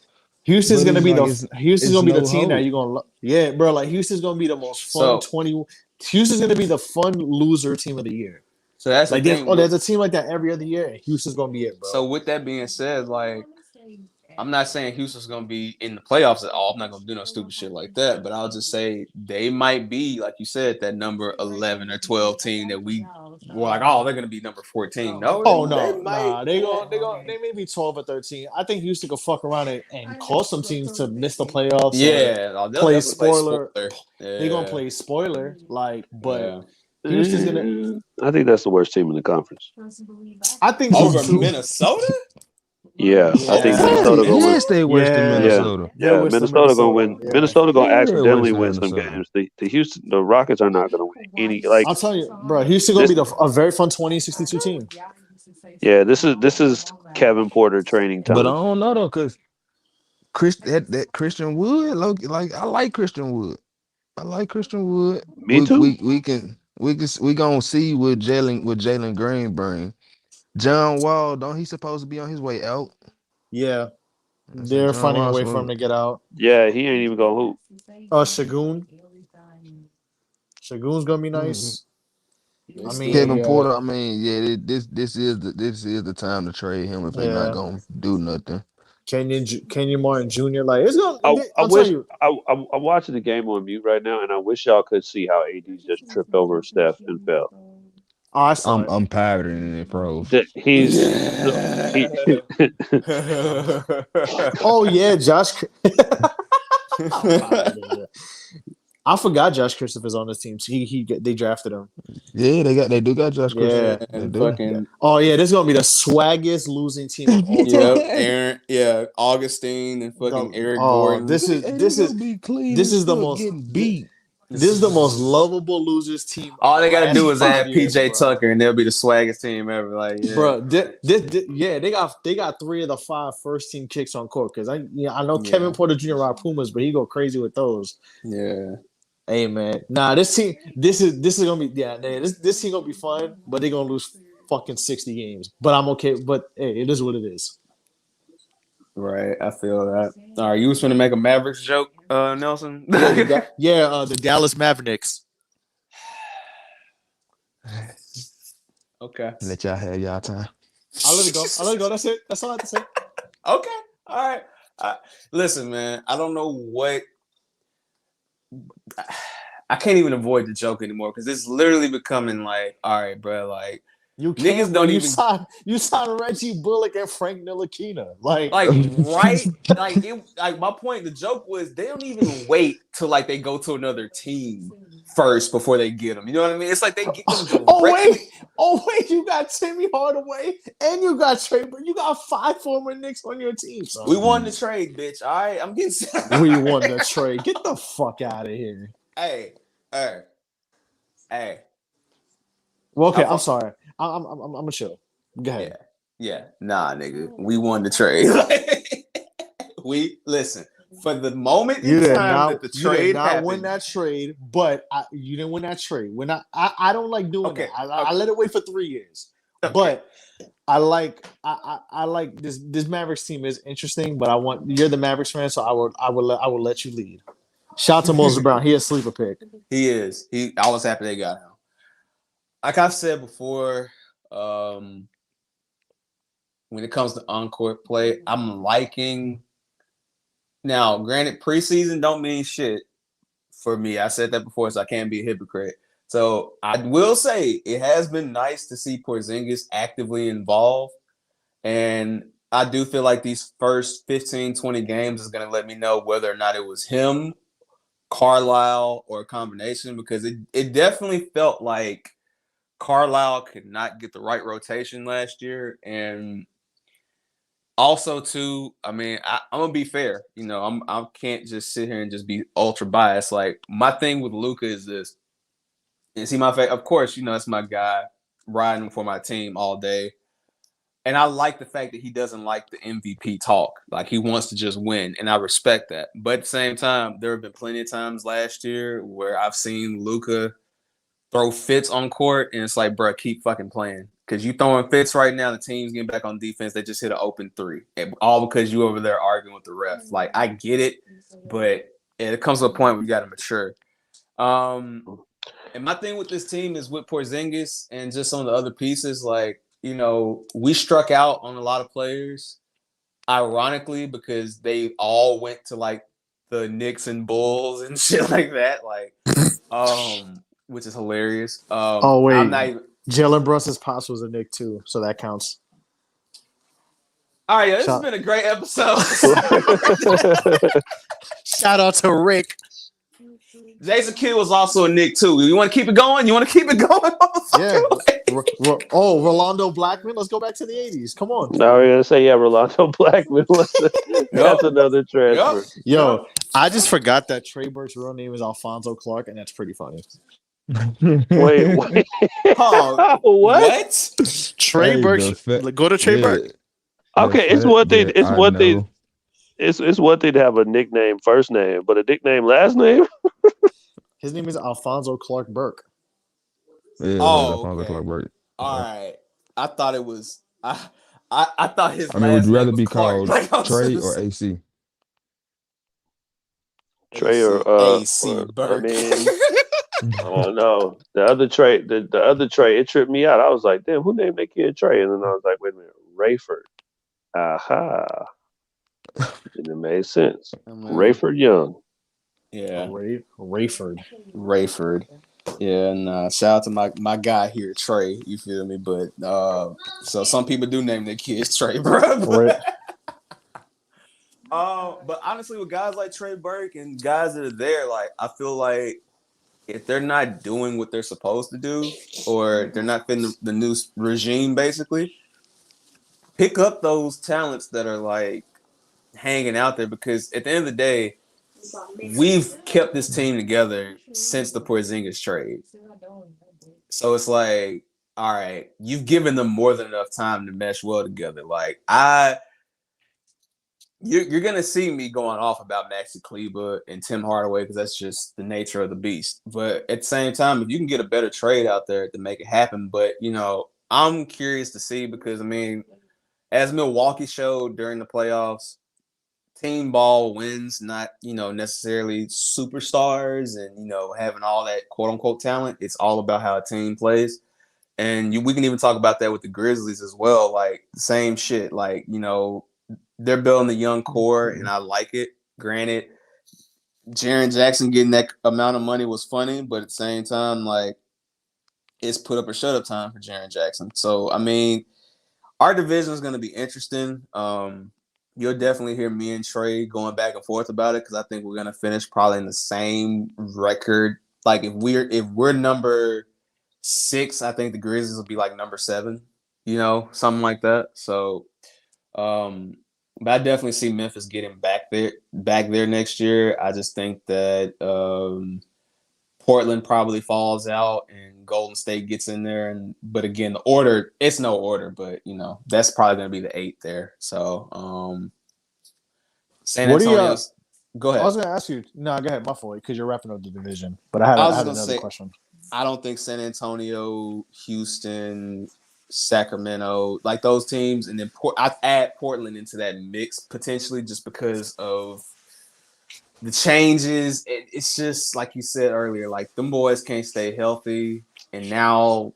Houston's But gonna it's be like Houston's it's gonna be the no team that hope. you're gonna yeah, bro. Like Houston's gonna be the most fun So 20. Houston's gonna be the fun loser team of the year. that's the Like thing. there's a team like that every other year, and Houston's gonna be it, bro. So with that being said, like I'm not saying Houston's gonna be in the playoffs at all. I'm not gonna do no stupid shit like that. But I'll just say they might be, like you said, that number 11 or 12 team that we were like, oh, they're gonna be number 14. No, Oh they no, might. they may be 12 or 13. I think Houston could fuck around and cause some teams to miss the playoffs or Yeah, they'll play definitely play spoiler. spoiler. They're gonna Yeah, play spoiler, like, but yeah. Houston's gonna. I think that's the worst team in the conference. I think so Over too. Minnesota? Yeah, I think Yeah. Minnesota gonna win. Yes, they worse than Yeah. Minnesota. They're Yeah, worse than Minnesota gonna win. Minnesota, yeah. Minnesota gonna Yeah, accidentally worse than win some Minnesota. games. The Rockets are not gonna win any. Like I'll tell you, bro. Houston gonna this, be a very fun 2062 team. yeah, this is Kevin Porter training But I time. don't know though, cause that Christian Wood, like I like Christian Wood. I like Christian Wood. Me too. We gonna see what Jalen Green bring. John Wall, don't he supposed to be on his way out? Yeah, I said they're John finding a Wall way for him to get out. Yeah, he ain't even gonna hoop. Shagun. Shagun's gonna be nice. I mean, Kevin Porter. I mean, yeah, this is the time to trade him if they Yeah. not gonna do nothing. Kenyon Martin Jr. Like it's gonna. I I'll wish tell you. I'm watching the game on mute right now, and I wish y'all could see how AD just tripped over Steph and fell. Oh, I saw it. I'm pirating it, bro. He's Oh yeah, Josh. I forgot Josh Christopher's on this team. So they drafted him. Yeah, they do got Josh Yeah, Christopher. They and do. fucking Oh yeah, this is gonna be the swaggiest losing team of all time. yep, Aaron, yeah, Augustine and fucking Eric Gordon. This is the most getting beat. This is the most lovable losers team. All they gotta do is last add 5 years, PJ bro. Tucker, and they'll be the swaggest team ever. Like, yeah. Bro, they got 3 of the 5 first team kicks on court because I know Yeah. Kevin Porter Jr. rock Pumas, but he go crazy with those. Yeah. Hey man, this team, this is gonna be this team gonna be fun, but they're gonna lose fucking 60 games. But I'm okay. But hey, it is what it is. Right, I feel that. All right, you was finna make a Mavericks joke, Nelson? The Dallas Mavericks. Okay. Let y'all have y'all time. I'll let it go. That's it. That's all I have to say. Okay. All right. Listen, man, I don't know what. I can't even avoid the joke anymore because it's literally becoming like, all right, bro, like You Niggas can't. don't You even- sign Reggie Bullock and Frank Ntilikina. Like right, like my point. The joke was they don't even wait till like they go to another team first before they get them. You know what I mean? It's like they get them directly. Oh wait, you got Timmy Hardaway and you got Trey, but you got 5 former Knicks on your team. So. We won the trade, bitch. All right, I'm getting. We won the trade. Get the fuck out of here. Hey. Well, okay, I'm- I'm sorry. I'm gonna chill. Go ahead. Yeah. Nah, nigga. We won the trade. We listen. For the moment You in did time not, that the you did trade not happened, win that trade, but you didn't win that trade. I don't like doing Okay, that. I let it wait for 3 years. Okay. But I like this Mavericks team is interesting, but you're the Mavericks fan, so I will let you lead. Shout out to Moses Brown. He a sleeper pick. he is. I was happy they got him. Like I've said before, when it comes to on-court play, I'm liking. Now, granted, preseason don't mean shit for me. I said that before, so I can't be a hypocrite. So I will say it has been nice to see Porzingis actively involved. And I do feel like these first 15, 20 games is going to let me know whether or not it was him, Carlisle, or a combination, because it definitely felt like Carlisle could not get the right rotation last year. And also, too, I mean, I'm gonna be fair. You know, I can't just sit here and just be ultra biased. Like my thing with Luka is this. Is he my favorite? Of course, you know that's my guy, riding for my team all day. And I like the fact that he doesn't like the MVP talk. Like he wants to just win, and I respect that. But at the same time, there have been plenty of times last year where I've seen Luka throw fits on court, and it's like, bro, keep fucking playing. Because you throwing fits right now, the team's getting back on defense. They just hit an open three. All because you over there arguing with the ref. Like, I get it, but it comes to a point where you got to mature. And my thing with this team is with Porzingis and just some of the other pieces, like, you know, we struck out on a lot of players, ironically, because they all went to, like, the Knicks and Bulls and shit like that. Like, which is hilarious. Oh, wait. I'm not even... Jalen Brunson's pops was a Knick too, so that counts. All right, this has been a great episode. Shout out to Rick. Jason Kidd was also a Knick too. You want to keep it going? Yeah. Rolando Blackman. Let's go back to the 80s. Come on. No, we're gonna say Rolando Blackman. That's another transfer. Yep. Yo, I just forgot that Trey Burke's real name is Alfonso Clark, and that's pretty funny. Wait. Oh, what? Trey Burke. Go to Trey Burke. Okay, it's one thing. It's one thing. It's one thing to have a nickname first name, but a nickname last name. His name is Alfonso Clark Burke. Yeah, Alfonso okay. Clark Burke. All right. I thought it was. I thought his. I mean, would you rather be Clark. called Trey or AC? Trey or AC Burke. I mean, oh no, the other Trey, the other Trey, it tripped me out. I was like, damn, who named that kid Trey? And then I was like, wait a minute, Rayford. Aha. And it made sense. Rayford Young. Yeah. Rayford. Yeah, and shout out to my guy here, Trey. You feel me? But so some people do name their kids Trey, bro. But honestly, with guys like Trey Burke and guys that are there, like, I feel like if they're not doing what they're supposed to do, or they're not fitting the new regime, basically, pick up those talents that are like hanging out there, because at the end of the day, we've kept this team together since the Porzingis trade. So it's like, all right, you've given them more than enough time to mesh well together. Like, you're gonna see me going off about Maxi Kleber and Tim Hardaway, because that's just the nature of the beast. But at the same time, if you can get a better trade out there to make it happen, but you know, I'm curious to see, because I mean, as Milwaukee showed during the playoffs, team ball wins, not, you know, necessarily superstars and, you know, having all that quote unquote talent. It's all about how a team plays. And we can even talk about that with the Grizzlies as well. Like, the same shit. Like, you know, they're building the young core, and I like it. Granted, Jaren Jackson getting that amount of money was funny, but at the same time, like, it's put up or shut up time for Jaren Jackson. So, I mean, our division is going to be interesting. You'll definitely hear me and Trey going back and forth about it, because I think we're going to finish probably in the same record. Like, if we're number 6, I think the Grizzlies will be like number 7, you know, something like that. So, but I definitely see Memphis getting back there next year. I just think that Portland probably falls out and Golden State gets in there. But again, the order, it's no order, but you know, that's probably going to be the 8th there. So San Antonio. Go ahead. I was going to ask you. No, go ahead. My fault, because you're wrapping up the division. But I had another question. I don't think San Antonio, Houston, Sacramento, like those teams, and then I'd add Portland into that mix potentially, just because of the changes. It's just like you said earlier, like, them boys can't stay healthy, and now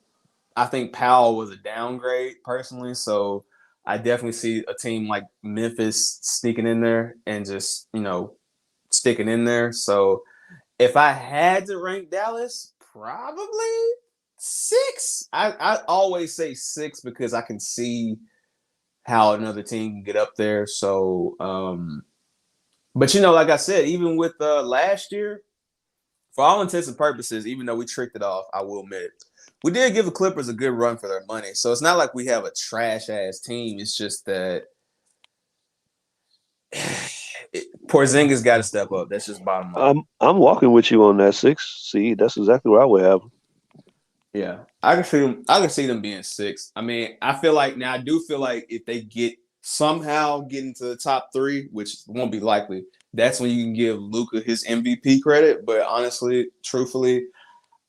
I think Powell was a downgrade personally, so I definitely see a team like Memphis sneaking in there and just, you know, sticking in there. So if I had to rank Dallas, probably 6. I always say 6 because I can see how another team can get up there. So, but you know, like I said, even with last year, for all intents and purposes, even though we tricked it off, I will admit, we did give the Clippers a good run for their money. So it's not like we have a trash ass team. It's just that Porzingis got to step up. That's just bottom line. I'm walking with you on that 6 seed. That's exactly where I would have them. Yeah, I can see them being 6. I mean, I feel like now, I do feel like if they somehow get into the top 3, which won't be likely, that's when you can give Luka his MVP credit. But honestly, truthfully,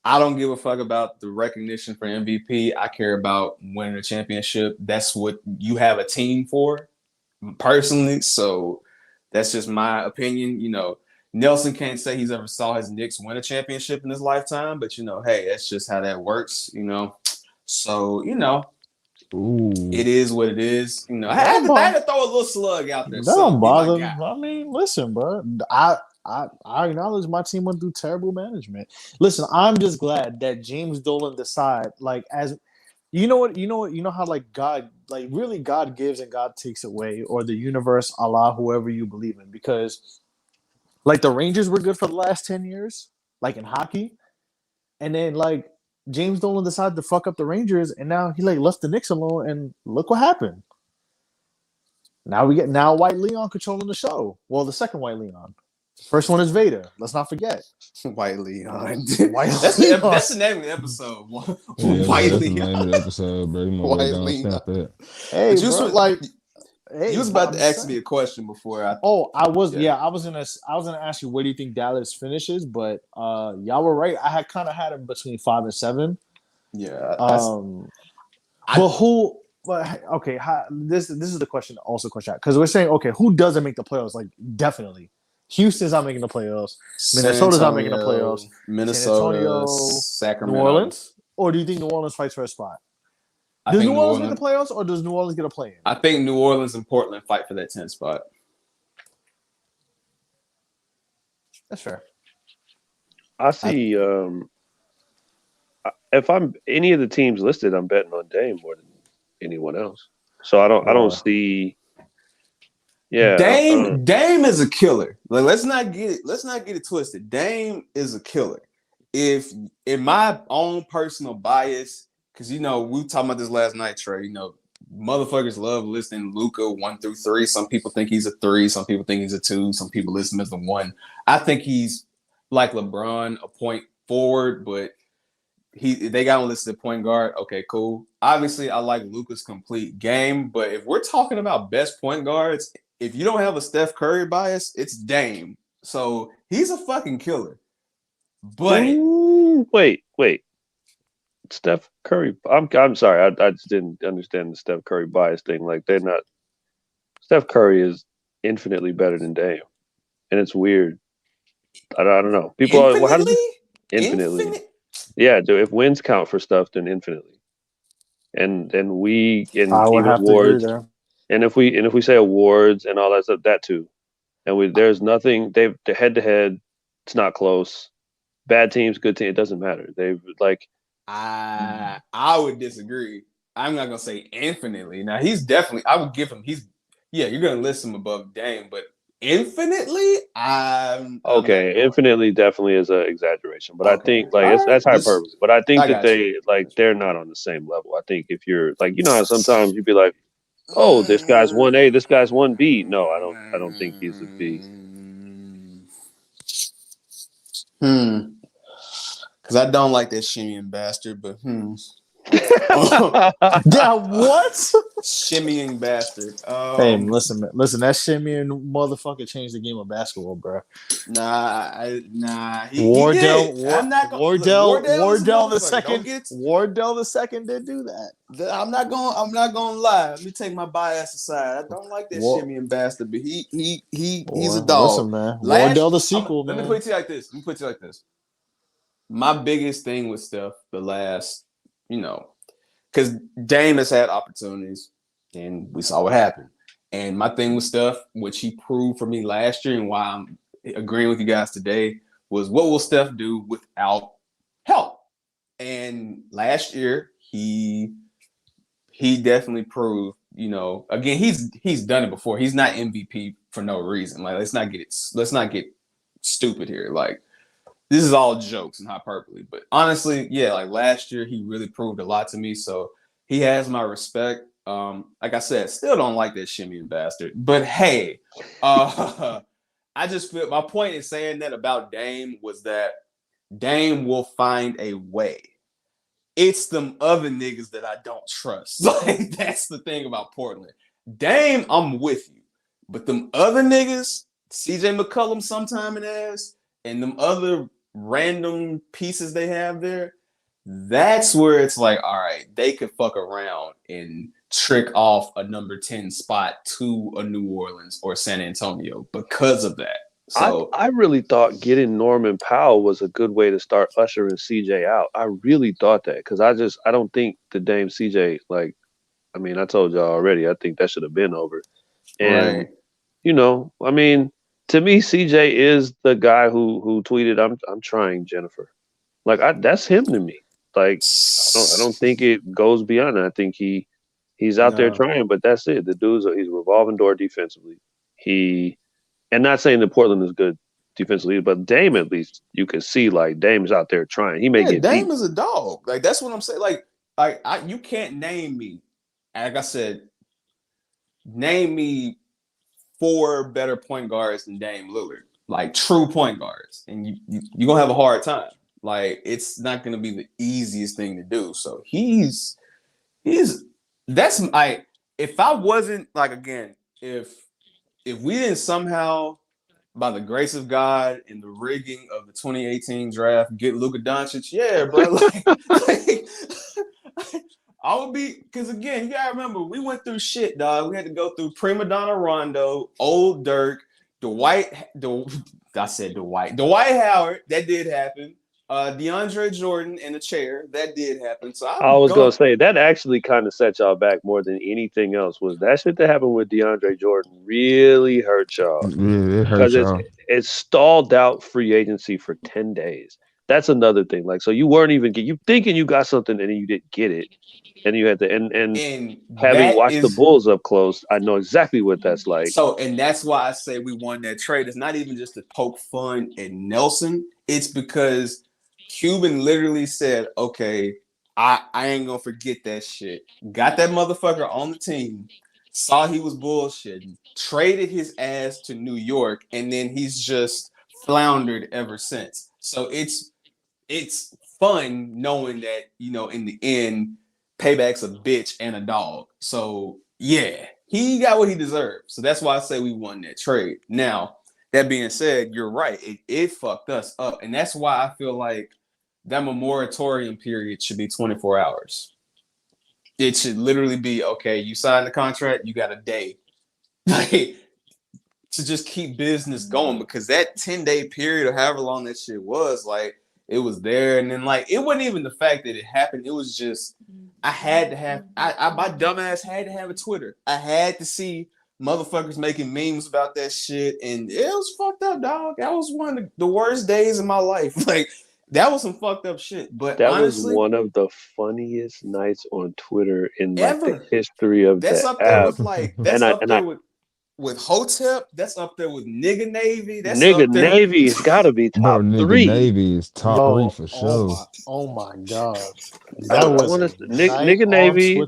I don't give a fuck about the recognition for MVP. I care about winning a championship. That's what you have a team for, personally. So that's just my opinion. Nelson can't say he's ever saw his Knicks win a championship in his lifetime, but hey, that's just how that works. So Ooh. it is what it is. I had to throw a little slug out there. That So don't be my bother me. guy. I mean, listen, bro. I acknowledge my team went through terrible management. Listen, I'm just glad that James Dolan decide, like, as you know how like God, like really God gives and God takes away, or the universe, Allah, whoever you believe in, because like the Rangers were good for the last 10 years, like in hockey, and then like James Dolan decided to fuck up the Rangers, and now he like left the Knicks alone, and look what happened. Now we get White Leon controlling the show. Well, the second White Leon. First one is Vader. Let's not forget. White Leon. White That's the name of the episode. Yeah, White that's Leon. the name of the episode, bro. You might White go Leon. stamp that. Hey, But you bro, was- like, hey, You was about I'm to ask saying. me a question before I. Oh, I was. Yeah. Yeah, I was gonna ask you where do you think Dallas finishes, but y'all were right. I had kind of had him between 5 and 7. Yeah. But who? But okay, this is the question. Also, question because we're saying okay, who doesn't make the playoffs? Like definitely, Houston's not making the playoffs. Minnesota's not making the playoffs. Minnesota, San Antonio, Sacramento, New Orleans, or do you think New Orleans fights for a spot? I Does think New Orleans make the playoffs, or does New Orleans get a play-in? I think New Orleans and Portland fight for that 10th spot. That's fair. I see. If I'm any of the teams listed, I'm betting on Dame more than anyone else. So I don't see. Yeah, Dame is a killer. Like let's not get it twisted. Dame is a killer. If in my own personal bias, because we were talking about this last night, Trey. Motherfuckers love listing Luka 1 through 3. Some people think he's a 3. Some people think he's a 2. Some people list him as a 1. I think he's like LeBron, a point forward, but they got him listed point guard. Okay, cool. Obviously, I like Luka's complete game, but if we're talking about best point guards, if you don't have a Steph Curry bias, it's Dame. So he's a fucking killer. But Ooh, wait. Steph Curry. I'm sorry. I just didn't understand the Steph Curry bias thing. Like they're not. Steph Curry is infinitely better than Dame, and it's weird. I don't know. People are how does infinitely? Infinite? Yeah, if wins count for stuff, then infinitely. And we in I would team have to agree awards, there. and if we say awards and all that stuff, that too. And there's nothing. They're head to head. It's not close. Bad teams, good team. It doesn't matter. They've like. I would disagree. I'm not gonna say infinitely. Now he's definitely. I would give him. You're gonna list him above Dame, but infinitely, Okay, infinitely definitely is an exaggeration, but I think like that's All right. hyperbole. But I think I that got you. they're not on the same level. I think if you're like how sometimes you'd be like, oh, this guy's 1A, this guy's 1B. No, I don't think he's a B. Because I don't like that shimmying bastard, but Yeah, what? shimmying bastard. Hey, listen, man. Listen. That shimmying motherfucker changed the game of basketball, bro. Nah. Wardell, he did. I'm not gonna, Wardell the motherfucker. second. Don't get it- Wardell the second did do that. I'm not gonna lie. Let me take my bias aside. I don't like that shimmying bastard, but he's a dog. Listen, man. Wardell the sequel, Let man. me put it to you like this. My biggest thing with Steph the last, because Dame has had opportunities, and we saw what happened. And my thing with Steph, which he proved for me last year, and why I'm agreeing with you guys today, was what will Steph do without help? And last year, he definitely proved, again, he's done it before. He's not MVP for no reason. Like, let's not get stupid here. Like, this is all jokes and hyperbole, but honestly, yeah, like last year, he really proved a lot to me. So he has my respect. Like I said, still don't like that shimmying bastard, but hey, I just feel my point in saying that about Dame was that Dame will find a way. It's them other niggas that I don't trust. Like that's the thing about Portland. Dame, I'm with you, but them other niggas, CJ McCollum sometime in ass, and them other random pieces they have there, that's where it's like, all right, they could fuck around and trick off a number 10 spot to a New Orleans or San Antonio because of that. So I really thought getting Norman Powell was a good way to start ushering CJ out. I really thought that because I don't think the Dame CJ, like, I mean, I told y'all already, I think that should have been over. And, right. you know, I mean, to me, CJ is the guy who tweeted, I'm trying Jennifer. Like, that's him to me. Like, I don't think it goes beyond that. I think he's out there No. trying, but that's it. The he's a revolving door defensively. And not saying that Portland is good defensively, but Dame, at least you can see like Dame's out there trying. He may get Dame beat. is a dog. Like that's what I'm saying. Like you can't name me. Like I said, name me 4 better point guards than Dame Lillard. Like true point guards, and you're gonna have a hard time. Like it's not gonna be the easiest thing to do. So he's that's like if I wasn't like again if we didn't somehow, by the grace of God and the rigging of the 2018 draft, get Luka Doncic, yeah, bro. I would be, because again, you gotta remember, we went through shit, dog. We had to go through Prima Donna Rondo, Old Dirk, Dwight Howard, that did happen. DeAndre Jordan in the chair, that did happen. So I was gonna say that actually kind of set y'all back more than anything else. Was that shit that happened with DeAndre Jordan really hurt y'all? Yeah, it hurt y'all. It stalled out free agency for 10 days. That's another thing. Like, so you weren't even you thinking you got something and then you didn't get it, and you had to and having watched the Bulls up close, I know exactly what that's like. So, and that's why I say we won that trade. It's not even just to poke fun at Nelson. It's because Cuban literally said, okay, I ain't gonna forget that shit. Got that motherfucker on the team, saw he was bullshitting, traded his ass to New York, and then he's just floundered ever since. So it's fun knowing that, you know, in the end, payback's a bitch and a dog. So yeah, he got what he deserved. So that's why I say we won that trade. Now, that being said, you're right. It fucked us up. And that's why I feel like that moratorium period should be 24 hours. It should literally be, okay, you signed the contract, you got a day. Like, to just keep business going, because that 10-day period or however long that shit was, like, it was there. And then, like, it wasn't even the fact that it happened. It was just, I had to have, my dumbass had to have a Twitter. I had to see motherfuckers making memes about that shit. And it was fucked up, dog. That was one of the worst days of my life. Like, that was some fucked up shit. But that honestly, was one of the funniest nights on Twitter in like the history of that's the up there app. with like that's up there with Hotep. That's up there with Nigga Navy. That's Nigga up there. Navy has got to be top Nigga 3. Navy is top 3 for sure. Oh my god, that was Nigga Navy.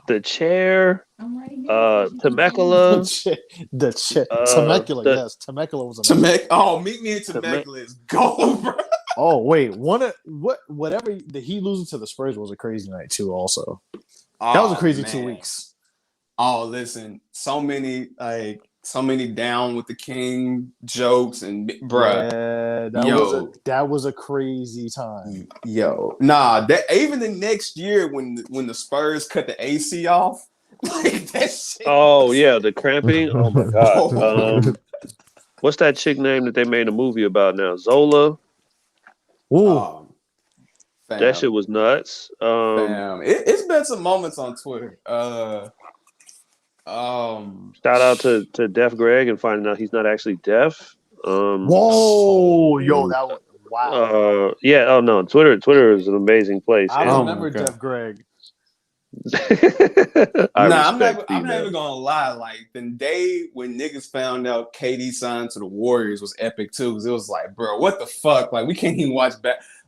The chair, Temecula. The chair. Temecula, yes. Temecula was amazing. Oh, meet me in Temecula is gold, bro. Oh, wait. Whatever he losing to the Spurs was a crazy night, too, also. That was a crazy 2 weeks. Oh, listen. So many down with the king jokes and bruh. Yeah, that was a crazy time. Yo. Nah, that even the next year when the Spurs cut the AC off, like that shit. Oh yeah, the cramping. Oh my god. What's that chick name that they made a movie about now? Zola. Ooh. That shit was nuts. It's been some moments on Twitter. Shout out to Deaf Greg and finding out he's not actually deaf. Whoa, yo, that was wow. Yeah. Oh no, Twitter is an amazing place. I remember Deaf Greg. I'm not even gonna lie. Like the day when niggas found out KD signed to the Warriors was epic too. Because it was like, bro, what the fuck? Like we can't even watch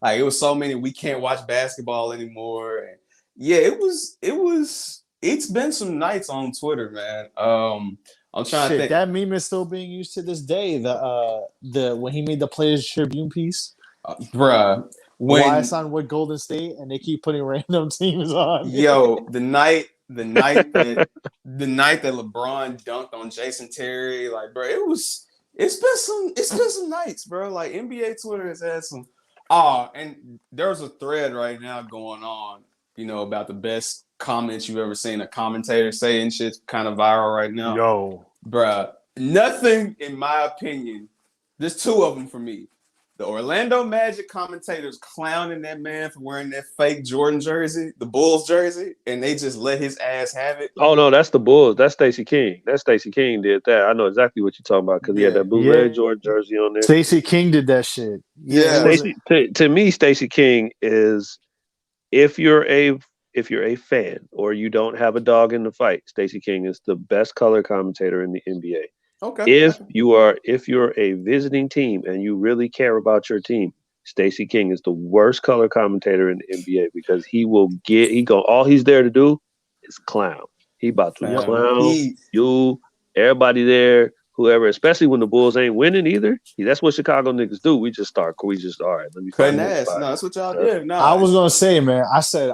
like it was so many. We can't watch basketball anymore. And yeah, it's been some nights on Twitter, man. I'm trying to think. That meme is still being used to this day. The when he made the Players Tribune piece, bruh. When I signed with Golden State and they keep putting random teams on. Yo, the night that LeBron dunked on Jason Terry, like, bro, it was It's been some nights, bro. Like NBA Twitter has had some. And there's a thread right now going on, about the best comments you've ever seen a commentator say, and shit's kind of viral right now. Yo, Bruh, nothing, in my opinion. There's two of them for me. The Orlando Magic commentators clowning that man for wearing that fake Jordan jersey, the Bulls jersey, and they just let his ass have it. Oh no, that's the Bulls. That's Stacey King. Stacey King did that. I know exactly what you're talking about because he had that bootleg Jordan jersey on there. Stacey King did that shit. Yeah. To me, Stacey King is if you're a fan or you don't have a dog in the fight, Stacey King is the best color commentator in the NBA. Okay. If you're a visiting team and you really care about your team, Stacey King is the worst color commentator in the NBA because all he's there to do is clown. He about to clown you, everybody there, whoever, especially when the Bulls ain't winning either. That's what Chicago niggas do. We just all right, let me cutting ass. No, that's what y'all did. No, I was gonna say, man. I swear.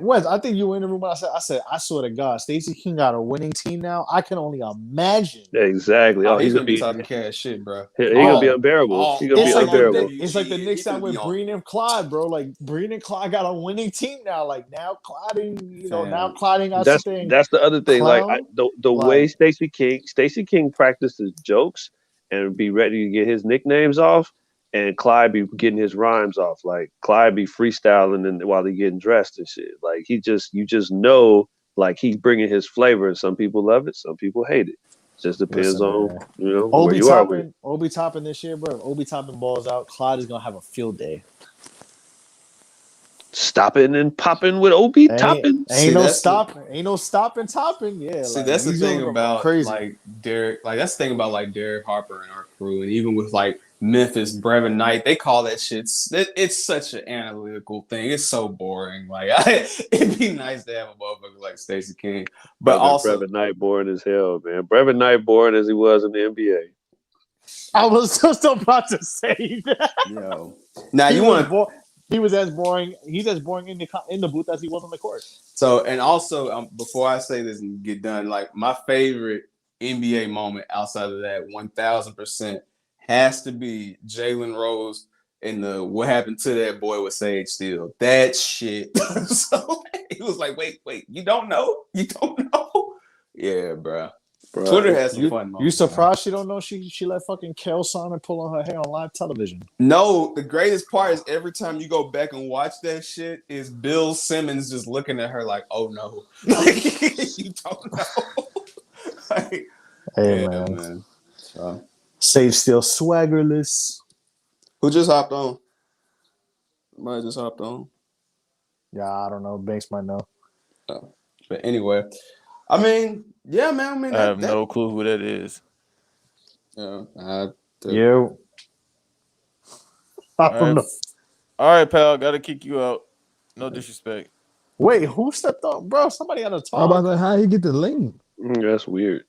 Wes, I think you were in the room. When I said, I swear to God, Stacey King got a winning team now. I can only imagine. Exactly. He's gonna be talking cash shit, bro. He's gonna be unbearable. He's gonna be unbearable. It's like the Knicks time with Breen and Clyde, bro. Like Breen and Clyde got a winning team now. Like now Clyde, now Clyde got something. That's the other thing. Like the way Stacey King practices jokes and be ready to get his nicknames off, and Clyde be getting his rhymes off. Like Clyde be freestyling and while he getting dressed and shit. Like you just know, like he's bringing his flavor, and some people love it, some people hate it. Just depends on where you are with it. Obi Toppin this year, bro. If Obi Toppin balls out, Clyde is gonna have a field day. Stopping and popping with Obi Toppin. Ain't no stopping topping. Yeah. See, that's the thing about like Derek. Like that's the thing about like Derek Harper and our crew, and even with like Memphis, Brevin Knight, they call that shit. It's such an analytical thing. It's so boring. Like it'd be nice to have a motherfucker like Stacey King, but also Brevin Knight boring as hell, man. Brevin Knight boring as he was in the NBA. I was just about to say that. Yo, now you want to. He was as boring. He's as boring in the booth as he was on the court. So, and also, before I say this and get done, like my favorite NBA moment outside of that 1000% has to be Jalen Rose and the what happened to that boy with Sage Steele. That shit. So he was like, wait, you don't know? You don't know? Yeah, bro. Twitter has some fun moments. You surprised she don't know she let fucking Kel Simon pull on her hair on live television? No, the greatest part is every time you go back and watch that shit is Bill Simmons just looking at her like, oh no. Like, you don't know. Like, hey, man. So. Sage Steele swaggerless. Who just hopped on? Somebody just hopped on. Yeah, I don't know. Banks might know. But anyway, I mean, yeah, man. I have no clue who that is. Yeah, I don't know. All right, pal. Got to kick you out. No disrespect. Wait, who stepped up, bro? Somebody got to talk. How about that? How he get the link? That's weird.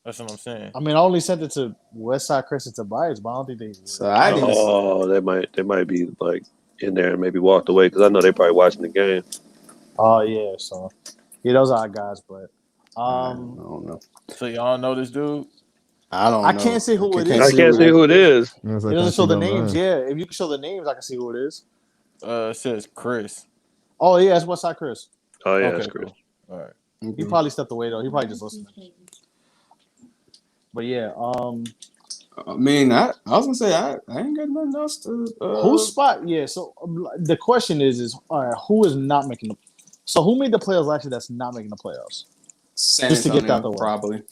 That's what I'm saying. I mean, I only sent it to Westside Chris and Tobias, but I don't think they. So I didn't. Oh, they might be like in there and maybe walked away because I know they probably watching the game. Oh yeah, so yeah, those are our guys, but I don't know. So y'all know this dude? I don't know. I can't see who it is. I can't see who it is. It doesn't show the names. Yeah, if you can show the names, I can see who it is. It says Chris. Oh yeah, it's Westside Chris. Oh yeah, that's Chris. Cool. All right. He probably stepped away though. He probably just listening. But yeah, I mean, I was gonna say I ain't got nothing else to. Whose spot? Yeah. So the question is all right, who is not making the? So who made the playoffs last year? That's not making the playoffs. San just to Antonio, get that the way. probably.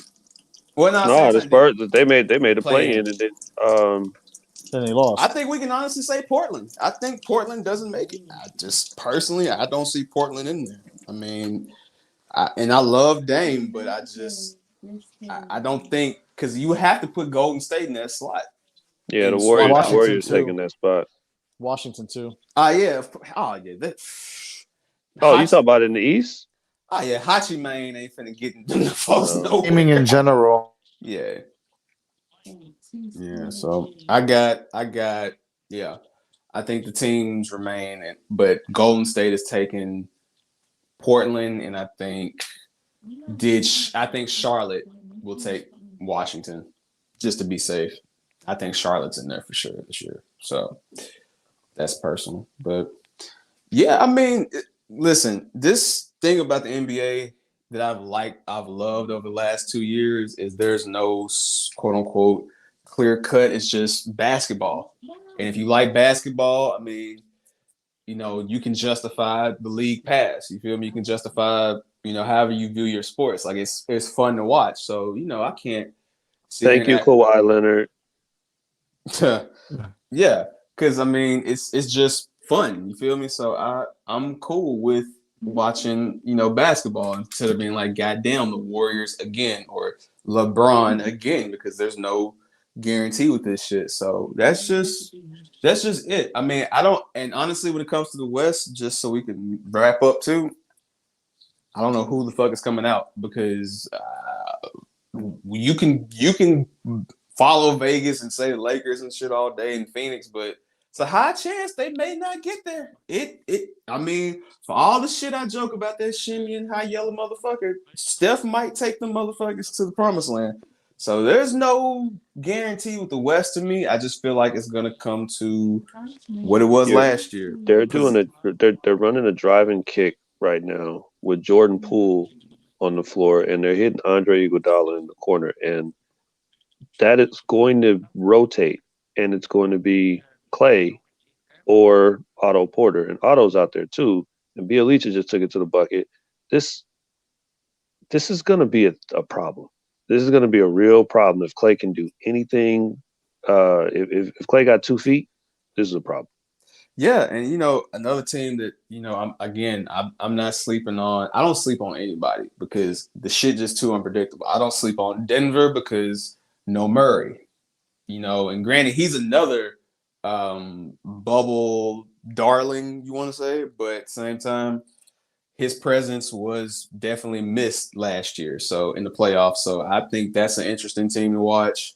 Well, no, the Spurs they made the play in and then they lost. I think we can honestly say Portland. I think Portland doesn't make it. I don't see Portland in there. I mean, I love Dame, but I don't think because you have to put Golden State in that slot. Yeah, the Warriors taking that spot. Washington too. Yeah. Oh yeah. You talking about in the East? Oh yeah, Hachi Mane ain't finna get in the false no. Gaming in general. Yeah. Yeah. So I got. Yeah, I think the teams remain, but Golden State is taking Portland, and I think Charlotte will take Washington. just to be safe. I think Charlotte's in there for sure this year. So that's personal. But yeah, I mean, listen, this thing about the NBA that I've loved over the last 2 years is there's no quote unquote clear cut. It's just basketball. And if you like basketball, I mean, you know, you can justify the league pass. You feel me? You can justify, you know, however you view your sports. Like it's fun to watch. So, you know, I can't sit Thank you, here Kawhi Leonard. and yeah, because I mean it's just fun. You feel me? So I'm cool with watching, you know, basketball instead of being like, goddamn, the Warriors again or LeBron again, because there's no guarantee with this shit. So that's just it. I mean, I don't, and honestly, when it comes to the West, just so we can wrap up too, I don't know who the fuck is coming out because you can follow Vegas and say the Lakers and shit all day in Phoenix, but it's a high chance they may not get there. I mean, for all the shit I joke about that shimmy and high yellow motherfucker, Steph might take the motherfuckers to the promised land. So there's no guarantee with the West to me. I just feel like it's gonna come to what it was last year. They're running a driving kick right now with Jordan Poole on the floor, and they're hitting Andre Iguodala in the corner, and that is going to rotate, and it's going to be Clay or Otto Porter, and Otto's out there too, and Bialica just took it to the bucket. This is going to be a problem. This is going to be a real problem if Clay can do anything. If Clay got 2 feet, this is a problem. Yeah, and you know, another team that, you know, I'm not sleeping on. I don't sleep on anybody because the shit just too unpredictable. I don't sleep on Denver because no Murray, you know, and granted he's another bubble darling, you want to say, but at the same time, his presence was definitely missed last year. So in the playoffs, so I think that's an interesting team to watch.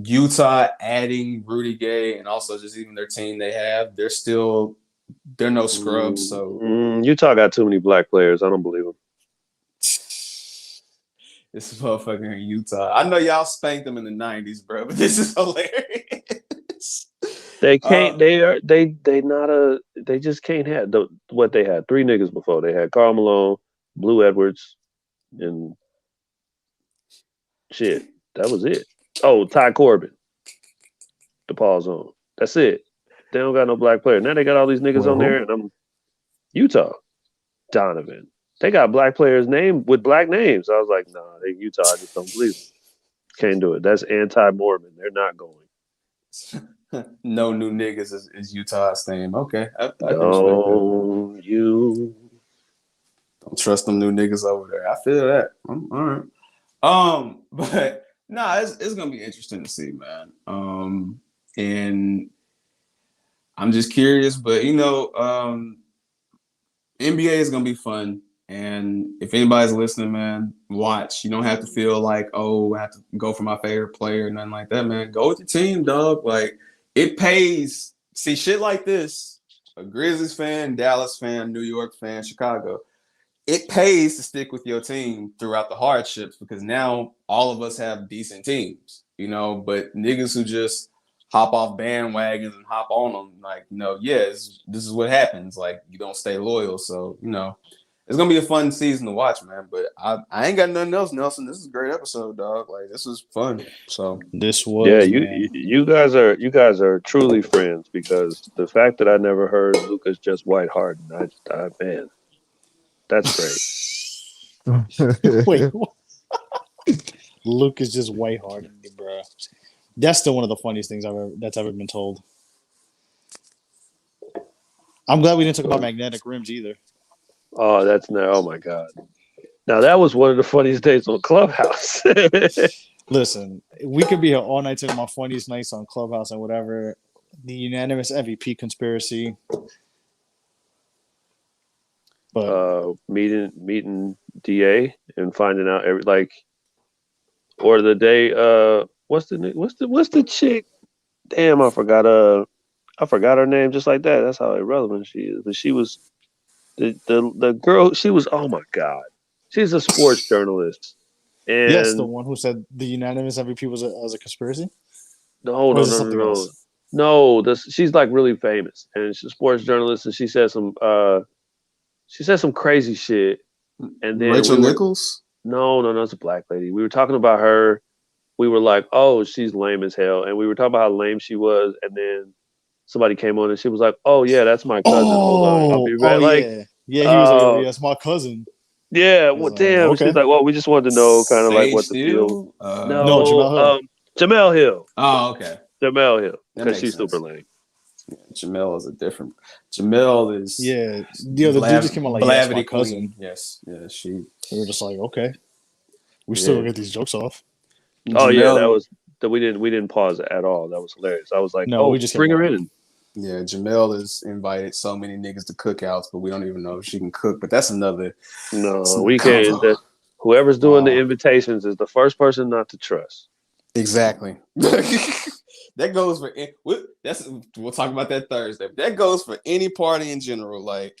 Utah adding Rudy Gay and also just even their team they have, they're no scrubs. So Utah got too many black players. I don't believe them. This motherfucker in Utah. I know y'all spanked them in the 90s, bro, but this is hilarious. They can't. They just can't have what they had. 3 niggas before. They had Karl Malone, Blue Edwards, and shit. That was it. Oh, Ty Corbin, DePaul Zone. That's it. They don't got no black player. Now they got all these niggas on there, and I'm Utah. Donovan. They got black players named with black names. I was like, nah, they Utah. I just don't believe it. Can't do it. That's anti-Mormon. They're not going. No new niggas is Utah's theme. Okay. I don't trust them new niggas over there. I feel that. All right. But nah, it's gonna be interesting to see, man. And I'm just curious, but you know, NBA is gonna be fun. And if anybody's listening, man, watch. You don't have to feel like, oh, I have to go for my favorite player, nothing like that, man. Go with your team, dog. Like, it pays. See, shit like this, a Grizzlies fan, Dallas fan, New York fan, Chicago, it pays to stick with your team throughout the hardships because now all of us have decent teams, you know, but niggas who just hop off bandwagons and hop on them, like, you know, yes, this is what happens. Like, you don't stay loyal. So, you know, it's gonna be a fun season to watch, man. But I ain't got nothing else, Nelson. This is a great episode, dog. Like, this was fun. So this was, yeah. You guys are truly friends because the fact that I never heard Lucas just White Harden, I man, that's great. Wait, what? Luke is just White Harden, bro. That's still one of the funniest things that's ever been told. I'm glad we didn't talk about magnetic rims either. Oh, oh my God. Now that was one of the funniest days on Clubhouse. Listen, we could be here all night talking about funniest nights on Clubhouse and whatever. The unanimous MVP conspiracy. But meeting DA and finding out or the day what's the chick? Damn, I forgot her name just like that. That's how irrelevant she is. But she was the girl, she was, oh my God. She's a sports journalist. And Yes, the one who said the unanimous MVP was a conspiracy. no, Or no, is it no, no, something no. else? No, she's like really famous and she's a sports journalist and she said some crazy shit. And then Rachel Nichols? No, it's a black lady. We were talking about her. We were like, oh, she's lame as hell. And we were talking about how lame she was. And then somebody came on and she was like, oh, yeah, that's my cousin. Hold on. I'll be right. Yeah. Yeah, he was like, oh, yeah, it's my cousin. Yeah, I was well, like, damn. okay. She's like, well, we just wanted to know kind of like what the deal. Steele? No, Jamel Hill. Jamel Hill. Oh, okay. Jamel Hill. That Because makes she's sense. super lame. Yeah, Jamel is a different. Jamel is Yeah. The dude just came on like, yeah, it's my Blavity cousin. Queen. Yes, yeah, she. We were just like, okay. We still gonna get these jokes off. Oh yeah, Jamel- we didn't pause at all. That was hilarious. I was like, No, oh, we just bring kept her going. in. Yeah, Jamel has invited so many niggas to cookouts, but we don't even know if she can cook. But that's another. No, we can't. Whoever's doing the invitations is the first person not to trust. Exactly. That goes for we'll talk about that Thursday. But that goes for any party in general. Like,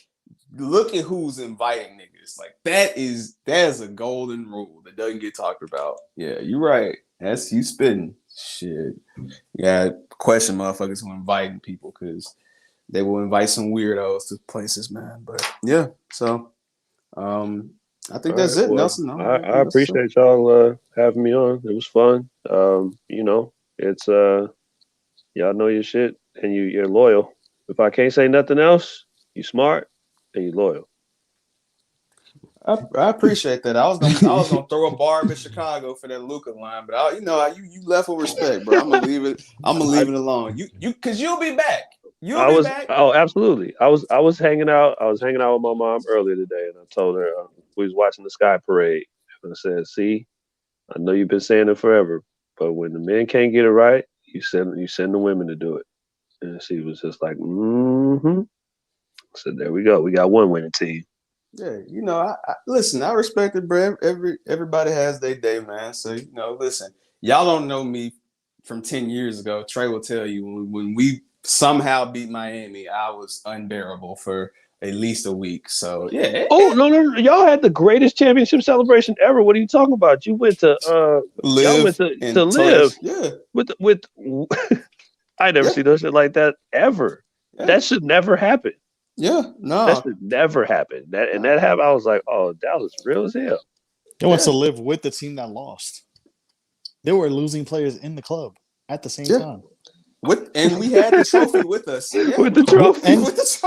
look at who's inviting niggas. Like that is a golden rule that doesn't get talked about. Yeah, you're right. That's you spitting shit. Yeah, question motherfuckers who inviting people because they will invite some weirdos to places, man. But yeah, so I think that's it, Well, Nelson. No, I appreciate y'all having me on. It was fun. It's y'all know your shit and you're loyal. If I can't say nothing else, you smart and you loyal. I appreciate that. I was gonna throw a barb in Chicago for that Luka line, but you left with respect, bro. I'm gonna leave it alone. You because you'll be back. You'll be back. Oh, absolutely. I was hanging out. I was hanging out with my mom earlier today, and I told her we was watching the Sky Parade, and I said, "See, I know you've been saying it forever, but when the men can't get it right, you send the women to do it." And she was just like, "Mm-hmm." I said, "There we go. We got one winning team." Yeah, I listen. I respect it, bro. Everybody has their day, man. So listen. Y'all don't know me from 10 years ago. Trey will tell you when we somehow beat Miami, I was unbearable for at least a week. So yeah. Oh no! Y'all had the greatest championship celebration ever. What are you talking about? You went to Live. Y'all went to live. Yeah. With I never seen no shit like that ever. Yeah. That should never happen. Yeah, no. That should never happen. That happened. I was like, oh, Dallas real as hell. They went to live with the team that lost. They were losing players in the club at the same time. And we had the trophy with us. Yeah. With the trophy.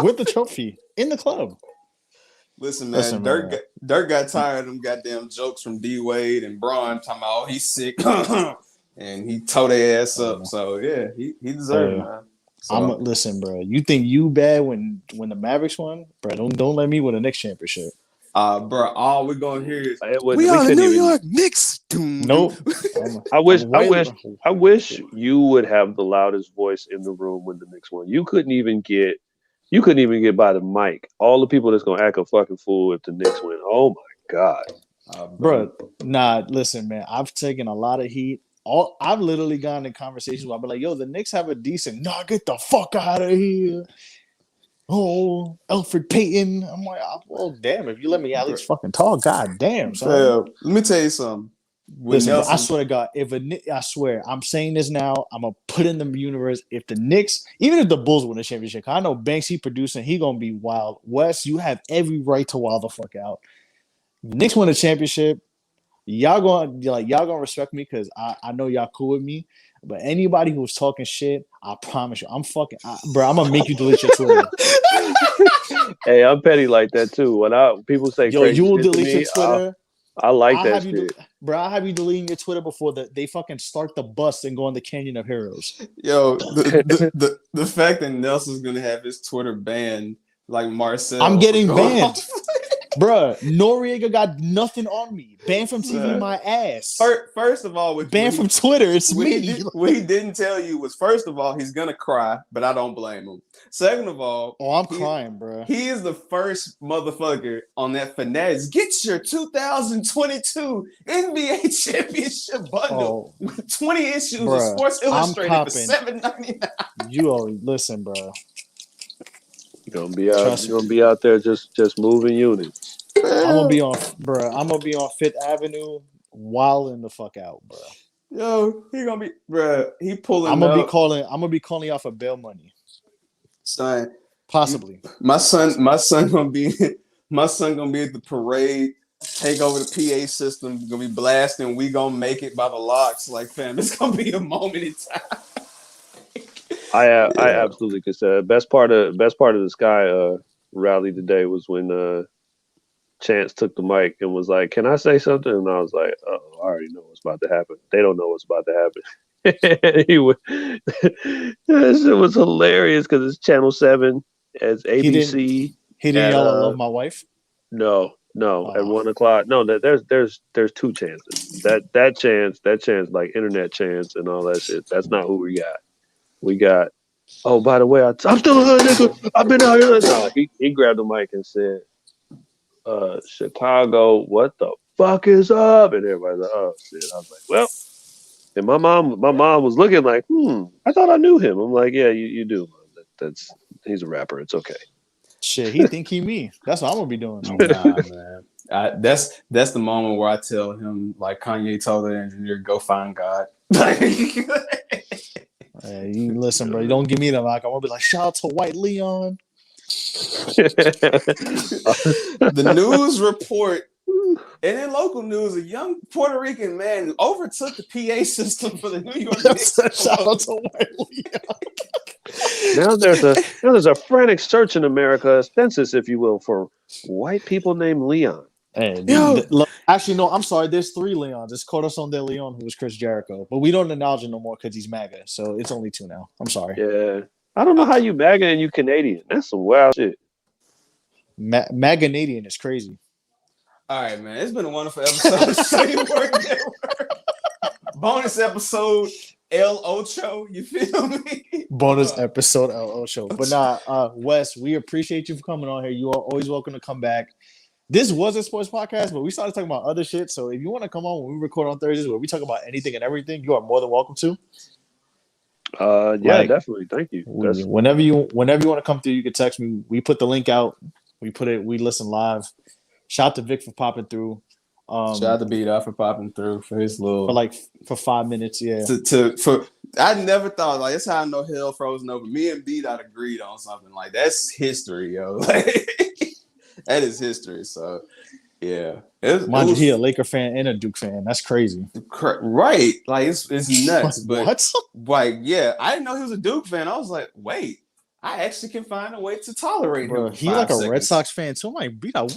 With the trophy in the club. Listen, man, Dirk got tired of them goddamn jokes from D Wade and Braun talking about he's sick. And he tore their ass up. So yeah, he deserved it, man. So, Listen, bro. You think you bad when the Mavericks won, bro? Don't let me win the next championship. Bro, all we're gonna hear is we are the New York Knicks. Nope. I wish you would have the loudest voice in the room when the Knicks won. You couldn't even get by the mic. All the people that's gonna act a fucking fool if the Knicks win. Oh my god, bro. Nah, listen, man. I've taken a lot of heat. I've literally gotten in conversations where I've been like, yo, the Knicks have a decent, get the fuck out of here. Oh, Elfrid Payton. I'm like, well, damn, if you let me at least fucking talk, god damn. Let me tell you something. Listen, I swear to God, I swear, I'm saying this now, I'm going to put in the universe, if the Knicks, even if the Bulls win the championship, I know Banksy producing, he going to be wild. Wes, you have every right to wild the fuck out. Knicks win the championship. Y'all gonna respect me because I know y'all cool with me. But anybody who's talking shit, I promise you, I'm gonna make you delete your Twitter. Hey, I'm petty like that too. When people say, yo, you will delete your Twitter. I like that shit. Bro, I'll have you deleting your Twitter before they fucking start the bus and go on the Canyon of Heroes. Yo, the fact that Nelson's gonna have his Twitter banned like Marcel. I'm getting banned. Bruh, Noriega got nothing on me. Banned from TV, my ass. First of all, banned from Twitter, it's me. What he didn't tell you was, first of all, he's gonna cry, but I don't blame him. Second of all, I'm crying, bro. He is the first motherfucker on that Fanatics. Get your 2022 NBA Championship bundle with 20 issues of Sports Illustrated for $7.99. You listen, bro. You're gonna be out there just moving units. I'm gonna be on Fifth Avenue wilding the fuck out, bro. Yo, he gonna be, bruh. He pulling I'm gonna up. be calling y'all for bail money, Son, possibly. my son gonna be at the parade. Take over the PA system. Gonna be blasting. We gonna make it by the locks. Like, fam, it's gonna be a moment in time. I Yeah. absolutely could say best part of the Sky rally today was when Chance took the mic and was like, "Can I say something?" And I was like, "Oh, I already know what's about to happen. They don't know what's about to happen." That shit was hilarious because it's Channel 7, it's ABC. He didn't yell, "I love my wife." No, at 1 o'clock. No, there's two chances. That chance, like internet chance and all that shit. That's not who we got. We got. Oh, by the way, I'm still a hood nigga. I've been out here. No, he grabbed the mic and said, "Chicago, what the fuck is up?" And everybody's like, "Oh shit." I was like, "Well," and my mom was looking like, I thought I knew him. I'm like, "Yeah, you do. He's a rapper. It's okay." Shit, he think he me. That's what I'm gonna be doing. Nah, man. That's the moment where I tell him, like Kanye told the engineer, "Go find God." You listen, bro. You don't give me the mic. I'm gonna be like, shout out to White Leon. The news report, and in local news, a young Puerto Rican man overtook the PA system for the New York Knicks. Shout out to White Leon. Now there's a frantic search in America, a census, if you will, for white people named Leon. Hey, Yo. look, actually, no, I'm sorry. There's 3 Leons. It's Corazon de Leon, who was Chris Jericho, but we don't acknowledge him no more because he's MAGA. So it's only 2 now. I'm sorry. Yeah, I don't know how you MAGA and you Canadian. That's some wild shit. MAGA-Nadian is crazy. All right, man. It's been a wonderful episode of City Work Network. Bonus episode El Ocho. You feel me? Bonus episode LO show. But Wes, we appreciate you for coming on here. You are always welcome to come back. This was a sports podcast, but we started talking about other shit. So if you want to come on when we record on Thursdays where we talk about anything and everything, you are more than welcome to. Yeah, definitely. Thank you. Whenever you want to come through, you can text me. We put the link out. We listen live. Shout out to Vic for popping through. Shout out to B-Dot for popping through for his little for 5 minutes. Yeah. I never thought, like, that's how I know hell frozen over. Me and B-Dot agreed on something. Like, that's history, yo. Like, that is history. So yeah. Mind you, he a Laker fan and a Duke fan. That's crazy. Right. Like, it's nuts. But what? Like, yeah, I didn't know he was a Duke fan. I was like, wait, I actually can find a way to tolerate him. He like a Red Sox fan too. I'm like, B-Dot,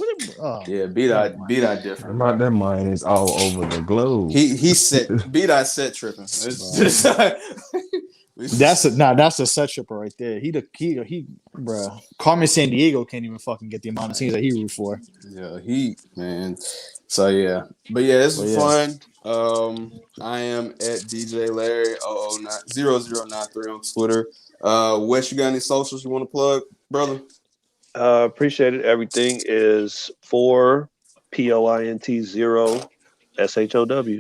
yeah, B-Dot different. That mind is all over the globe. He set B-Dot set tripping. It's just that's a set tripper right there. He bro. Carmen San Diego can't even fucking get the amount of teams that he root for. Yeah, man. So yeah. But yeah, this was fun. I am at DJ Larry 0093 on Twitter. Wes, you got any socials you want to plug, brother? Appreciate it. Everything is 4 POINT 0 SHOW.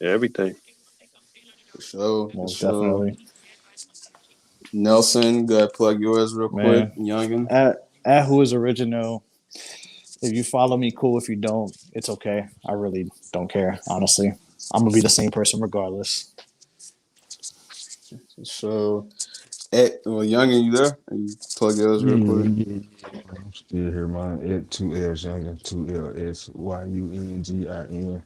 Everything. For sure. Most definitely. Nelson, go ahead, plug yours real quick. Youngin. At Who Is Original. If you follow me, cool. If you don't, it's okay. I really don't care, honestly. I'm gonna be the same person regardless. So, Youngin, you there? You plug yours real quick. I'm still here, man. At 2 L's Youngin, 2 LSYUNGIN,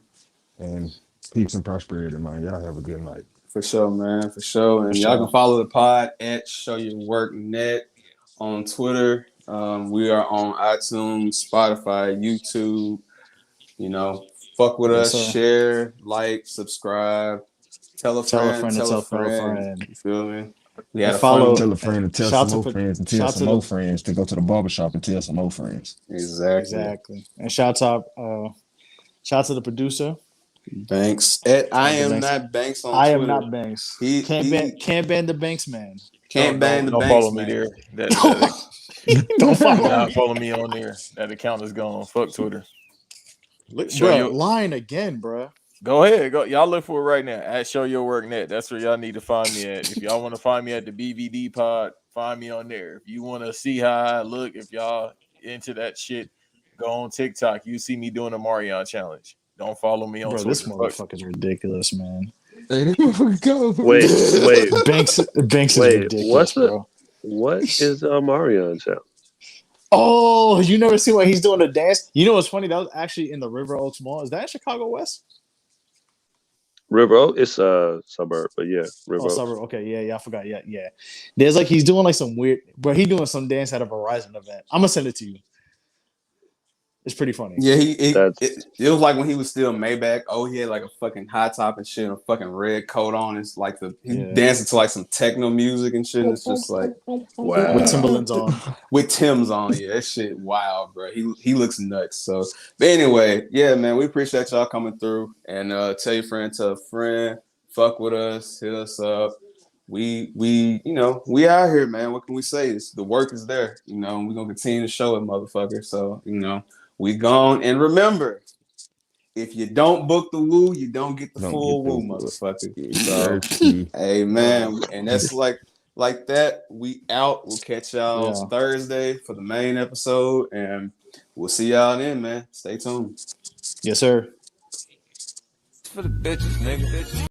and peace and prosperity, man. Y'all have a good night. For sure, man. For sure. And y'all can follow the pod at Show Your Work Net on Twitter. We are on iTunes, Spotify, YouTube. You know, fuck with us, share, like, subscribe, tell a friend. You feel me? We had tell a friend to tell some more friends and tell some more friends to go to the barbershop and tell some more friends. Exactly. And shout out to the producer. Banks. I am not Banks on Twitter. I am not Banks. Can't ban the Banks, man. Can't ban the Banks. Don't follow me there. Don't follow me on there. That account is gone. Fuck Twitter. Lying again, bro. Go ahead. Y'all look for it right now. At Show Your Work Net. That's where y'all need to find me at. If y'all want to find me at the BVD pod, find me on there. If you want to see how I look, if y'all into that shit, go on TikTok. You see me doing a Marion challenge. Don't follow me on Bro, Twitter. this Fuck. motherfucker's ridiculous, man. Hey, this motherfucker go. Wait. Banks is Wait, ridiculous, bro. what is Marion sound? Oh, you never see what he's doing the dance? You know what's funny? That was actually in the River Oaks Mall. Is that in Chicago West? River Oak? It's a suburb, but yeah, River Oh, Oaks. suburb. Okay, yeah, I forgot. Yeah. There's like he's doing like some weird, bro. He doing some dance at a Verizon event. I'm gonna send it to you. It's pretty funny. Yeah, That's- it was like when he was still Maybach. Oh, he had like a fucking high top and shit, and a fucking red coat on. It's like he's dancing to like some techno music and shit. And it's just like Wow. With Timberlands on. with Tim's on. Yeah, that shit wild, bro. He looks nuts. So, but anyway, yeah, man, we appreciate y'all coming through and tell your friend to a friend. Fuck with us, hit us up. We we out here, man. What can we say? The work is there, we're gonna continue to show it, motherfucker. So, we gone. And remember, if you don't book the woo, you don't get the full woo, motherfucker. So, hey, man, and that's like that. We out. We'll catch y'all Thursday for the main episode, and we'll see y'all then, man. Stay tuned. Yes, sir. For the bitches, nigga.